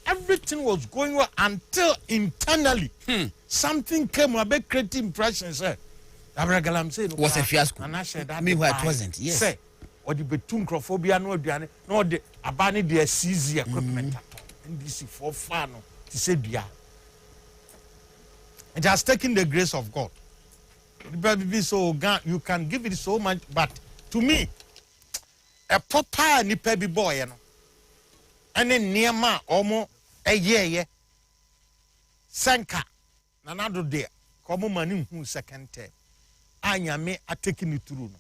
everything was going well until internally something came about creating impression say abra galamsey was a fiasco and I said that meanwhile it wasn't yes say or the betung crophobia no aduane no the abani the CZ equipment NDC for fun to say dia. It has taken the grace of God. So you can give it so much, but to me, a papa ni baby boy, you know, and then near ma almost a year, Sanka, another day, come mani who second term. Anya me a taking it through.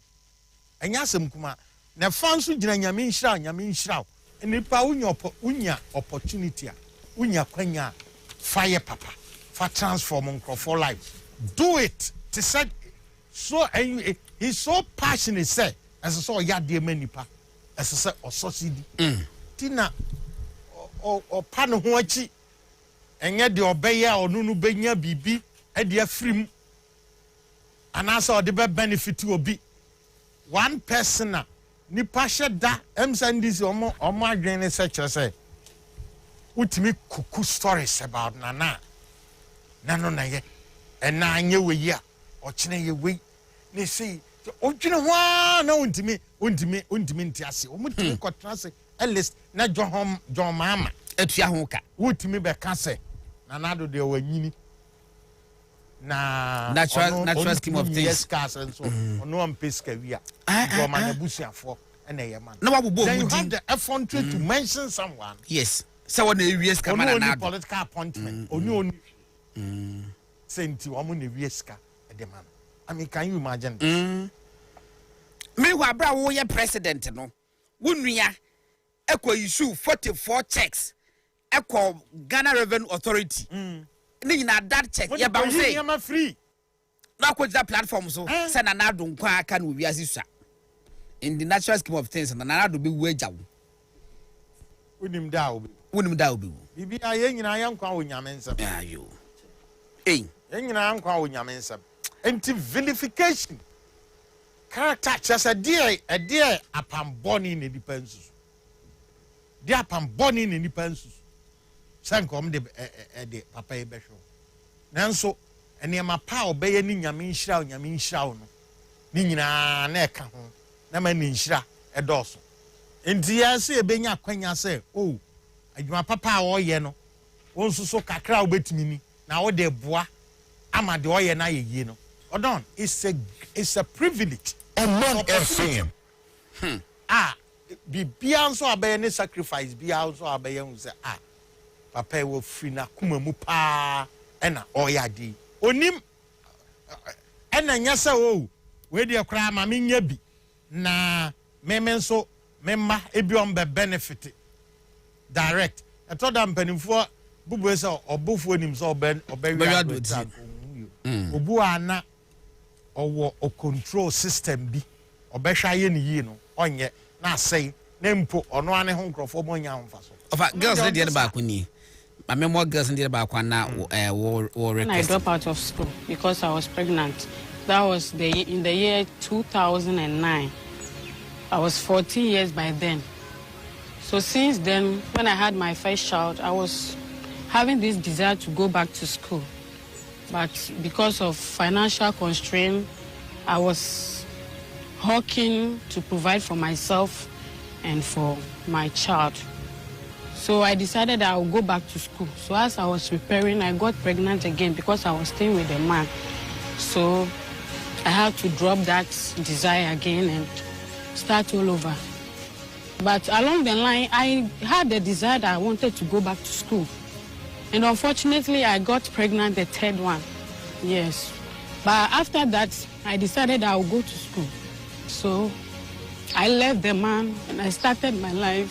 And yasem kuma, na fansu jina nyamin shroud, and if unya opportunity, unya kwenya, fire papa. for transform for life. Do it. To say so, and he's so passionate. Say as I saw ya dear many pa as I said or society. Tina or pano huachi and yet the obeya or nunu benya bibi and dear free. And I saw the benefit to be one person. Ni pasha da this or my granny such as say. With me cuckoo stories about Nana. Nano na ye. And na nye we ya. Or chine ye we. They say, oh, you know what? No, untimi ntiasi. Umutimi kotrase. At least, na John Mama. Etu ya honka. Utimi be kase. Nanado de wenyini. Na natural scheme of things. Yes, cars and so. No one pays kawia. John Manabusia for and a man. No, then you have the effrontery to mention someone. Yes. So when the areas come out only political appointment. Only saying to woman the risk at the man. I mean, can you imagine? Me wa bra wo ye president no. Wunua ekwa issue 44 checks. Ekwa Ghana Revenue Authority. Ni nyina that check ye ba say. You free. Na ko that platform so say na na do nkwa aka no wiase sua. In the natural scheme of things na do be wager. Unim da obi. Bibi aye nyina yankwa wo nyame nsam. Yeah you. Eh. Ye nyina yankwa wo nyame nsam. Anti vilification. Character just a dear upon born in the depends. Dear upon born in the depends. Sankom de papa ebesho. Nanso ene ma pa obeye ni nyame nhira no. Ni nyina na eka ho. Na ma ni nhira edoso. Enti ya se ebenya kwanya se oh adwuma papa a wo ye no. Won so kakra obetimi ni na wo de boa ama de wo ye na ye no. Odon, it's a privilege. Among FM. Bibia so abaye ne sacrifice bia so abaye hu say papa wo free na kuma mu pa ena oyadi. Onim ena nya say we de kra ma me nya bi na me so memma ebi on be benefit direct. I told them penifo bubu say obofo nim so obe obu ana owo o control system bi obehwa ye ne yi no onye na asai na mpo ono ane ho nkrofo mo nya mfa so of girls dey the back ni my more girls dey the back na when I dropped out of school because I was pregnant. That was in the year 2009. I was 14 years by then. So since then, when I had my first child, I was having this desire to go back to school. But because of financial constraint, I was hawking to provide for myself and for my child. So I decided I would go back to school. So as I was preparing, I got pregnant again because I was staying with a man. So I had to drop that desire again and start all over. But along the line, I had the desire that I wanted to go back to school. And unfortunately, I got pregnant the third one. Yes. But after that, I decided I would go to school. So I left the man and I started my life.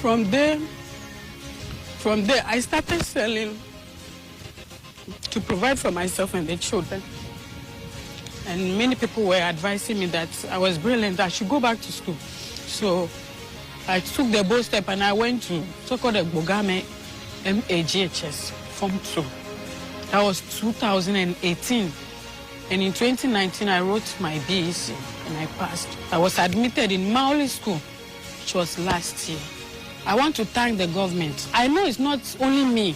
From there, I started selling to provide for myself and the children. And many people were advising me that I was brilliant, I should go back to school. So I took the bold step and I went to so-called Bogame MAGHS Form 2. That was 2018. And in 2019, I wrote my BEC and I passed. I was admitted in Maoli School, which was last year. I want to thank the government. I know it's not only me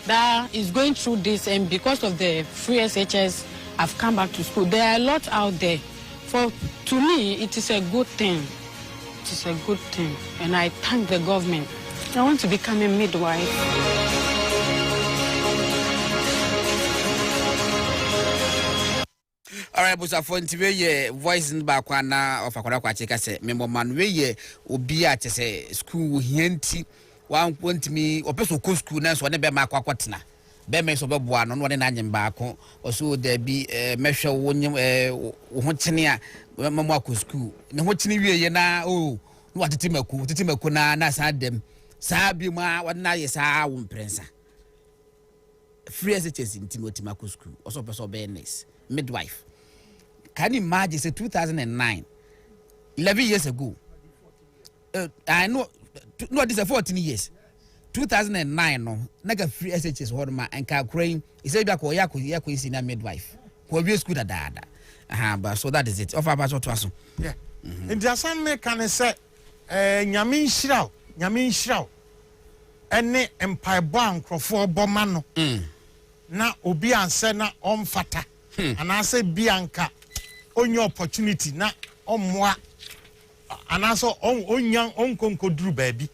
that is going through this, and because of the free SHS, I've come back to school. There are a lot out there. To me, it is a good thing. It is a good thing. And I thank the government. I want to become a midwife. All right, but for ntiwe voice in back na of akwara kwa cheka se member man we ye obi a chese school hianti wan pontimi opeso ko school na so ne be ma kwakwatena be me so be boa no no ne na nyem baako oso da bi mehwe wo nyem wo ho chene a mamu akọ school ne ho chene wie ye na no atetimaku na sa dem sa bi ma wadna ye sa wo mprensa free SHS in Timothy Marco School, also person nurse, midwife. Can you imagine, say 2009, 11 years ago? I know, no, this is 14 years. 2009, no, naga free SHS Horma and Calcrane, he said, Yako is in a midwife. Who be school at dada. But so that is it. Of our to us. Yeah. And just some can say, Yamin Shroud, any empire bank for Bomano. Na obi anse na omfata and I say bianca on your opportunity na omwa and also on young uncle Drew baby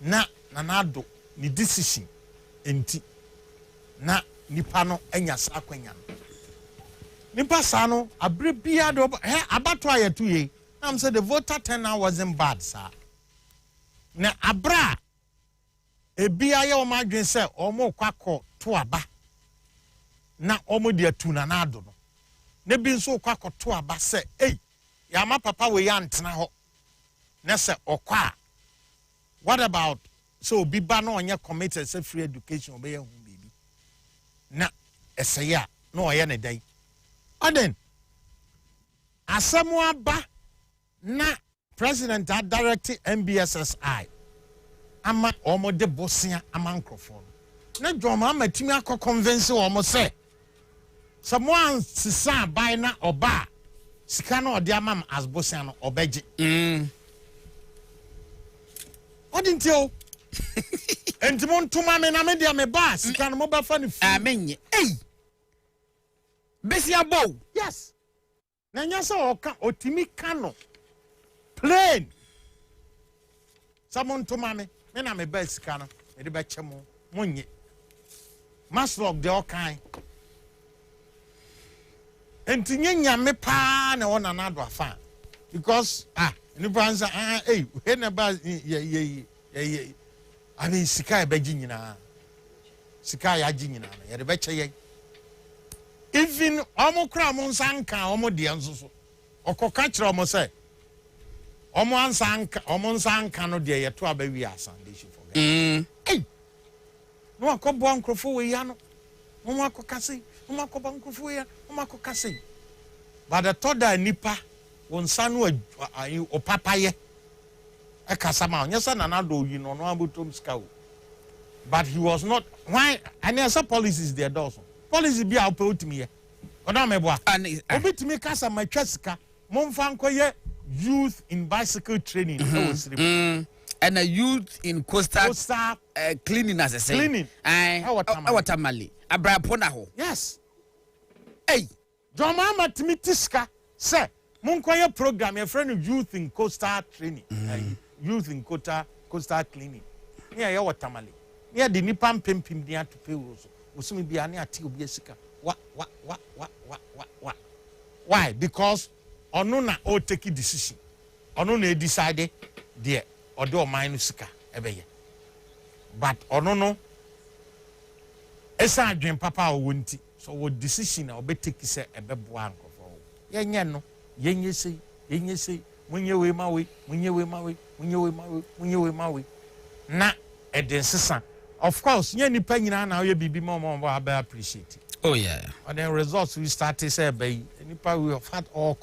na nanado ni decision enti na nipano enya sakwenya nipa sano abre bia do abato ayetu ye am say the voter turnout wasn't bad sir na abra ebia ye o madwen say omo kwakọ to aba na omo de atu na ado no ne bi nso kwakọ to aba say eh ya ma papa we ya ntena ho na say okwa what about so bi ba no onye committed say free education obey hu bibi na eseya no oye ne dai oden asemu aba na president had directed MBSSI ama omo de bosia ama microphone na dwoma amatimi akọ convince omo say someone sisa by na oba sika na ode ama as bosia no obeje odinti o entimo ntuma me na me dia me ba sika no mo ba fa ni amenye ei besia bow yes na nya so oka otimi kano plain someone ntuma me na me ba sika no me de ba chemo monye maslog de okan entinye nyame pa na wona na do afa because ni branza he na ba ye I mean sika e beji nyina sika ya ji nyina na ye de be cheye even omo kra mo nsanka omo de nsoso okoka kire omo say omo nsanka no de ye to abawi asan they should forget no akobo ankrofo we ya no mo akokase mo akobo ankrofo we ya mo akokase but the toda nipa won sanu o papaye e kasama onyesa na do yi no no abotom ska but he was not why and there some policies there also policy bi a ope otimi ye ona mebo obetimi kasa matwa sika momfa nkoye youth in bicycle training and a youth in coastal cleaning as I say cleaning watermali abrapona ho yes hey joma matimi tiska say monkoye program your friend youth in coastal training youth in coastal cleaning here ya watermali here the nipa mpempim dia to pay so osumi bia na ati obi esika why because ono na o take decision ono na decide there odo man sika ebeye but ono no esa adwen papa o wonti so wo decision na obetake say ebebo ankofo yenye no yenye sei munye we mawe na eden sesa of course nye nipa nyina na oye bibi mo ba appreciate oh yeah and then results we started say be nipa we have had all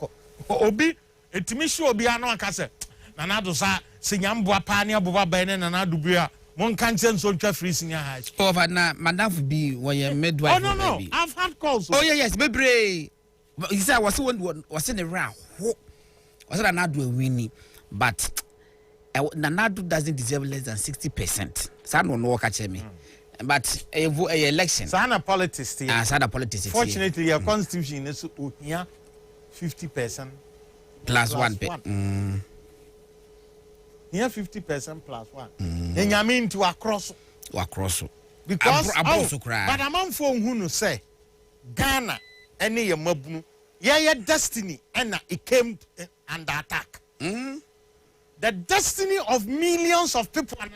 obi etimi shi obi anu aka say na na do sa senyambo apa ne aboba ba ne na do bia mon kan chen so ntwa free senior high school over na madam be when midwife no I've had calls oh yes bebre he said was in the round was that not do a winning but Nanado doesn't deserve less than 60%. Some don't know catch me. But a election. Sana politics. Sana politics. Fortunately, your constitution is here 50% plus one. Here 50% plus one. And you mean to across. Because but a man for who say Ghana any mabunu. Yeah, destiny and it came under attack. The destiny of millions of people and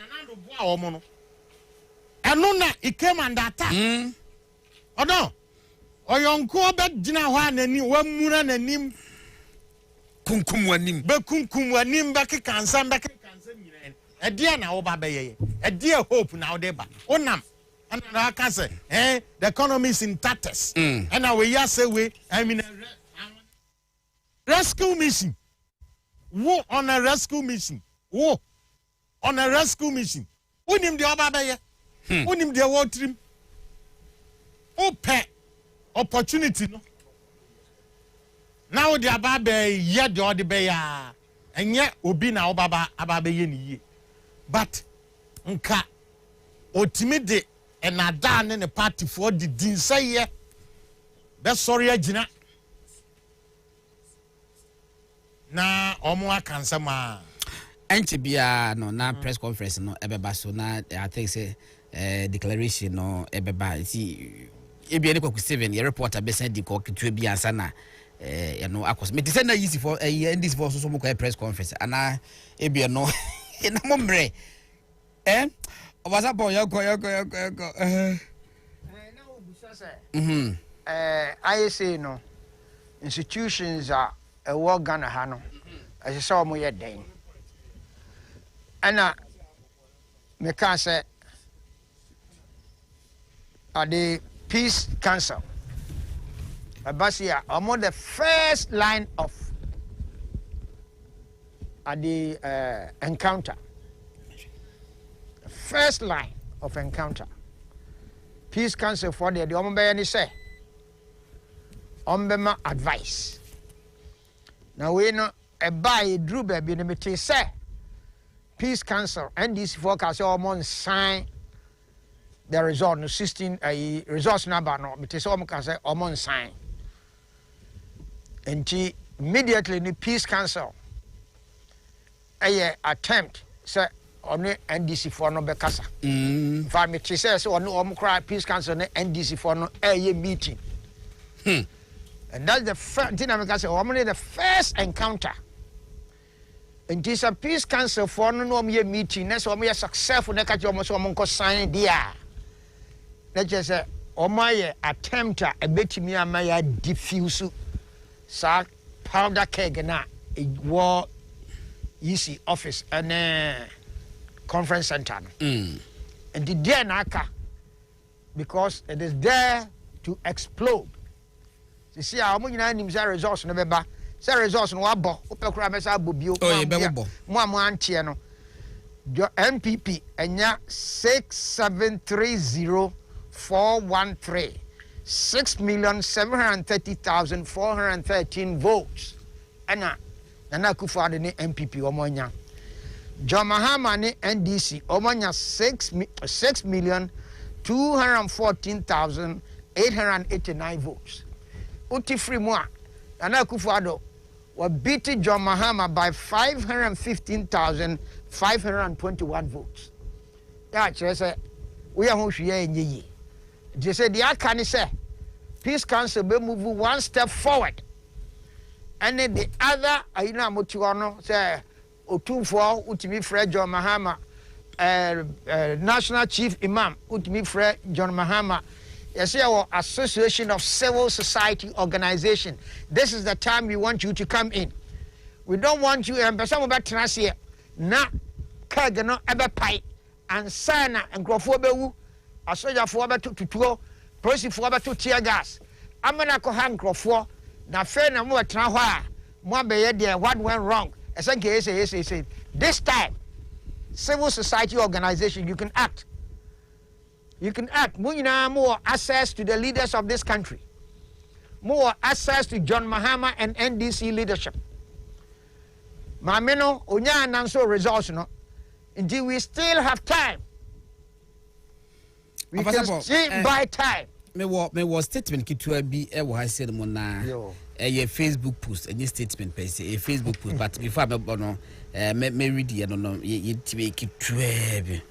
it came under attack. Oh no. Or your bet Jina Wan and one Muran and Nim Kunkumwanim Bekunkumwanim Baki Kansan Baki Kansan a dear now Babaye, a dear hope now deba. Onam And I can say, the economy is in tatters. And now we say I mean, rescue mission. Wo on a rescue mission. Wo on a rescue mission. Unim the Obabaya. Unim the water. Open opportunity. No. Now the Ababe yet the other bear. And yet, Obina Obaba Ababe. But, nka, otimide and a dan in the party for the din say, that's sorry, Gina. Na Omoa Kansama. Antibia no na press conference no ebeba so na I think say declaration no ebeba see ebi any kwaku 7 the reporter be send the kwaku bi ansa na you know akos me say na easy for this for so mo press conference ana ebi no na mo mre obasa bo yoko na obusa say I say no institutions are a war Ghana ha no as say mo ye den ana me can say the Peace Council Abasia among the first line of the encounter. First line of encounter. Peace Council for the Ombeyani say Ombema advice. Now we know a buy drew baby in say Peace Council and this forecast almost sign the result no 16 results number no it is almost say almost sign. And immediately the Peace Council attempt say on NDC for no bekasa. For me to say so on cry Peace Council no NDC for no meeting. And that's the first thing I say the first encounter. And this a Peace Council for no meeting. That's why we are successful. Na catch almost one sign there. Let's just say my attempt a bit me and my diffuse sa powder keg na war EC office and conference center. And the day naka because it is there to explode. You see how many names are results no beba. Say results no abo. Opekura mesa abobio. Oh, bebo. Mo antie no. Your MPP enya 6730413 6,730,413 votes. Ana Nana Akufo-Addo ni MPP omonya. John Mahama ni NDC omonya 6,214,889 votes. Uti free mo Nana Akufo-Addo was beating John Mahama by 515,521 votes. That's say we are who she is. They say the Akani say Peace Council be move one step forward. And then the other Aina Motuano say Otumfo Utimi Fred John Mahama National Chief Imam Utimi Fred John Mahama. Yes, our Association of Civil Society Organization. This is the time we want you to come in. We don't want you and some about Trasia. Na Kagano ever pie and Sana and Grofobewu. A soldier for about to proceed for about to tear gas. I'm gonna go hang Grofo. Na fair na more Trawa. More be there. What went wrong? As I say, this time, civil society organization, you can act. You can act. More access to the leaders of this country. More access to John Mahama and NDC leadership. Mameno, unya ananso results no. Indeed, we still have time. We can still buy time. Me was statement kitua bi e wo ha se mo na a Facebook post a statement per se a Facebook post but before me no me read ye no ye tibe kitua bi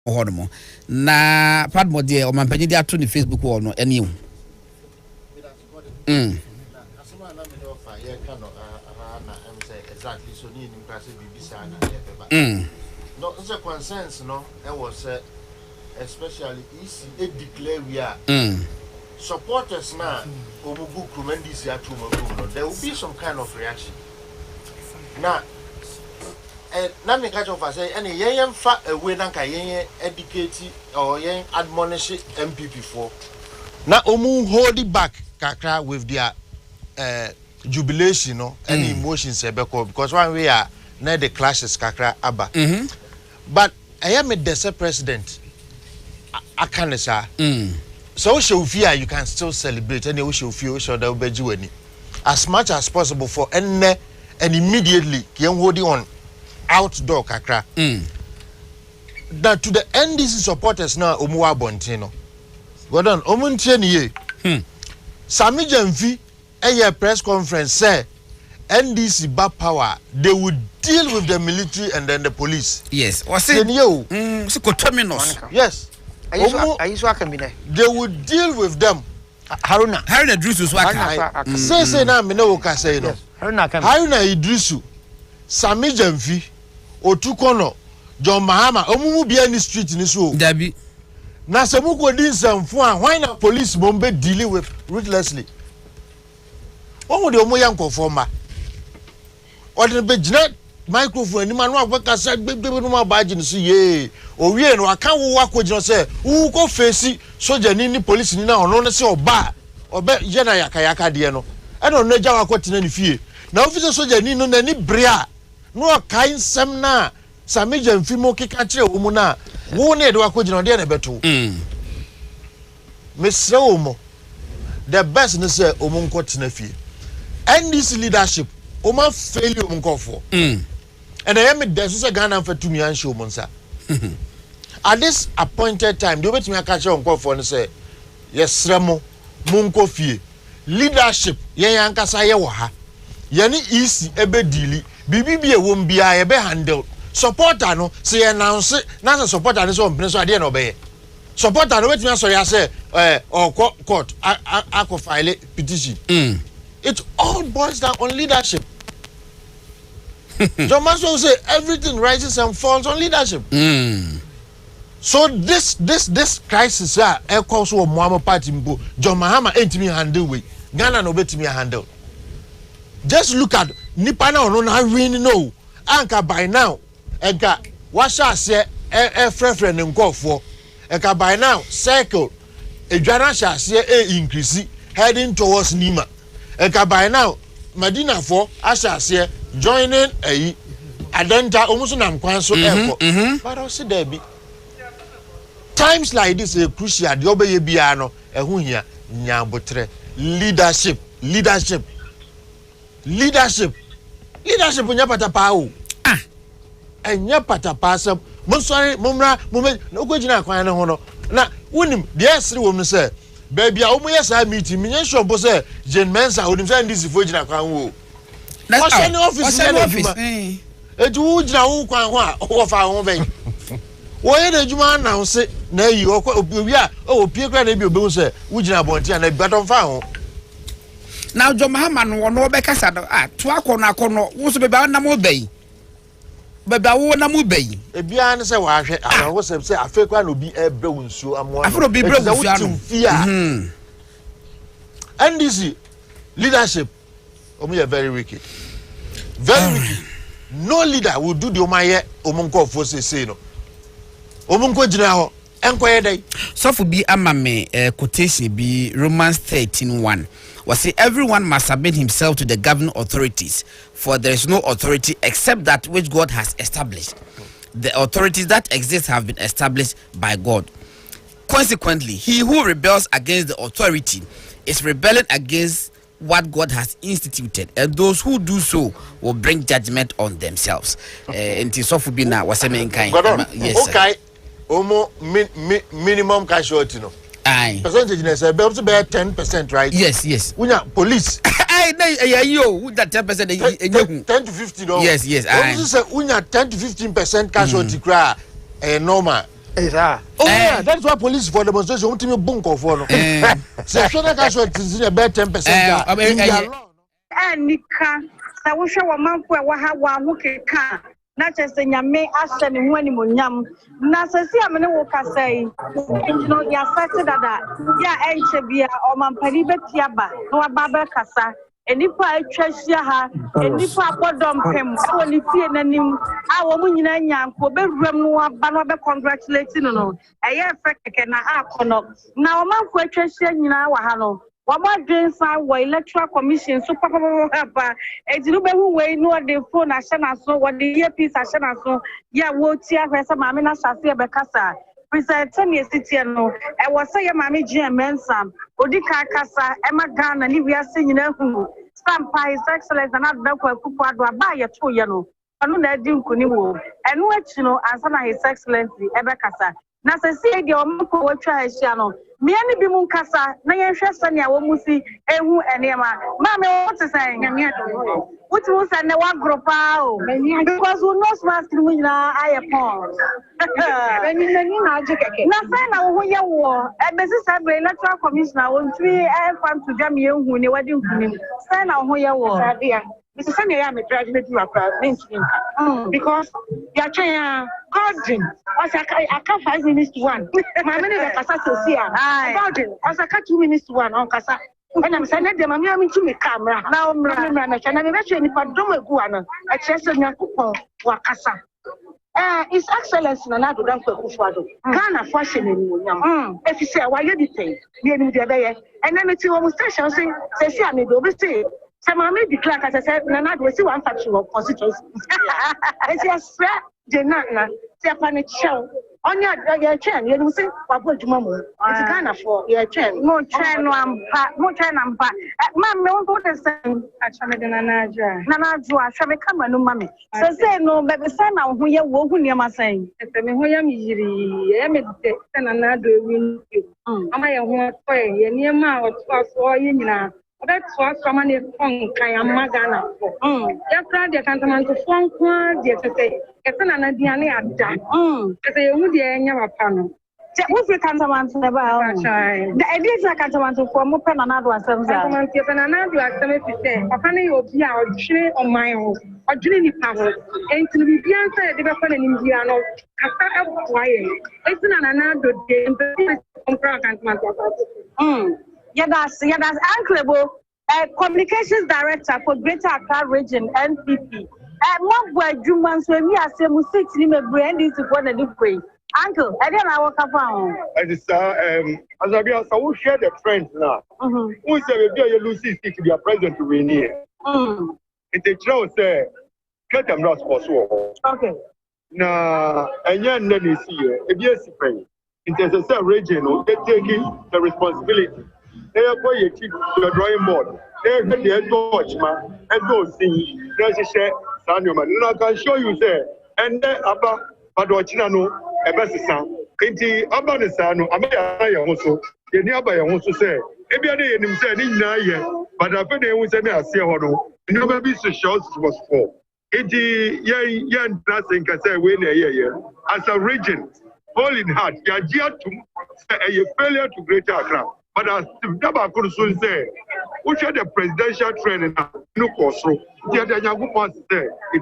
Honomo. Na Padmo dear or Mampany dia to the Facebook or no any. Exactly, so need impressive BBC. No, it's a consensus, no, I was especially easy, it declare we are supporters now, Omugu Krumendis Yatumo, there will be some kind of reaction. Now, Nami Kachofa say, any young fat away than Kayen educate or young admonish MPP for. Now, Omu hold it back, Kakra, with their jubilation, no, any emotions, because one way are near the clashes, Kakra, Abba. But I am a desert president. I can't say. So, show fear, you can still celebrate any show fear, so there will be any as much as possible for and immediately, can hold on. Outdoor kakra. That to the NDC supporters now Omuwa Bontino. Go down Omuntieni Sami Jamfi a press conference say NDC back power they would deal with the military and then the police. Yes. Was it you? Yes. They would deal with them. Haruna Idrisu Waka. Say na me no ka say no. Haruna Idrisu Sami Jamfi Otukono John Mahama omumu bia ni street ni so Dabi na se mu ko di nsamfo a why na police bombe deal with ruthlessly omo de omo yankofo ma odi be gina microphone ni ma no akwa sa gbegbe no ma baagi ni so ye owie no aka wo akogino se wo ko face soja ni police ni na ono ne se oba obe je na yakayaka de no e no no gya wakotena ni fie na officer soja ni no na ni brea no kind sem na Sami Jamfi mo keka kire wo mu na wo na de wakogina de na beto mesre wo mo the best ne say omo nkotena fie NDC leadership o ma fail o nkofo and I am the so say Ghana for 2 million show monsa at this appointed time do betimi aka kire nkofo ne say yesre mo nko fie leadership yen yankasa ye wo ha ye ni easy ebe dili bibi bie wo mbia ye be handle supporter no say announce na supporter ne so mpene so ade na obeye supporter no betimi so ya say or court akọ file petition it all boils down on leadership. John Maxwell say everything rises and falls on leadership. So this crisis cause so Muhammad party mbo John Mahama entimi handle we Ghana no betimi handle. Just look at nipa na ono na win no anka by now enka washa se frefre ne nkofo enka by now circle edwana sha se increase heading towards Nima enka by now Medina for asha se joining adenta almost nam kwan so airport but I see there be times like this crucial the obeye bia no ehu hia nyabotre leadership nya patapa o enya patapa sam mo sorry momra mo ogojina kwan ne ho no na wonim de esre wo mu say baby a omo yesa meeting me sure bo say Jane Mensa wonim say ndisi fo gina kwan wo what's in office eju wo gina wo kwan ho a wo fa ho ben wo ye de juma announce na yi obi a o pie kra na bi obewu say wo gina bonti na biaton fa ho. Now John Mahama no no be kasa do to akono wo so be ba na mo bayi be ba wo na mo bayi e bia ne se wa hwe ana wo se afekwa no bi ebe wonsuo amo afro bi bre wonsuo ano NDC leadership omo very wicked no leader will do the omaye omonko for say no omonko gina ho enkoye dai so for bi amame quotation bi Romans 13:1 was say everyone must submit himself to the governing authorities, for there is no authority except that which God has established. The authorities that exist have been established by God. Consequently, he who rebels against the authority is rebelling against what God has instituted, and those who do so will bring judgment on themselves. Intisofubina was saying kind. Yes. Okay. Omo minimum casualty no. Aye. Percentage is about 10%, right? Yes. Unya police. Aye, that 10%. 10 to 15. Yes. Aye. Unya 10 to 15% casualty cry normal. Oh yeah, that's why police for demonstration want me bunk of one. So shona casualties is about 10% in their law. Nika na wo hwe wo manfo e wo ha wo ahokeka na chese nyame ase ne ho animonyam na sesi amene wo kasai no ya affected dada ya enche bia o mampani betia ba no ababa kasa enipa atwahia ha enipa abodom pem wo ni fie nanim a wo munyina nyanko bewuram no aba no be congratulate no eye fekeke na akono na o manfo atwahia nyina wa ha no Wama Jensa wa electoral commission so papa ejinu be hu we no the phone ashana so what the earpiece ashana so ya wo tia hwesa maame na shase e be kasa present me city no e wo say maame gm mensam odi ka kasa e ma Ghana ni wiase nyina hu stamp his excellence na da kwa kufu ado aba ye to ye no anu na di nkuni wo enu achi no ansa na his excellency e be kasa na se sie de o mko wo twa ahia no me ani bi mun kasa na ye hwe sane a wo musi ehu enema ma me what say nyame ado what you say na one group o because we no smart ni na ayepon meni na ajekeke na say na wo ye wo e be si sabre electoral commissioner won twi e fam to jam ye hu ne wadi nkuni say na wo ye wo Mr. Sani ya me graduate you because you are trying garden. I can't 5 minutes to one. My many the kasa sosia. Garden. I can't 2 minutes to one on kasa. When I'm saying them, I'm having to me camera. Now I'm running. And I'm actually if I don't go on. I just say na kupon wakasa. His Excellency na do dan kwa kufuado. Ghana fashion ni nyam. If you say why you detail, me ni dey there. And then it's almost station say see am do be say some may declare as I said, Nana, we see one faction of constituency. It's a sweat, the Nana, Japanese show. On your chain, you say, what you mamma? It's Ghana for your chain. No chain, no chain, I'm back. Mamma, no go the same. I shall make Nana, I shall become a new mammy. So say no, but the son of who you will, who you must say. If I mean, who am I meditate and another win you. Am I a one way, and near my or you know. That's what someone is on Kayamagana. You're proud of Cantaman to phone call, dear to say, it's an Anadiani at that. As a would never panel. What's the Cantaman to never? The idea is a Cantaman to form open another one. Cantaman is another activity to say, upon your beer or tree on my own, or dreamy power. And to be answered, the weapon in Indiana, I start up quiet. It's another day, but Cantaman. Yeah, that's Unclebo, Communications Director for Greater Accra Region, NPP. What boy Jumans when we are saying, 6 in a brand is one of the way. Uncle, I didn't know what happened. I just, as I be, so we share the friends now. Who say you lose to be a president to win here? It's a show, say, cut them not for so. Okay. Now, and young lady see you, if you're sick, it's a region, they taking the responsibility. They are going to keep the drawing board. They are going to watch man and go see. There's a share, Samuel. And I can show you there. And then about Padwachino, a best son. Inti about the son, I also. The nearby also say, maybe I didn't say in Naya, but I think they will say, I see how never be so short was for. Inti young nothing can say, win a year. As a region, all in heart, you are to a failure to Greater Accra. But as Daba could soon say, we share the presidential training no cost. It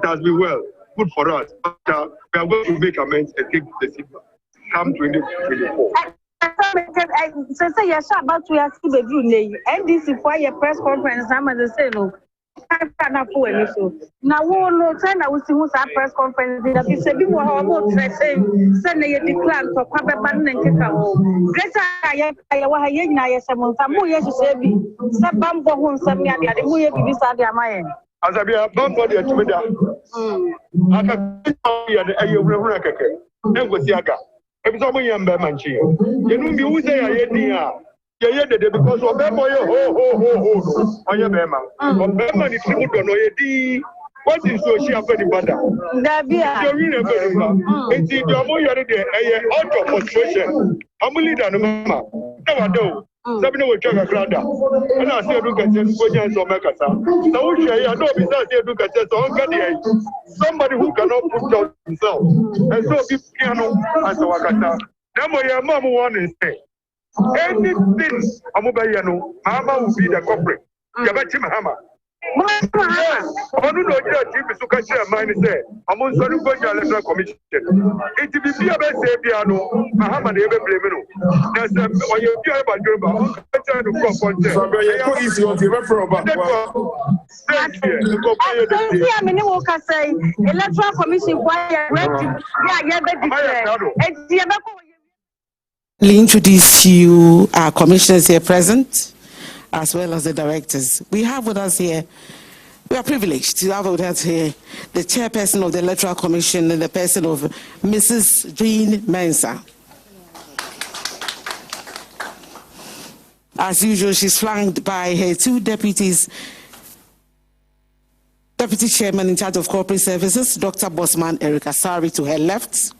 has been well, good for us. But we are going to make amends and take the seat come 2024. So say you're about to ask the June and this is why your press conference. I'm the same. Now, no time I will see who's at press conference. That is a bit more about saying, send a decline for Quaban and Kikao. Greater I some more years to say, Sabambo, whom some year the Muya beside their mind. As I be a bumper, the Tumida. I can be at the Ayuraka. If someone young Bermanchi, you know, you say I yeah, because of them, on your Bema. On Bema, the tribute on Oyedi. What is so she happened in Bada? It's the Moya, out of frustration. I'm leader, no, Mama. Never do. Sabina will check a crowd. And I said, look at you, go and so make us. Now, we share, I know, besides, look at you, somebody who cannot put down himself. And so, be piano as a wakata. Now, your mom want to say, anything, Amubayano, Mama will be the culprit. Yabachi Mahama. Yes, I don't know what you to catch your mind. Say, I'm on sorry for your electoral commission. It will be a best say piano, Mahama never blame you. That's why you hear about your trying to come on. So, I'm easy on the referral. I mean, what can say? Electoral commission, Introduce you our commissioners here present, as well as the directors. We have with us here, we are privileged to have with us here the chairperson of the Electoral Commission and the person of Mrs. Jean Mensah. As usual, she's flanked by her two deputies, Deputy Chairman in charge of Corporate Services, Dr. Bosman Eric Asari to her left,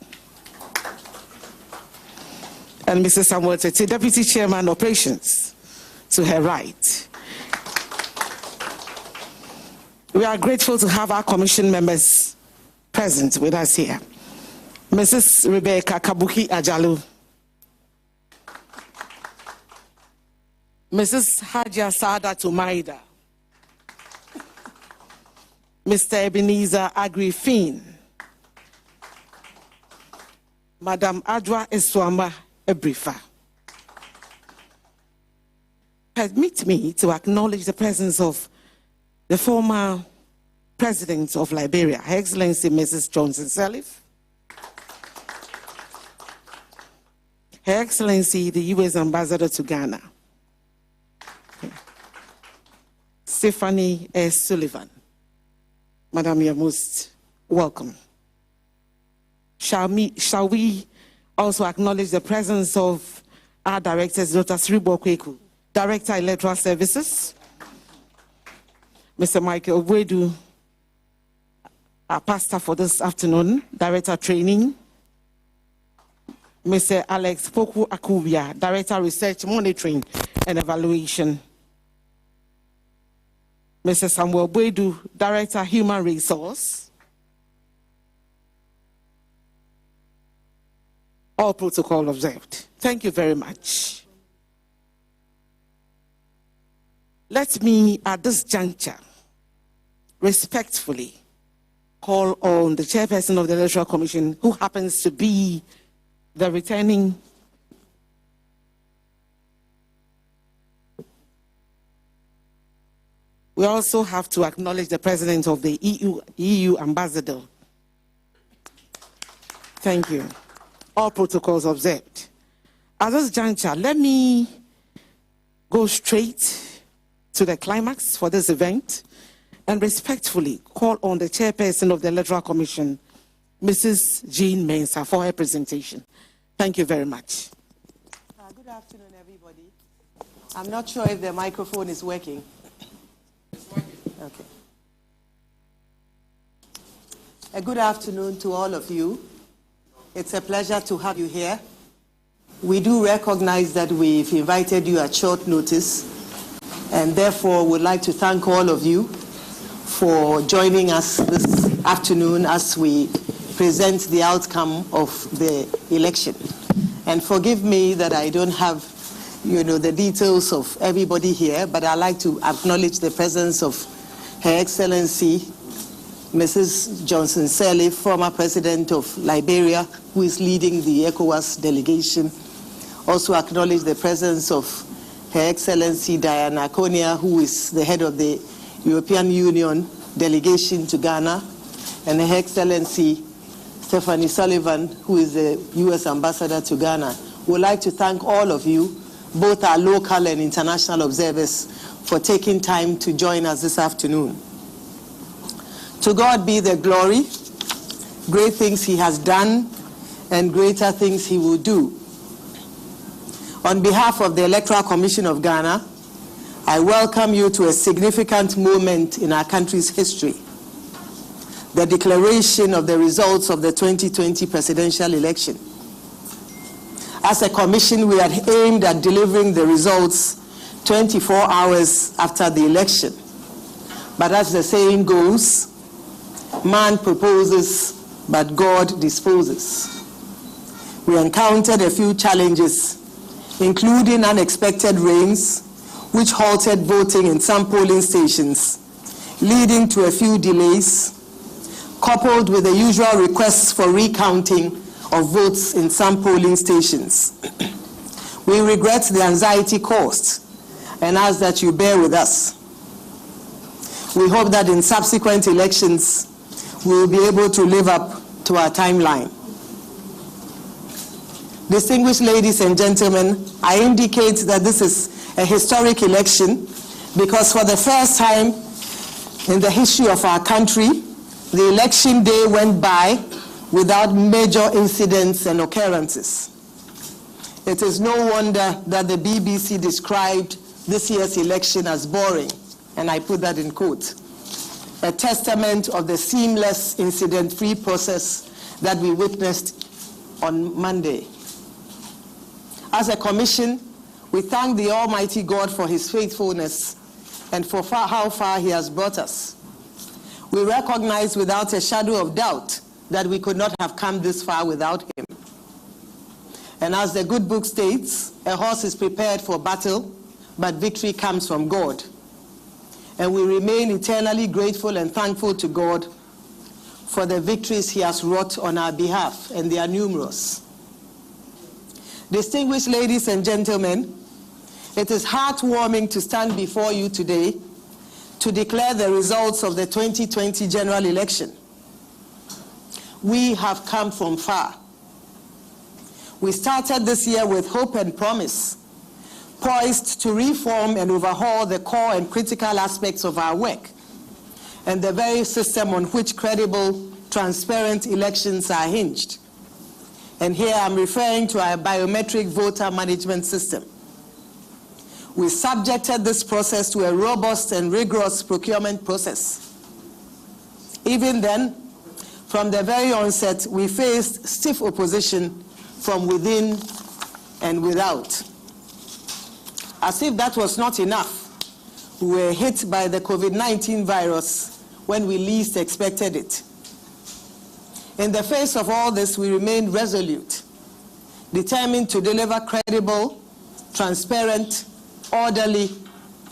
and Mr. Samuel Tete, Deputy Chairman Operations to her right. We are grateful to have our commission members present with us here. Mrs. Rebecca Kabuki Ajalu, Mrs. Haja Sada Tumaida, Mr. Ebenezer Agrifin, Madam Adwa Eswama Ebrifa. Permit me to acknowledge the presence of the former President of Liberia, Her Excellency Mrs. Johnson Sirleaf, Her Excellency the U.S. Ambassador to Ghana, Stephanie S. Sullivan. Madam, you're most welcome. Shall we also acknowledge the presence of our directors, Dr. Sribo Kweku, Director Electoral Services, Mr. Michael Wedu, our pastor for this afternoon, Director Training, Mr. Alex Poku Akubia, Director Research, Monitoring and Evaluation, Mr. Samuel Wedu, Director Human Resource. All protocol observed. Thank you very much. Let me, at this juncture, respectfully call on the chairperson of the Electoral Commission, who happens to be the returning we also have to acknowledge the president of the EU ambassador. Thank you. All protocols observed. At this juncture, let me go straight to the climax for this event and respectfully call on the chairperson of the Electoral Commission, Mrs. Jean Mensah, for her presentation. Thank you very much. Good afternoon, everybody. I'm not sure if the microphone is working. Okay. A good afternoon to all of you. It's a pleasure to have you here. We do recognize that we've invited you at short notice, and therefore would like to thank all of you for joining us this afternoon as we present the outcome of the election. And forgive me that I don't have, the details of everybody here, but I'd like to acknowledge the presence of Her Excellency Mrs. Johnson Sirleaf, former President of Liberia, who is leading the ECOWAS delegation. Also acknowledge the presence of Her Excellency Diana Konia, who is the head of the European Union delegation to Ghana, and Her Excellency Stephanie Sullivan, who is the U.S. Ambassador to Ghana. We'd like to thank all of you, both our local and international observers, for taking time to join us this afternoon. To God be the glory. Great things he has done and greater things he will do. On behalf of the Electoral Commission of Ghana, I welcome you to a significant moment in our country's history, the declaration of the results of the 2020 presidential election. As a commission, we had aimed at delivering the results 24 hours after the election. But as the saying goes, man proposes, but God disposes. We encountered a few challenges, including unexpected rains, which halted voting in some polling stations, leading to a few delays, coupled with the usual requests for recounting of votes in some polling stations. We regret the anxiety caused and ask that you bear with us. We hope that in subsequent elections, we will be able to live up to our timeline. Distinguished ladies and gentlemen, I indicate that this is a historic election because for the first time in the history of our country, the election day went by without major incidents and occurrences. It is no wonder that the BBC described this year's election as boring, and I put that in quote, a testament of the seamless, incident-free process that we witnessed on Monday. As a commission, we thank the Almighty God for his faithfulness and for how far he has brought us. We recognize without a shadow of doubt that we could not have come this far without him. And as the good book states, a horse is prepared for battle, but victory comes from God. And we remain eternally grateful and thankful to God for the victories he has wrought on our behalf, and they are numerous. Distinguished ladies and gentlemen, it is heartwarming to stand before you today to declare the results of the 2020 general election. We have come from far. We started this year with hope and promise, poised to reform and overhaul the core and critical aspects of our work and the very system on which credible, transparent elections are hinged. And here I'm referring to our biometric voter management system. We subjected this process to a robust and rigorous procurement process. Even then, from the very onset, we faced stiff opposition from within and without. As if that was not enough, we were hit by the COVID-19 virus when we least expected it. In the face of all this, we remained resolute, determined to deliver credible, transparent, orderly,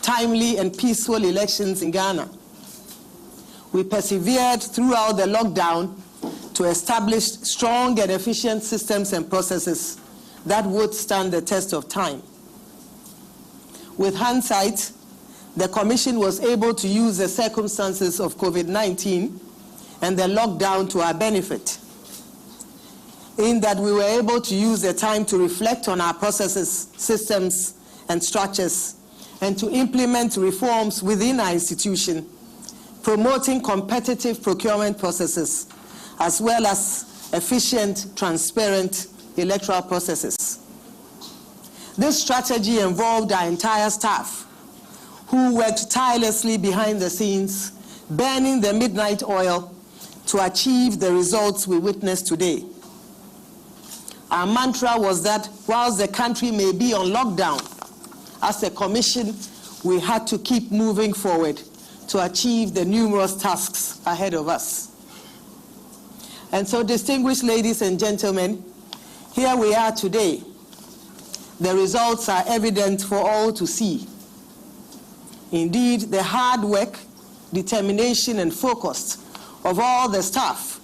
timely, and peaceful elections in Ghana. We persevered throughout the lockdown to establish strong and efficient systems and processes that would stand the test of time. With hindsight, the Commission was able to use the circumstances of COVID-19 and the lockdown to our benefit, in that we were able to use the time to reflect on our processes, systems, and structures, and to implement reforms within our institution, promoting competitive procurement processes, as well as efficient, transparent electoral processes. This strategy involved our entire staff, who worked tirelessly behind the scenes, burning the midnight oil to achieve the results we witnessed today. Our mantra was that whilst the country may be on lockdown, as a commission, we had to keep moving forward to achieve the numerous tasks ahead of us. And so, distinguished ladies and gentlemen, here we are today. The results are evident for all to see. Indeed, the hard work, determination, and focus of all the staff,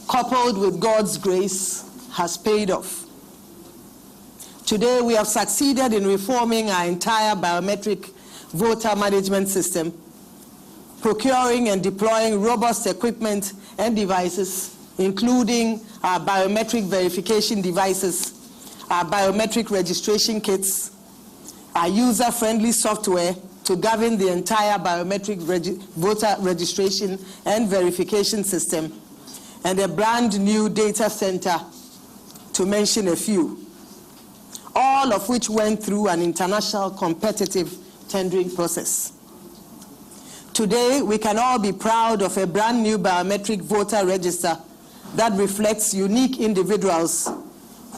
coupled with God's grace, has paid off. Today, we have succeeded in reforming our entire biometric voter management system, procuring and deploying robust equipment and devices, including our biometric verification devices, our biometric registration kits, our user-friendly software to govern the entire biometric voter registration and verification system, and a brand new data center, to mention a few, all of which went through an international competitive tendering process. Today, we can all be proud of a brand new biometric voter register that reflects unique individuals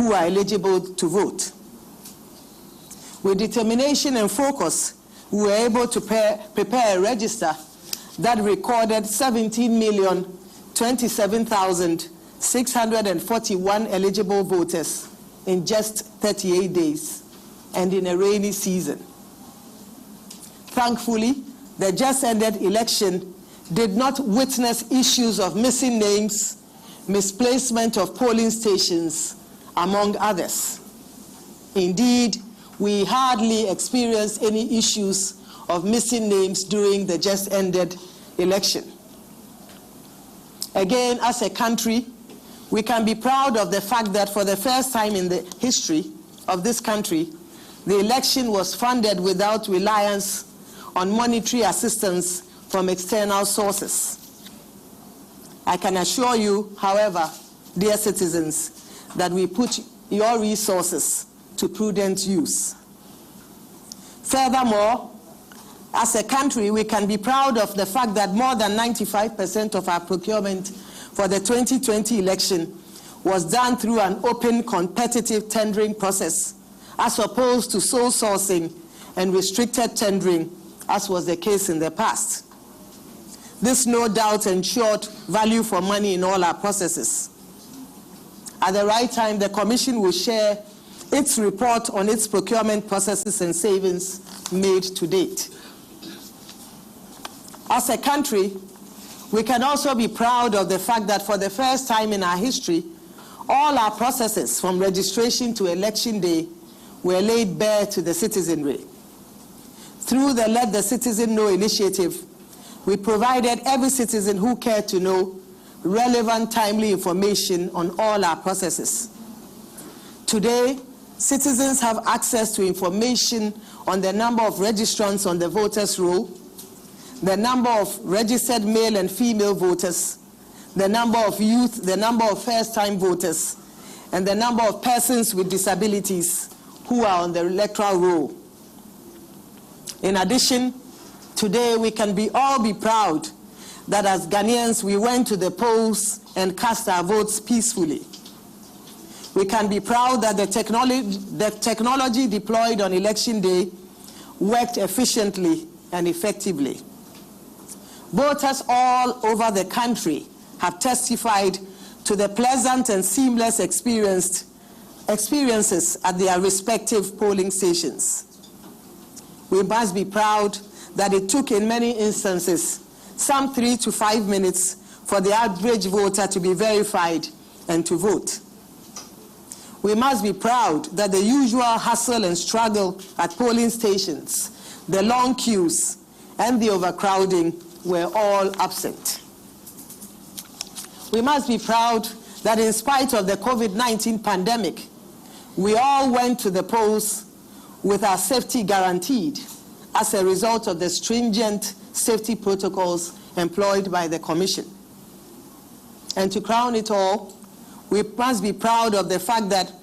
who are eligible to vote. With determination and focus, we were able to prepare a register that recorded 17,027,641 eligible voters in just 38 days and in a rainy season. Thankfully, the just ended election did not witness issues of missing names, misplacement of polling stations, among others. Indeed, we hardly experienced any issues of missing names during the just ended election. Again, as a country, we can be proud of the fact that for the first time in the history of this country, the election was funded without reliance on monetary assistance from external sources. I can assure you, however, dear citizens, that we put your resources to prudent use. Furthermore, as a country, we can be proud of the fact that more than 95% of our procurement for the 2020 election was done through an open, competitive tendering process, as opposed to sole sourcing and restricted tendering, as was the case in the past. This no doubt ensured value for money in all our processes. At the right time, the Commission will share its report on its procurement processes and savings made to date. As a country, we can also be proud of the fact that for the first time in our history, all our processes from registration to election day were laid bare to the citizenry. Through the Let the Citizen Know initiative, we provided every citizen who cared to know relevant, timely information on all our processes. Today, citizens have access to information on the number of registrants on the voters' roll, the number of registered male and female voters, the number of youth, the number of first-time voters, and the number of persons with disabilities who are on the electoral roll. In addition, today we can all be proud that as Ghanaians we went to the polls and cast our votes peacefully. We can be proud that the technology deployed on election day worked efficiently and effectively. Voters all over the country have testified to the pleasant and seamless experiences at their respective polling stations. We must be proud that it took in many instances some 3 to 5 minutes for the average voter to be verified and to vote. We must be proud that the usual hustle and struggle at polling stations, the long queues, and the overcrowding were all absent. We must be proud that in spite of the COVID-19 pandemic, we all went to the polls with our safety guaranteed as a result of the stringent safety protocols employed by the Commission. And to crown it all, we must be proud of the fact that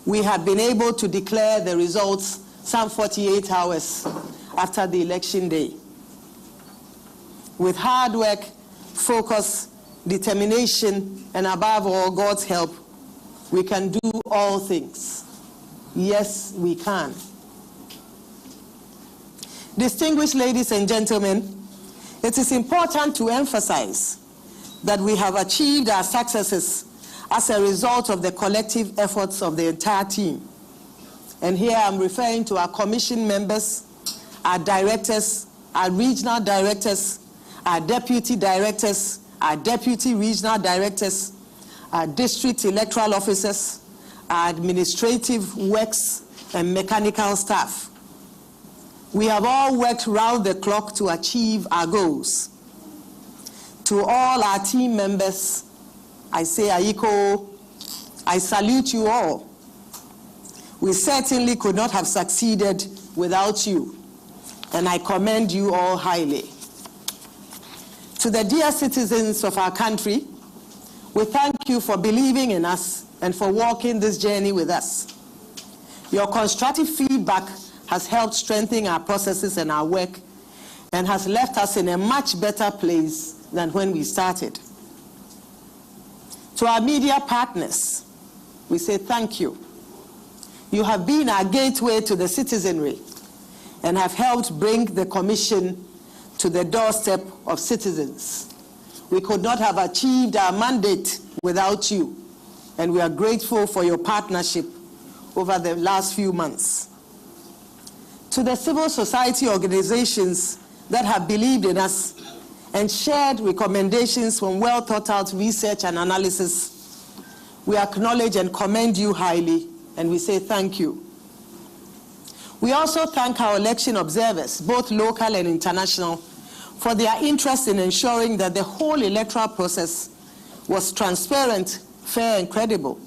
we have been able to declare the results some 48 hours after the election day. With hard work, focus, determination, and above all, God's help, we can do all things. Yes, we can. Distinguished ladies and gentlemen, it is important to emphasize that we have achieved our successes as a result of the collective efforts of the entire team. And here I'm referring to our commission members, our directors, our regional directors, our deputy directors, our deputy regional directors, our district electoral officers, our administrative works and mechanical staff. We have all worked round the clock to achieve our goals. To all our team members, I say Aiko, I salute you all. We certainly could not have succeeded without you, and I commend you all highly. To the dear citizens of our country, we thank you for believing in us and for walking this journey with us. Your constructive feedback has helped strengthen our processes and our work and has left us in a much better place than when we started. To our media partners, we say thank you. You have been our gateway to the citizenry and have helped bring the Commission to the doorstep of citizens. We could not have achieved our mandate without you, and we are grateful for your partnership over the last few months. To the civil society organizations that have believed in us and shared recommendations from well-thought-out research and analysis, we acknowledge and commend you highly, and we say thank you. We also thank our election observers, both local and international, for their interest in ensuring that the whole electoral process was transparent, fair, and credible.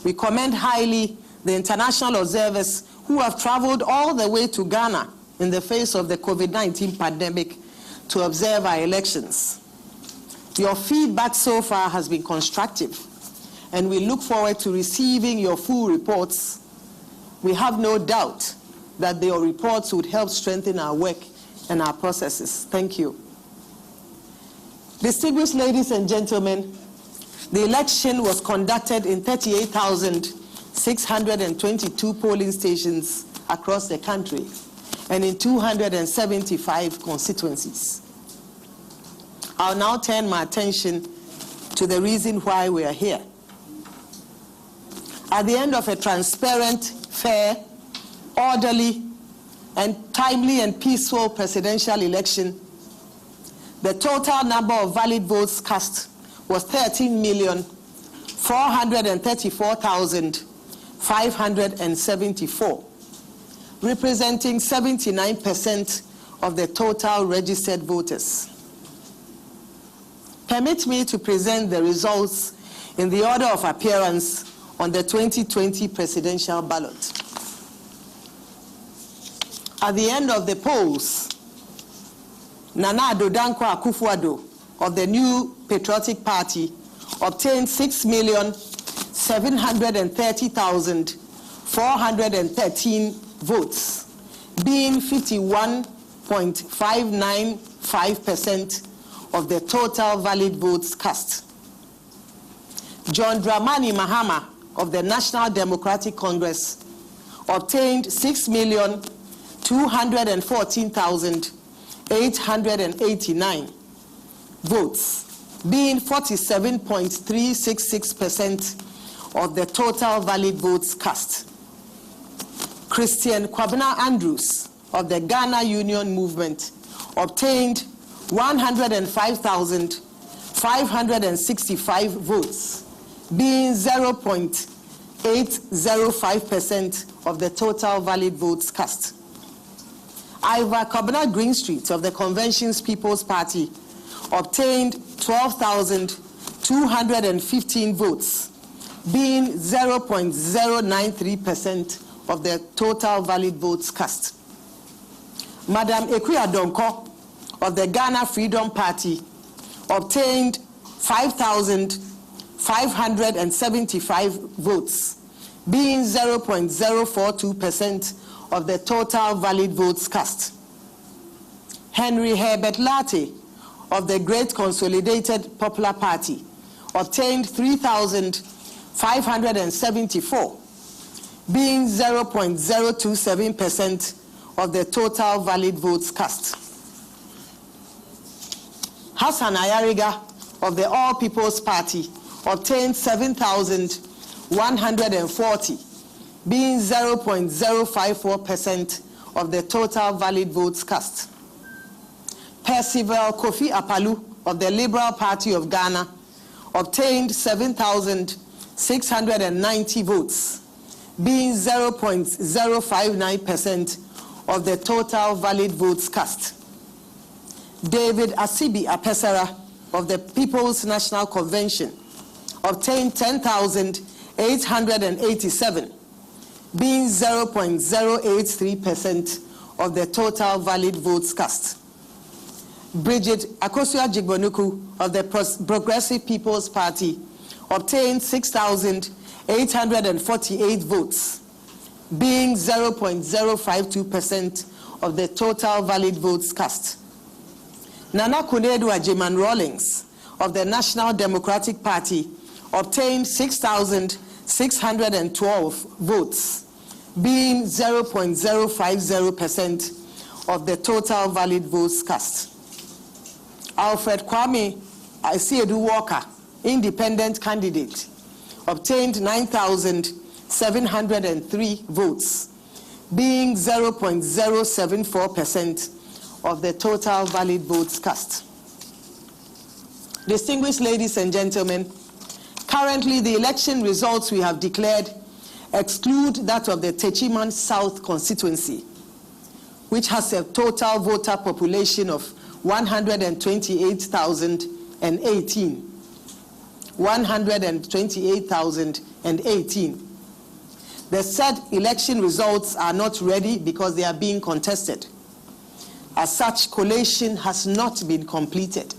We commend highly the international observers who have traveled all the way to Ghana in the face of the COVID-19 pandemic to observe our elections. Your feedback so far has been constructive, and we look forward to receiving your full reports. We have no doubt that your reports would help strengthen our work and our processes. Thank you. Distinguished ladies and gentlemen, the election was conducted in 38,622 polling stations across the country and in 275 constituencies. I'll now turn my attention to the reason why we are here. At the end of a transparent, fair, orderly, and timely and peaceful presidential election, the total number of valid votes cast was 13,434,574, representing 79% of the total registered voters. Permit me to present the results in the order of appearance on the 2020 presidential ballot. At the end of the polls, Nana Addo Dankwa Akufo-Addo of the New Patriotic Party obtained 6,730,413 votes, being 51.595% of the total valid votes cast. John Dramani Mahama of the National Democratic Congress obtained 6,214,889 votes, being 47.366% of the total valid votes cast. Christian Kwabena Andrews of the Ghana Union Movement obtained 105,565 votes, being 0.805% of the total valid votes cast. Iva Kobna Greenstreet of the Convention's People's Party obtained 12,215 votes, being 0.093% of the total valid votes cast. Madam Ekuya Donko of the Ghana Freedom Party obtained 5,575 votes, being 0.042% of the total valid votes cast. Henry Herbert Latte of the Great Consolidated Popular Party obtained 3,574, being 0.027% of the total valid votes cast. Hassan Ayariga of the All People's Party obtained 7,140, being 0.054% of the total valid votes cast. Percival Kofi Apalu of the Liberal Party of Ghana obtained 7,690 votes, being 0.059% of the total valid votes cast. David Asibi Apesara of the People's National Convention obtained 10,887, being 0.083% of the total valid votes cast. Bridget Akosua-Jigbonuku of the Progressive People's Party obtained 6,848 votes, being 0.052% of the total valid votes cast. Nana Kunedu Ajiman Rawlings of the National Democratic Party obtained 6,000 612 votes, being 0.050% of the total valid votes cast. Alfred Kwame Asiedu Walker, independent candidate, obtained 9,703 votes, being 0.074% of the total valid votes cast. Distinguished ladies and gentlemen, currently the election results we have declared exclude that of the Techiman South constituency, which has a total voter population of 128,018. 128,018. The said election results are not ready because they are being contested. As such, collation has not been completed.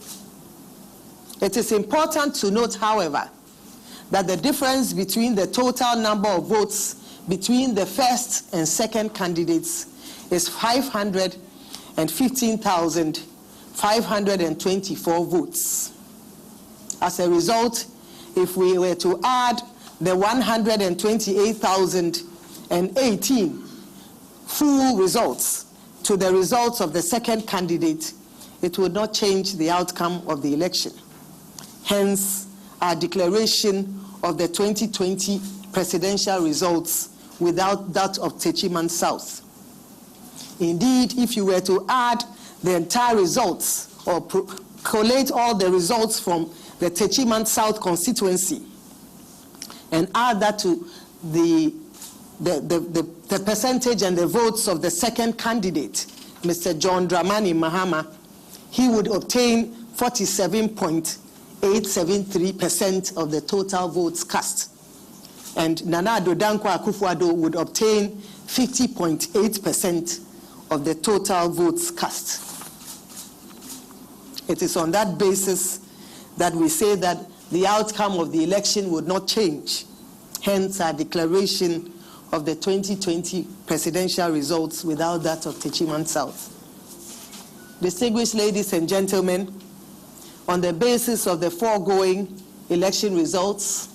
It is important to note, however, that the difference between the total number of votes between the first and second candidates is 515,524 votes. As a result, if we were to add the 128,018 full results to the results of the second candidate, it would not change the outcome of the election. Hence, our declaration of the 2020 presidential results without that of Techiman South. Indeed, if you were to add the entire results or collate all the results from the Techiman South constituency and add that to the percentage and the votes of the second candidate, Mr. John Dramani Mahama, he would obtain 47.873% of the total votes cast. And Nana Addo Dankwa Akufo-Addo would obtain 50.8% of the total votes cast. It is on that basis that we say that the outcome of the election would not change. Hence our declaration of the 2020 presidential results without that of Techiman South. Distinguished ladies and gentlemen, on the basis of the foregoing election results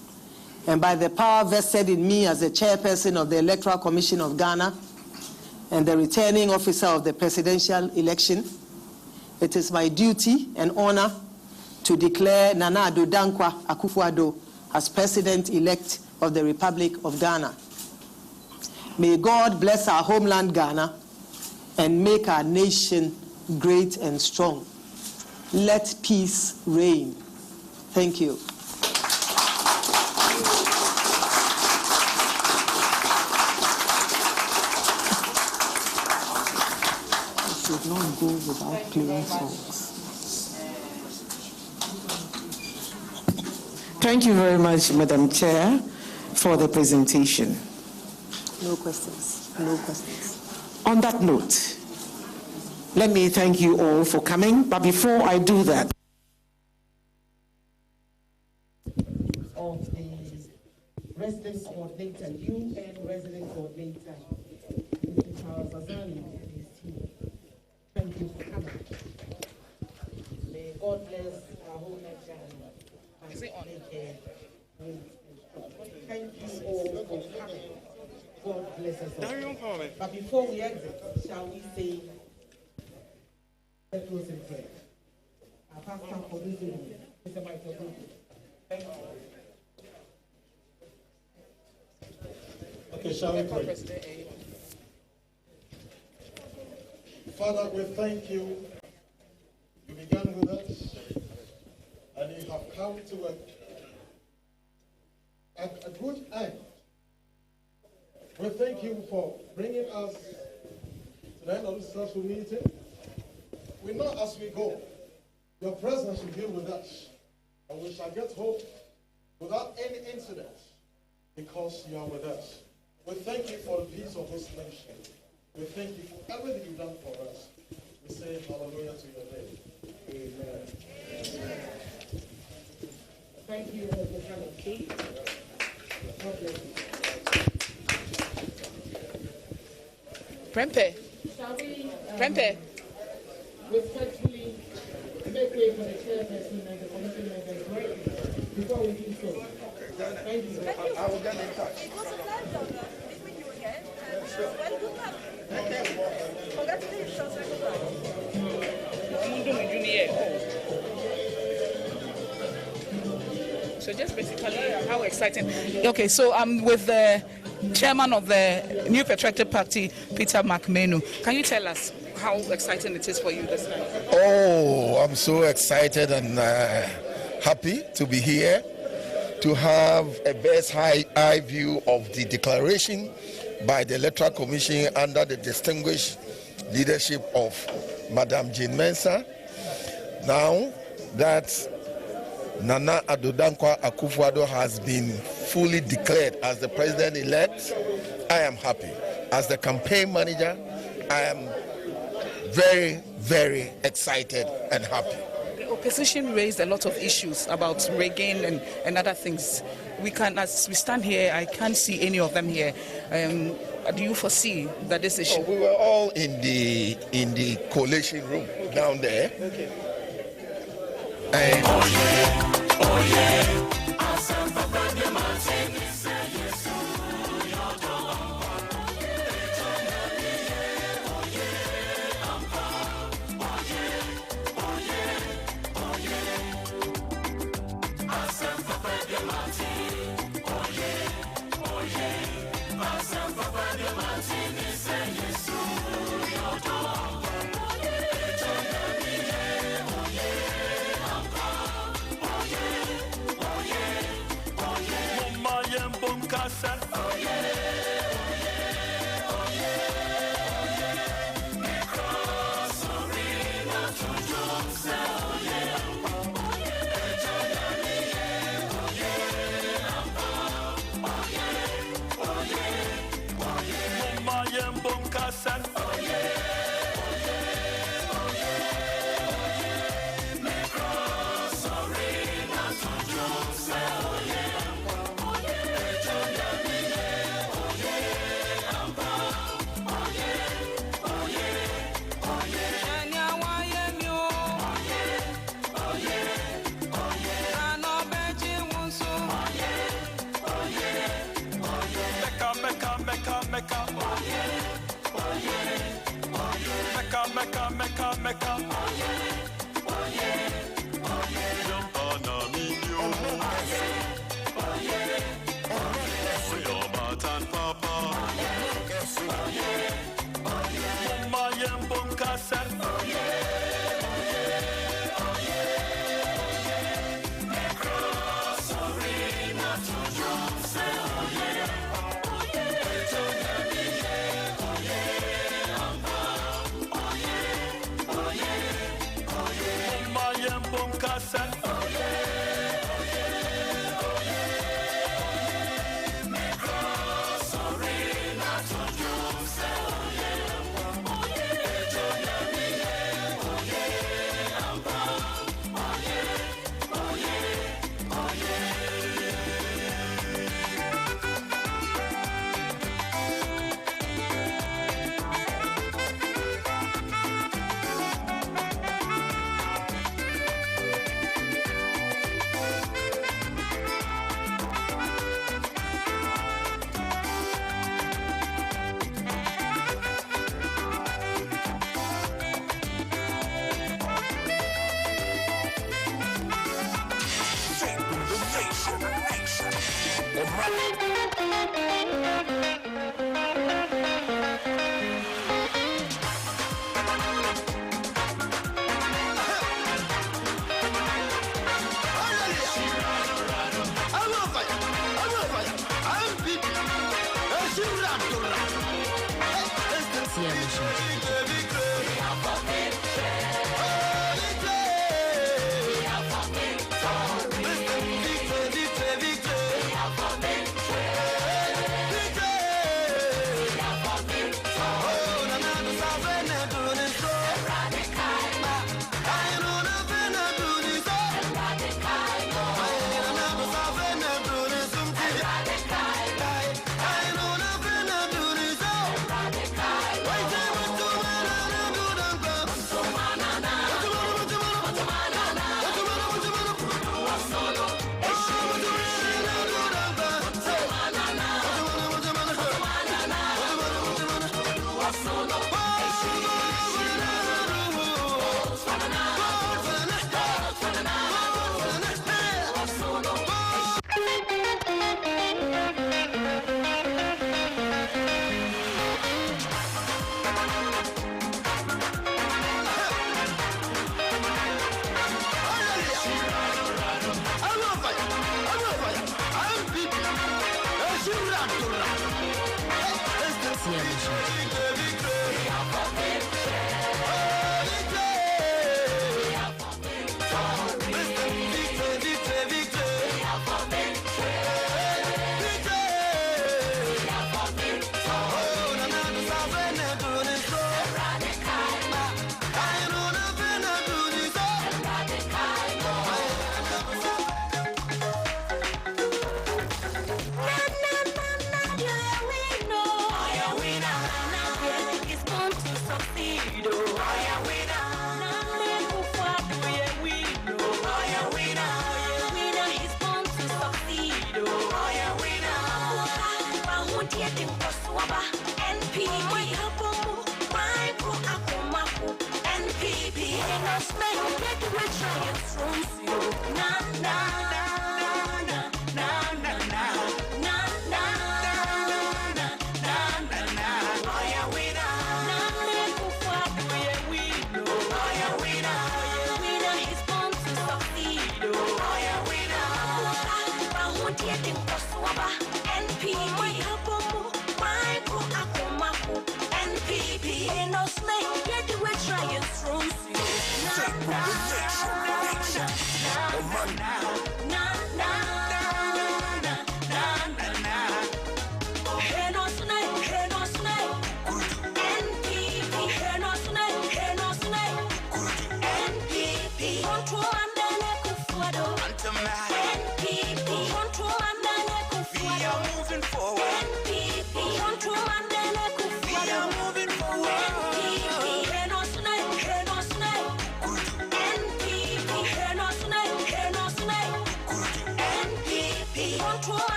and by the power vested in me as the chairperson of the Electoral Commission of Ghana and the returning officer of the presidential election, it is my duty and honor to declare Nana Addo Dankwa Akufo-Addo as President-elect of the Republic of Ghana. May God bless our homeland Ghana and make our nation great and strong. Let peace reign. Thank you. I should not go without playing songs. Thank you very much, Madam Chair, for the presentation. No questions. No questions. On that note, let me thank you all for coming. But before I do that, of the residence coordinator, UN resident coordinator, Mr. Charles Azani and his team. Thank you for coming. May God bless our whole nation and take care. Thank you all for coming. God bless us all. But before we exit, shall we say, let us in prayer. Our pastor for this evening, Mr. Michael. Thank you. Okay, shall we pray? Father, we thank you. You began with us, and you have come to a good end. We thank you for bringing us to the end of this special meeting. We know as we go, your presence will be with us, and we shall get home without any incident because you are with us. We thank you for the peace of this nation. We thank you for everything you've done for us. We say hallelujah to your name. Amen. Amen. Thank you all for coming. God bless you. Prempe. Shall we Prempe. respectfully make way for the chairperson and the committee members right before we do so? Thank you. I will get in touch. It was a pleasure meeting you again. Well, good luck. Congratulations. So just basically how exciting. Okay, so I'm with the chairman of the New Patriotic Party, Peter McMenu. Can you tell us how exciting it is for you this time? Oh, I'm so excited and happy to be here to have a bird's eye view of the declaration by the Electoral Commission under the distinguished leadership of Madam Jane Mensah. Now that Nana Addo Dankwa Akufo-Addo has been fully declared as the president-elect, I am happy. As the campaign manager, I am very, very excited and happy. The opposition raised a lot of issues about rigging and other things. As we stand here, I can't see any of them here. Do you foresee that this issue? We were all in the coalition room down there. Okay.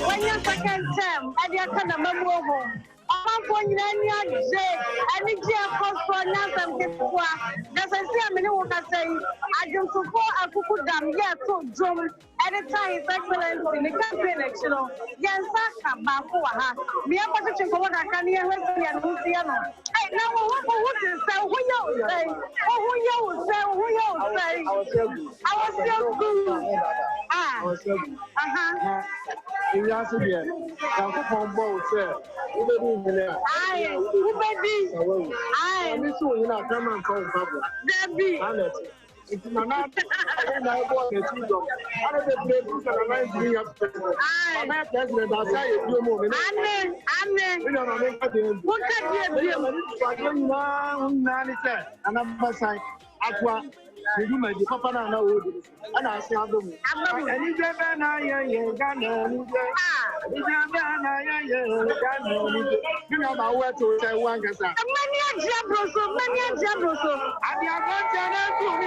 When you're second term, I did kind of memo home. I'm going to any year cost for Nasam Kipua. Does I see a minute what I say? I just support a cuckoo dam, yeah, so drum. Anytime His Excellency in the campaign election, yes, Saka Bakuaha. Me up to check what I can hear and Luciano. Hey, now what is say? Who you say? Oh, who you say? Who you say? I was so good. If you ask me, I'm from both, sir. Who be I'm so you know, come and come, Papa. It's my mouth. I bought the children. I don't play books and I like me up. I'm not president. I'll say a few more minutes. Amen. We don't know what can and I'm saying, Aqua. You may be Papa now, and I say, I'm going. And if you're you know my word to say one gets out. Many Jabroso. I am going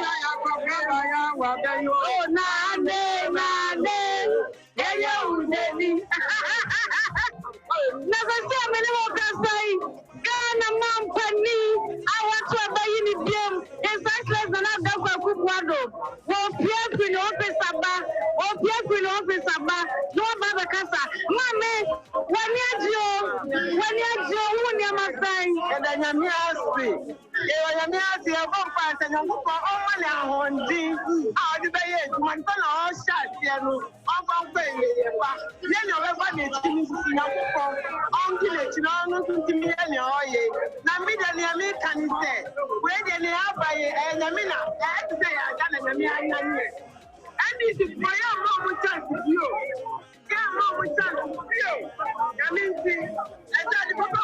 to you. Oh, never say many more can say. Ghana Mampani. I want to obey you. It's less than I go for Kukwado. Well, Pierre Queen office about, or Pierre Queen office about, no Baba Casa. Mammy, when you're my saying, and then you're me. You're me as your papa and your papa, oh, my dear. How did I eat one ton of shot? Then you're ever making until it's not to me. Namidani American said, where they have by Namina, I say I got a Namia. And this is my own chance with you. Yeah, mom, chance with you. I mean, I said, Papa,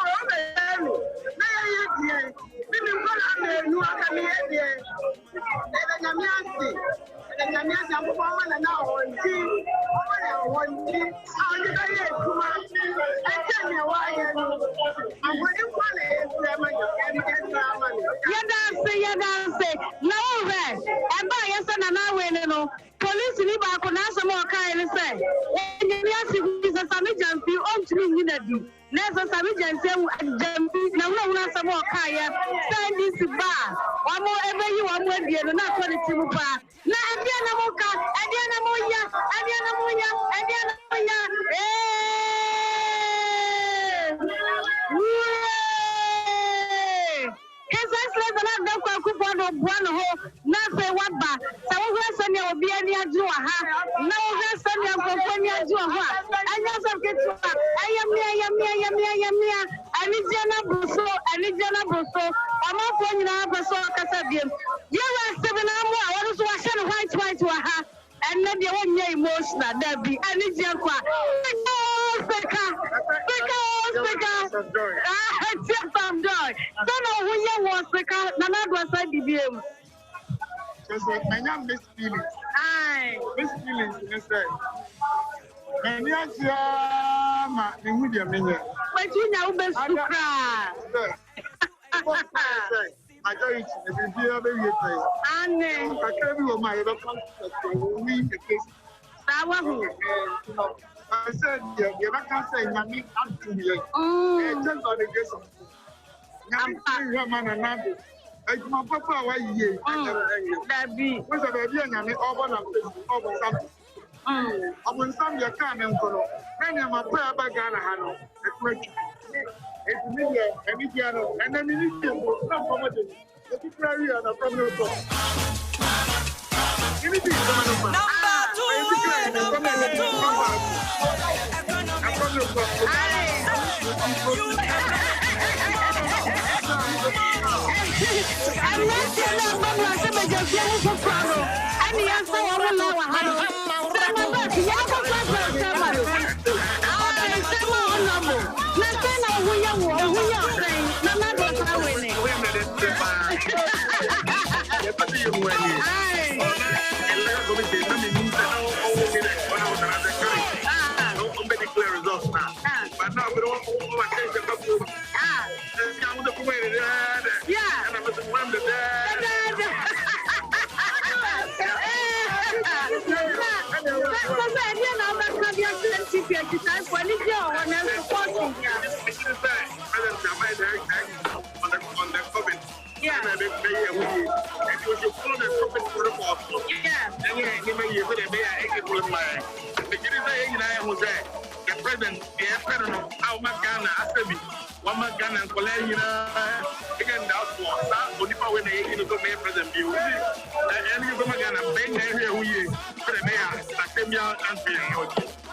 police ni ba ko na so mo kai ni say en ni asi bi sa sami jampi on tumi ni na di na so sami jampi na wona so mo kai ya say this ba wa mo ebe yi wa mo adie no na ko ni timu pa na adie na mo ka adie na mo ya Vice President of the Coupon of one hole, nothing what back. So we're sending will be any idea. No, we're sending a company as you are. I just get to I need Jana Busso, I need Jana Busso. I'm not going to have a soul Casabian. You are 7 hours, I was washing white to a hat. And then you want your emotional, that be any Jaqua. From joy. Don't know who you was the car, none of us I did you. Just like my young Miss Feelings. Aye. Miss Feelings, Miss Day. And yes, yeah, the media minute. But you know, best to cry. Majority, the media very place. And I can't be on my other win the case. I said, you're not going to say, I mean, I'm too young. Just on the case of I'm man and Nandi. My papa, why you? That be. What's a baby and I'm over something. I'm on some your time and go. Many of my prayer by Ghana, Hano, it's media, and Midiano, and then you need not promote it. The people are here, the problem.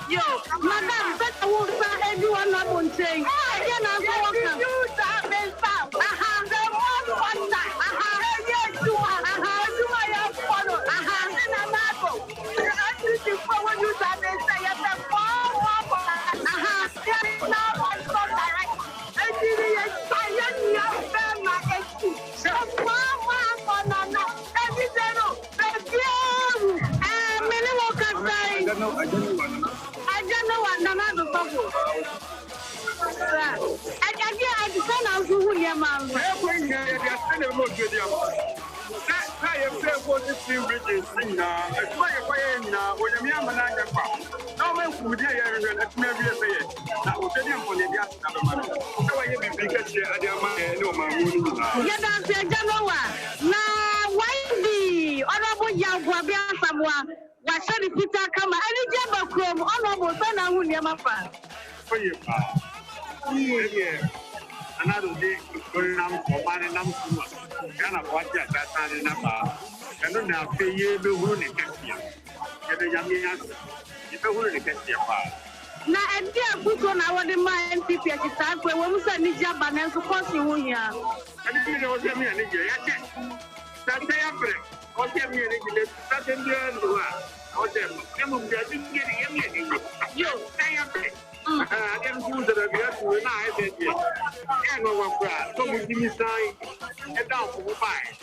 Yo, madam, that's a woman everyone not on saying. I cannot welcome. You that is found. The one wonder. Yes, you are. You are follow. And I'm not. I think you forward you that they say at the there is now one so direct. I did it. I am your friend, my ex. So, Mama, every day, no. I don't know what Nana bubble. I defend us who will your man. I am saying what this thing is. It's my way now. When I'm young, no man would hear it. Maybe a day. That was a young one. So I have been bigger here at your man. No man. Get down to Genoa. Now, why the honorable young Guabia someone? Why should the Peter come? Any job of Chrome, honorable son, I will never find. For you, another day, going on for money, and I'm kind of watch that time in a bar. And then I'll pay you the wound in Kenya. Get a young answer. If I wouldn't get your bar. Now, and dear, put on our demand people at the time when we said Nija Banan to cost you one year. And you know, tell me, I need you. That's the average. Or tell me, that's in the end. Or them of the getting you. Say average. I didn't do the review when I said, I know what so we give me sign and down for five.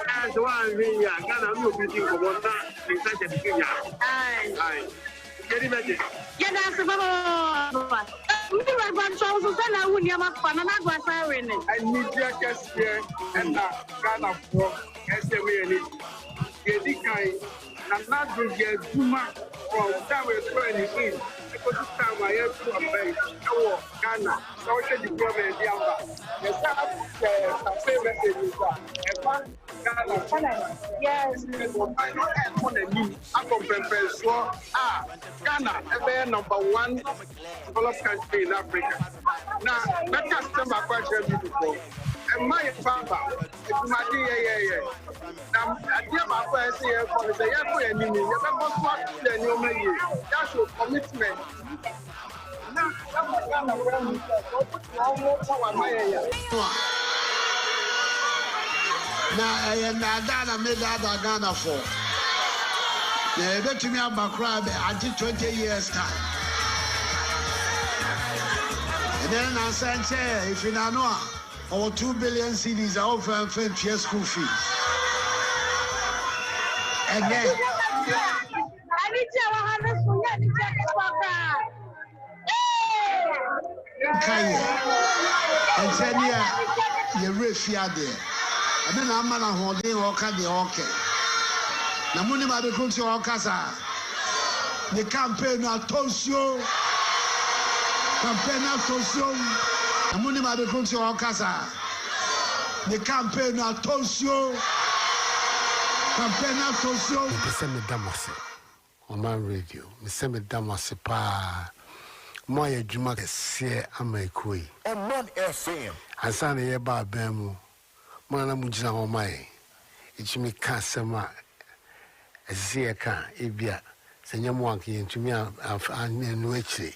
As one, we are going to be for one time in such a big aye. Get imagine. Get us about Charles, I would never fun and I was firing it. I need your guest here and that kind of work as the way it is. I'm not going to get too much from that way to anything. Because this time I have to obey Ghana, social development, the famous messages are Ghana. Yes, I know I'm from Ghana, ever number one developed country in Africa. Now, that customer question before. my papa, my dear, now, dear, my first year, for the year, and you never want to new man. That's your commitment. Now, I am Ghana made that Ghana for. They bet to me about crab until 20 years time. And then I said, if you know, our 2 billion CDs are often for school fees. And then and said, yeah, you're refia there. And then I'm not holding all kind of okay. Now, money by the country or Casa. The campaign at Tosio. Campaign at Tosio. The money by the country or Casa. The campaign at Tosio. Campaign at Tosio. Mr. Damase on my radio. Mr. Damase pa. Moya Juma se amaikui. On Mon FM. Hassan Yeba Bemu. Mana Mujina Omai. Ichimi Kasama. Ezieka Ibia. Senyamuanki and to me and Wechi.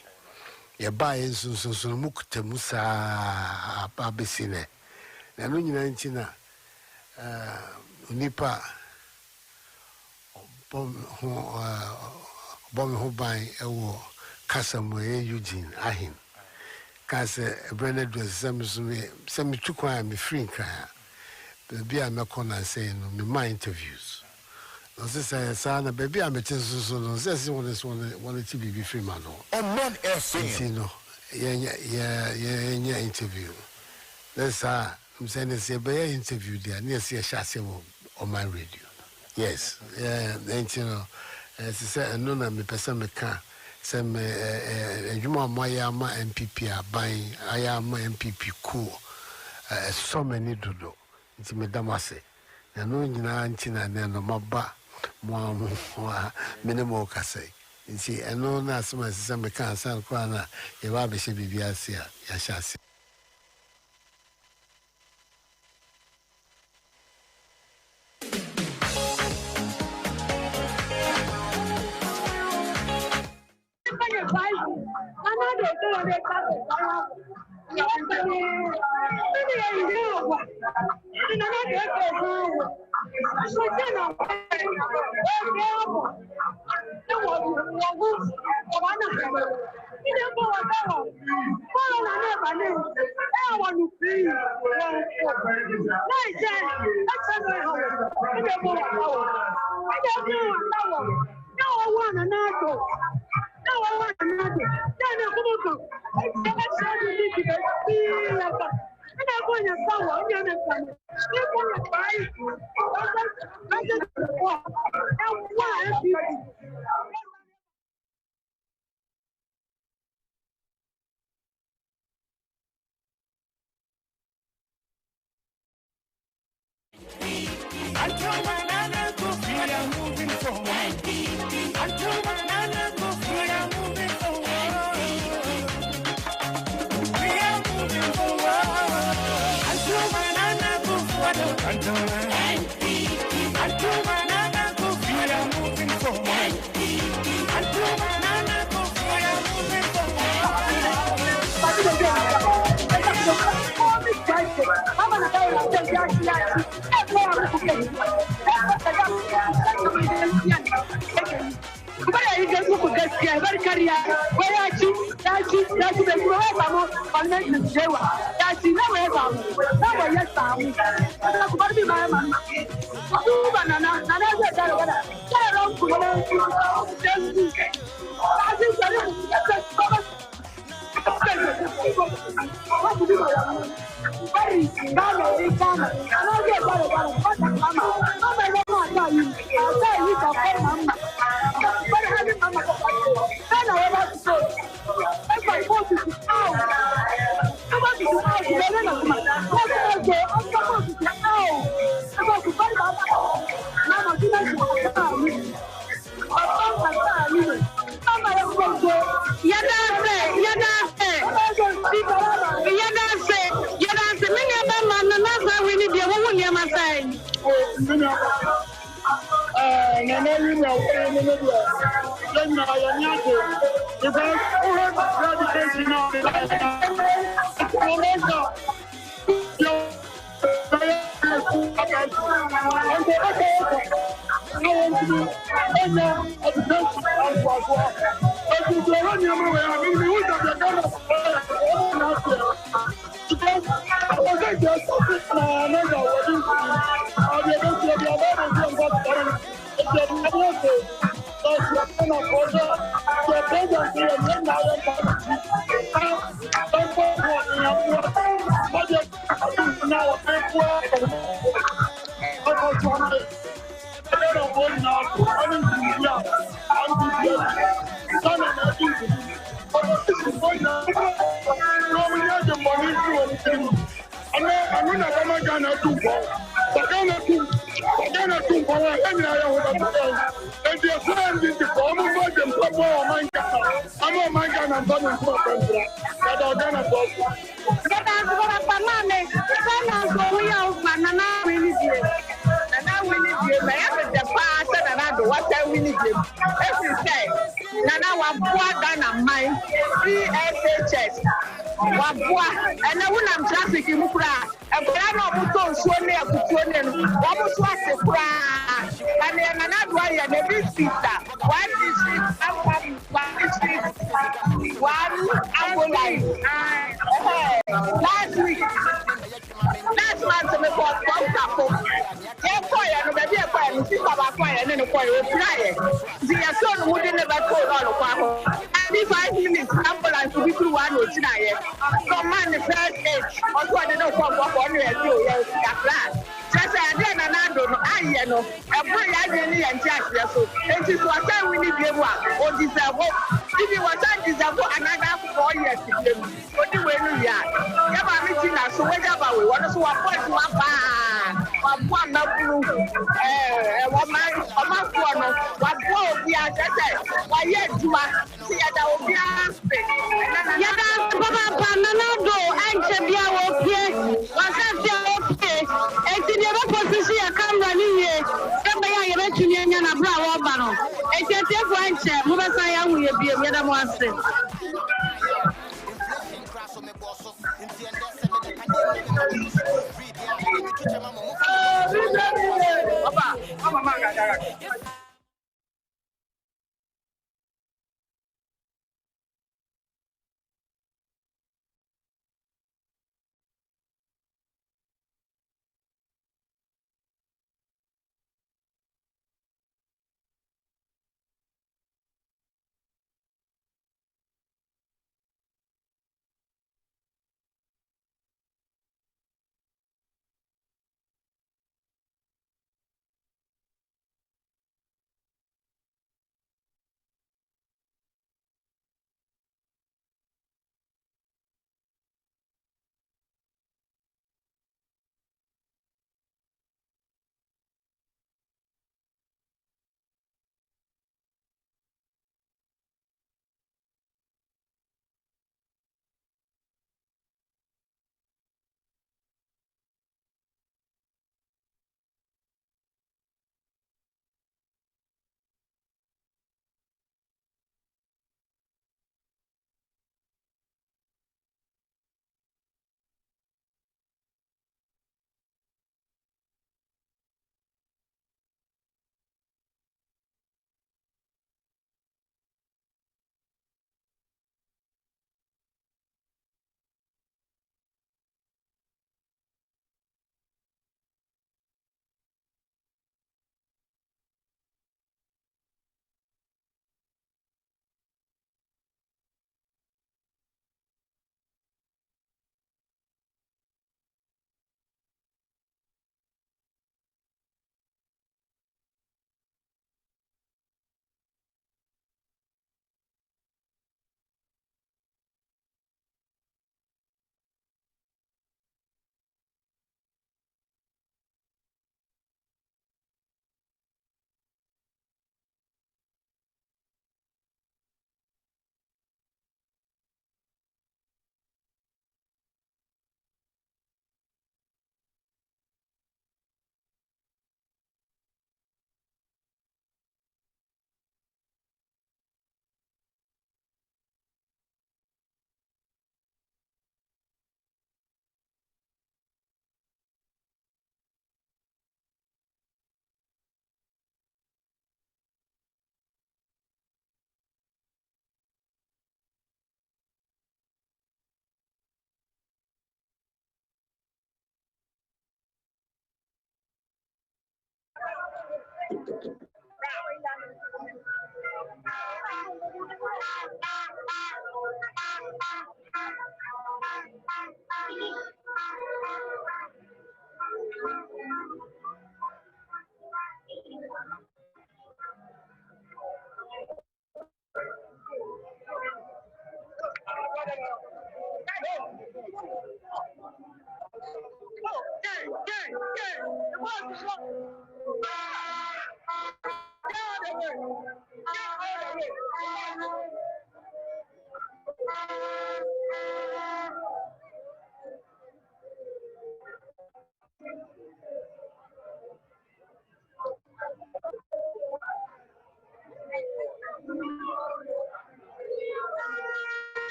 Yaba is so mukte Musa Babisine. Nanuni Nantina Unipa Bomb Hobai Ewo. Kasamoye Eugene Ahin. Kase Brennan was some took me free cry. Baby, I'm a corner saying, my interviews. No, say, son, baby, I'm a so says wanted to be free man. On Mon FM. Yeah, interview. That's I'm saying, it's a bear interview there, near see a chassis on my radio. Yes, and you know, as I said, no, I'm a person me can. Some Juma Mayama MPP are buying Ayama MPP cool. So many dodo. It's Medamase. And no Antina and then Maba minimal Casse. You see, and no Nasma some can San Quana, Yabashi Biasia, Yashasi. Yada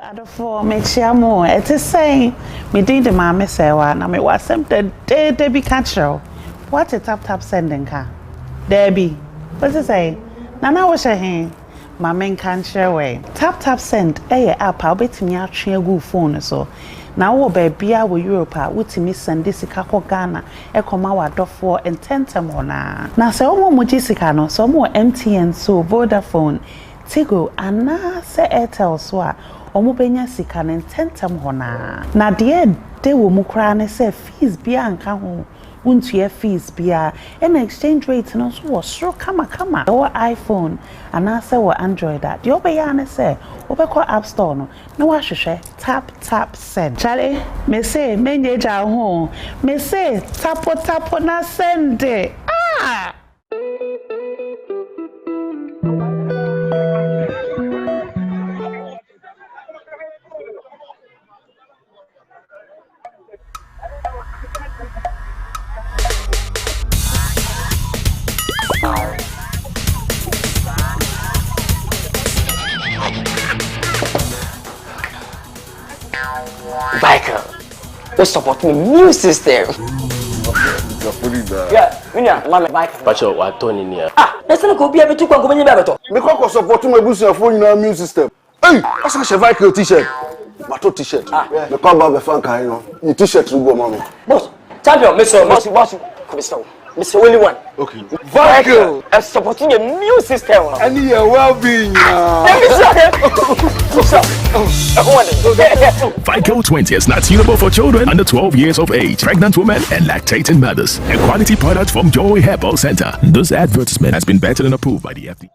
Adofo mechiamo it is saying me din de ma me sewa na me wasem de bi ka kyerɛw what a tap sending ka there be what is say na wo hye he ma me kan kyerɛw tap send app a obetimi atwe agu phone so na wo ba bia wo Europe a wotimi send sika kɔ Ghana ekoma wadofo ententem hona na sɛ wo mo sika no so mo MTN so Vodafone Tigo ana se Airtel so a omo benya sika ne tentem hona na de wo mu kra ne se fees bia anka ho untua fees bia and exchange rate no so was sro kama or iPhone ana se wo Android that de obeya ne se obekɔ App Store no na wa hwehwɛ tap send chale me say menye ja ho me say tapo na send ah Michael, what's supporting the new system? Yeah, Mama Michael. Pacho, what Tony near? Ah, let's go be able to go in the Because supporting my boost phone in our new system. Hey, that's a Chevical t-shirt. Mato t-shirt. The cover of the fan car, you know. Your t-shirt to go, mommy. Boss, champion, Mr. Willie one. Okay. Michael, I'm supporting a new system. And your well-being. FICO 20 is not suitable for children under 12 years of age, pregnant women, and lactating mothers. A quality product from Joy Herbal Center. This advertisement has been vetted and approved by the FDA.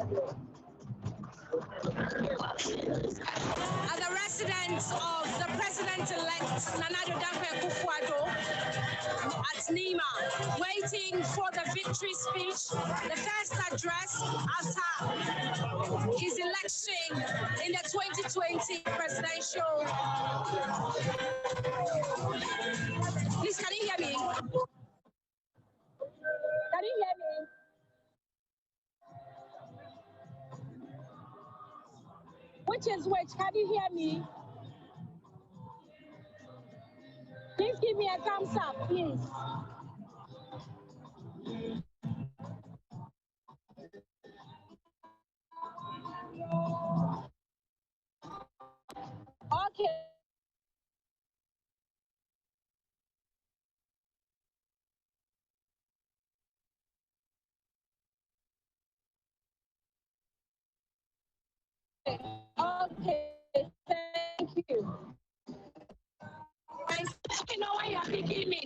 As a resident of the president-elect Nana Dankwa Akufo-Addo at Nima, waiting for the victory speech, the first address after his election in the 2020 presidential. Please, can you hear me? Can you hear me? Which is which? Can you hear me? Please give me a thumbs up, please. Okay. Okay, thank you. I know why you're picking me.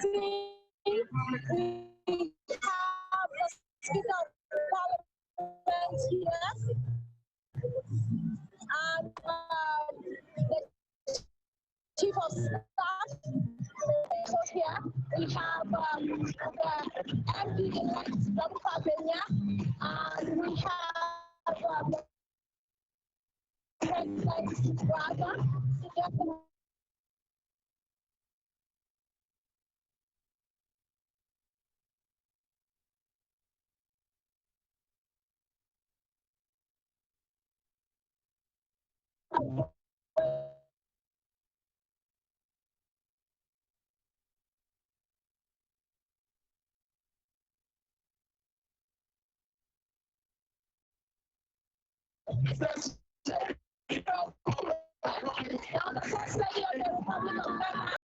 We have the Speaker of Parliament here and the Chief of Staff also here. We have the MD-elect, Dr. Pena, and we have the President brother.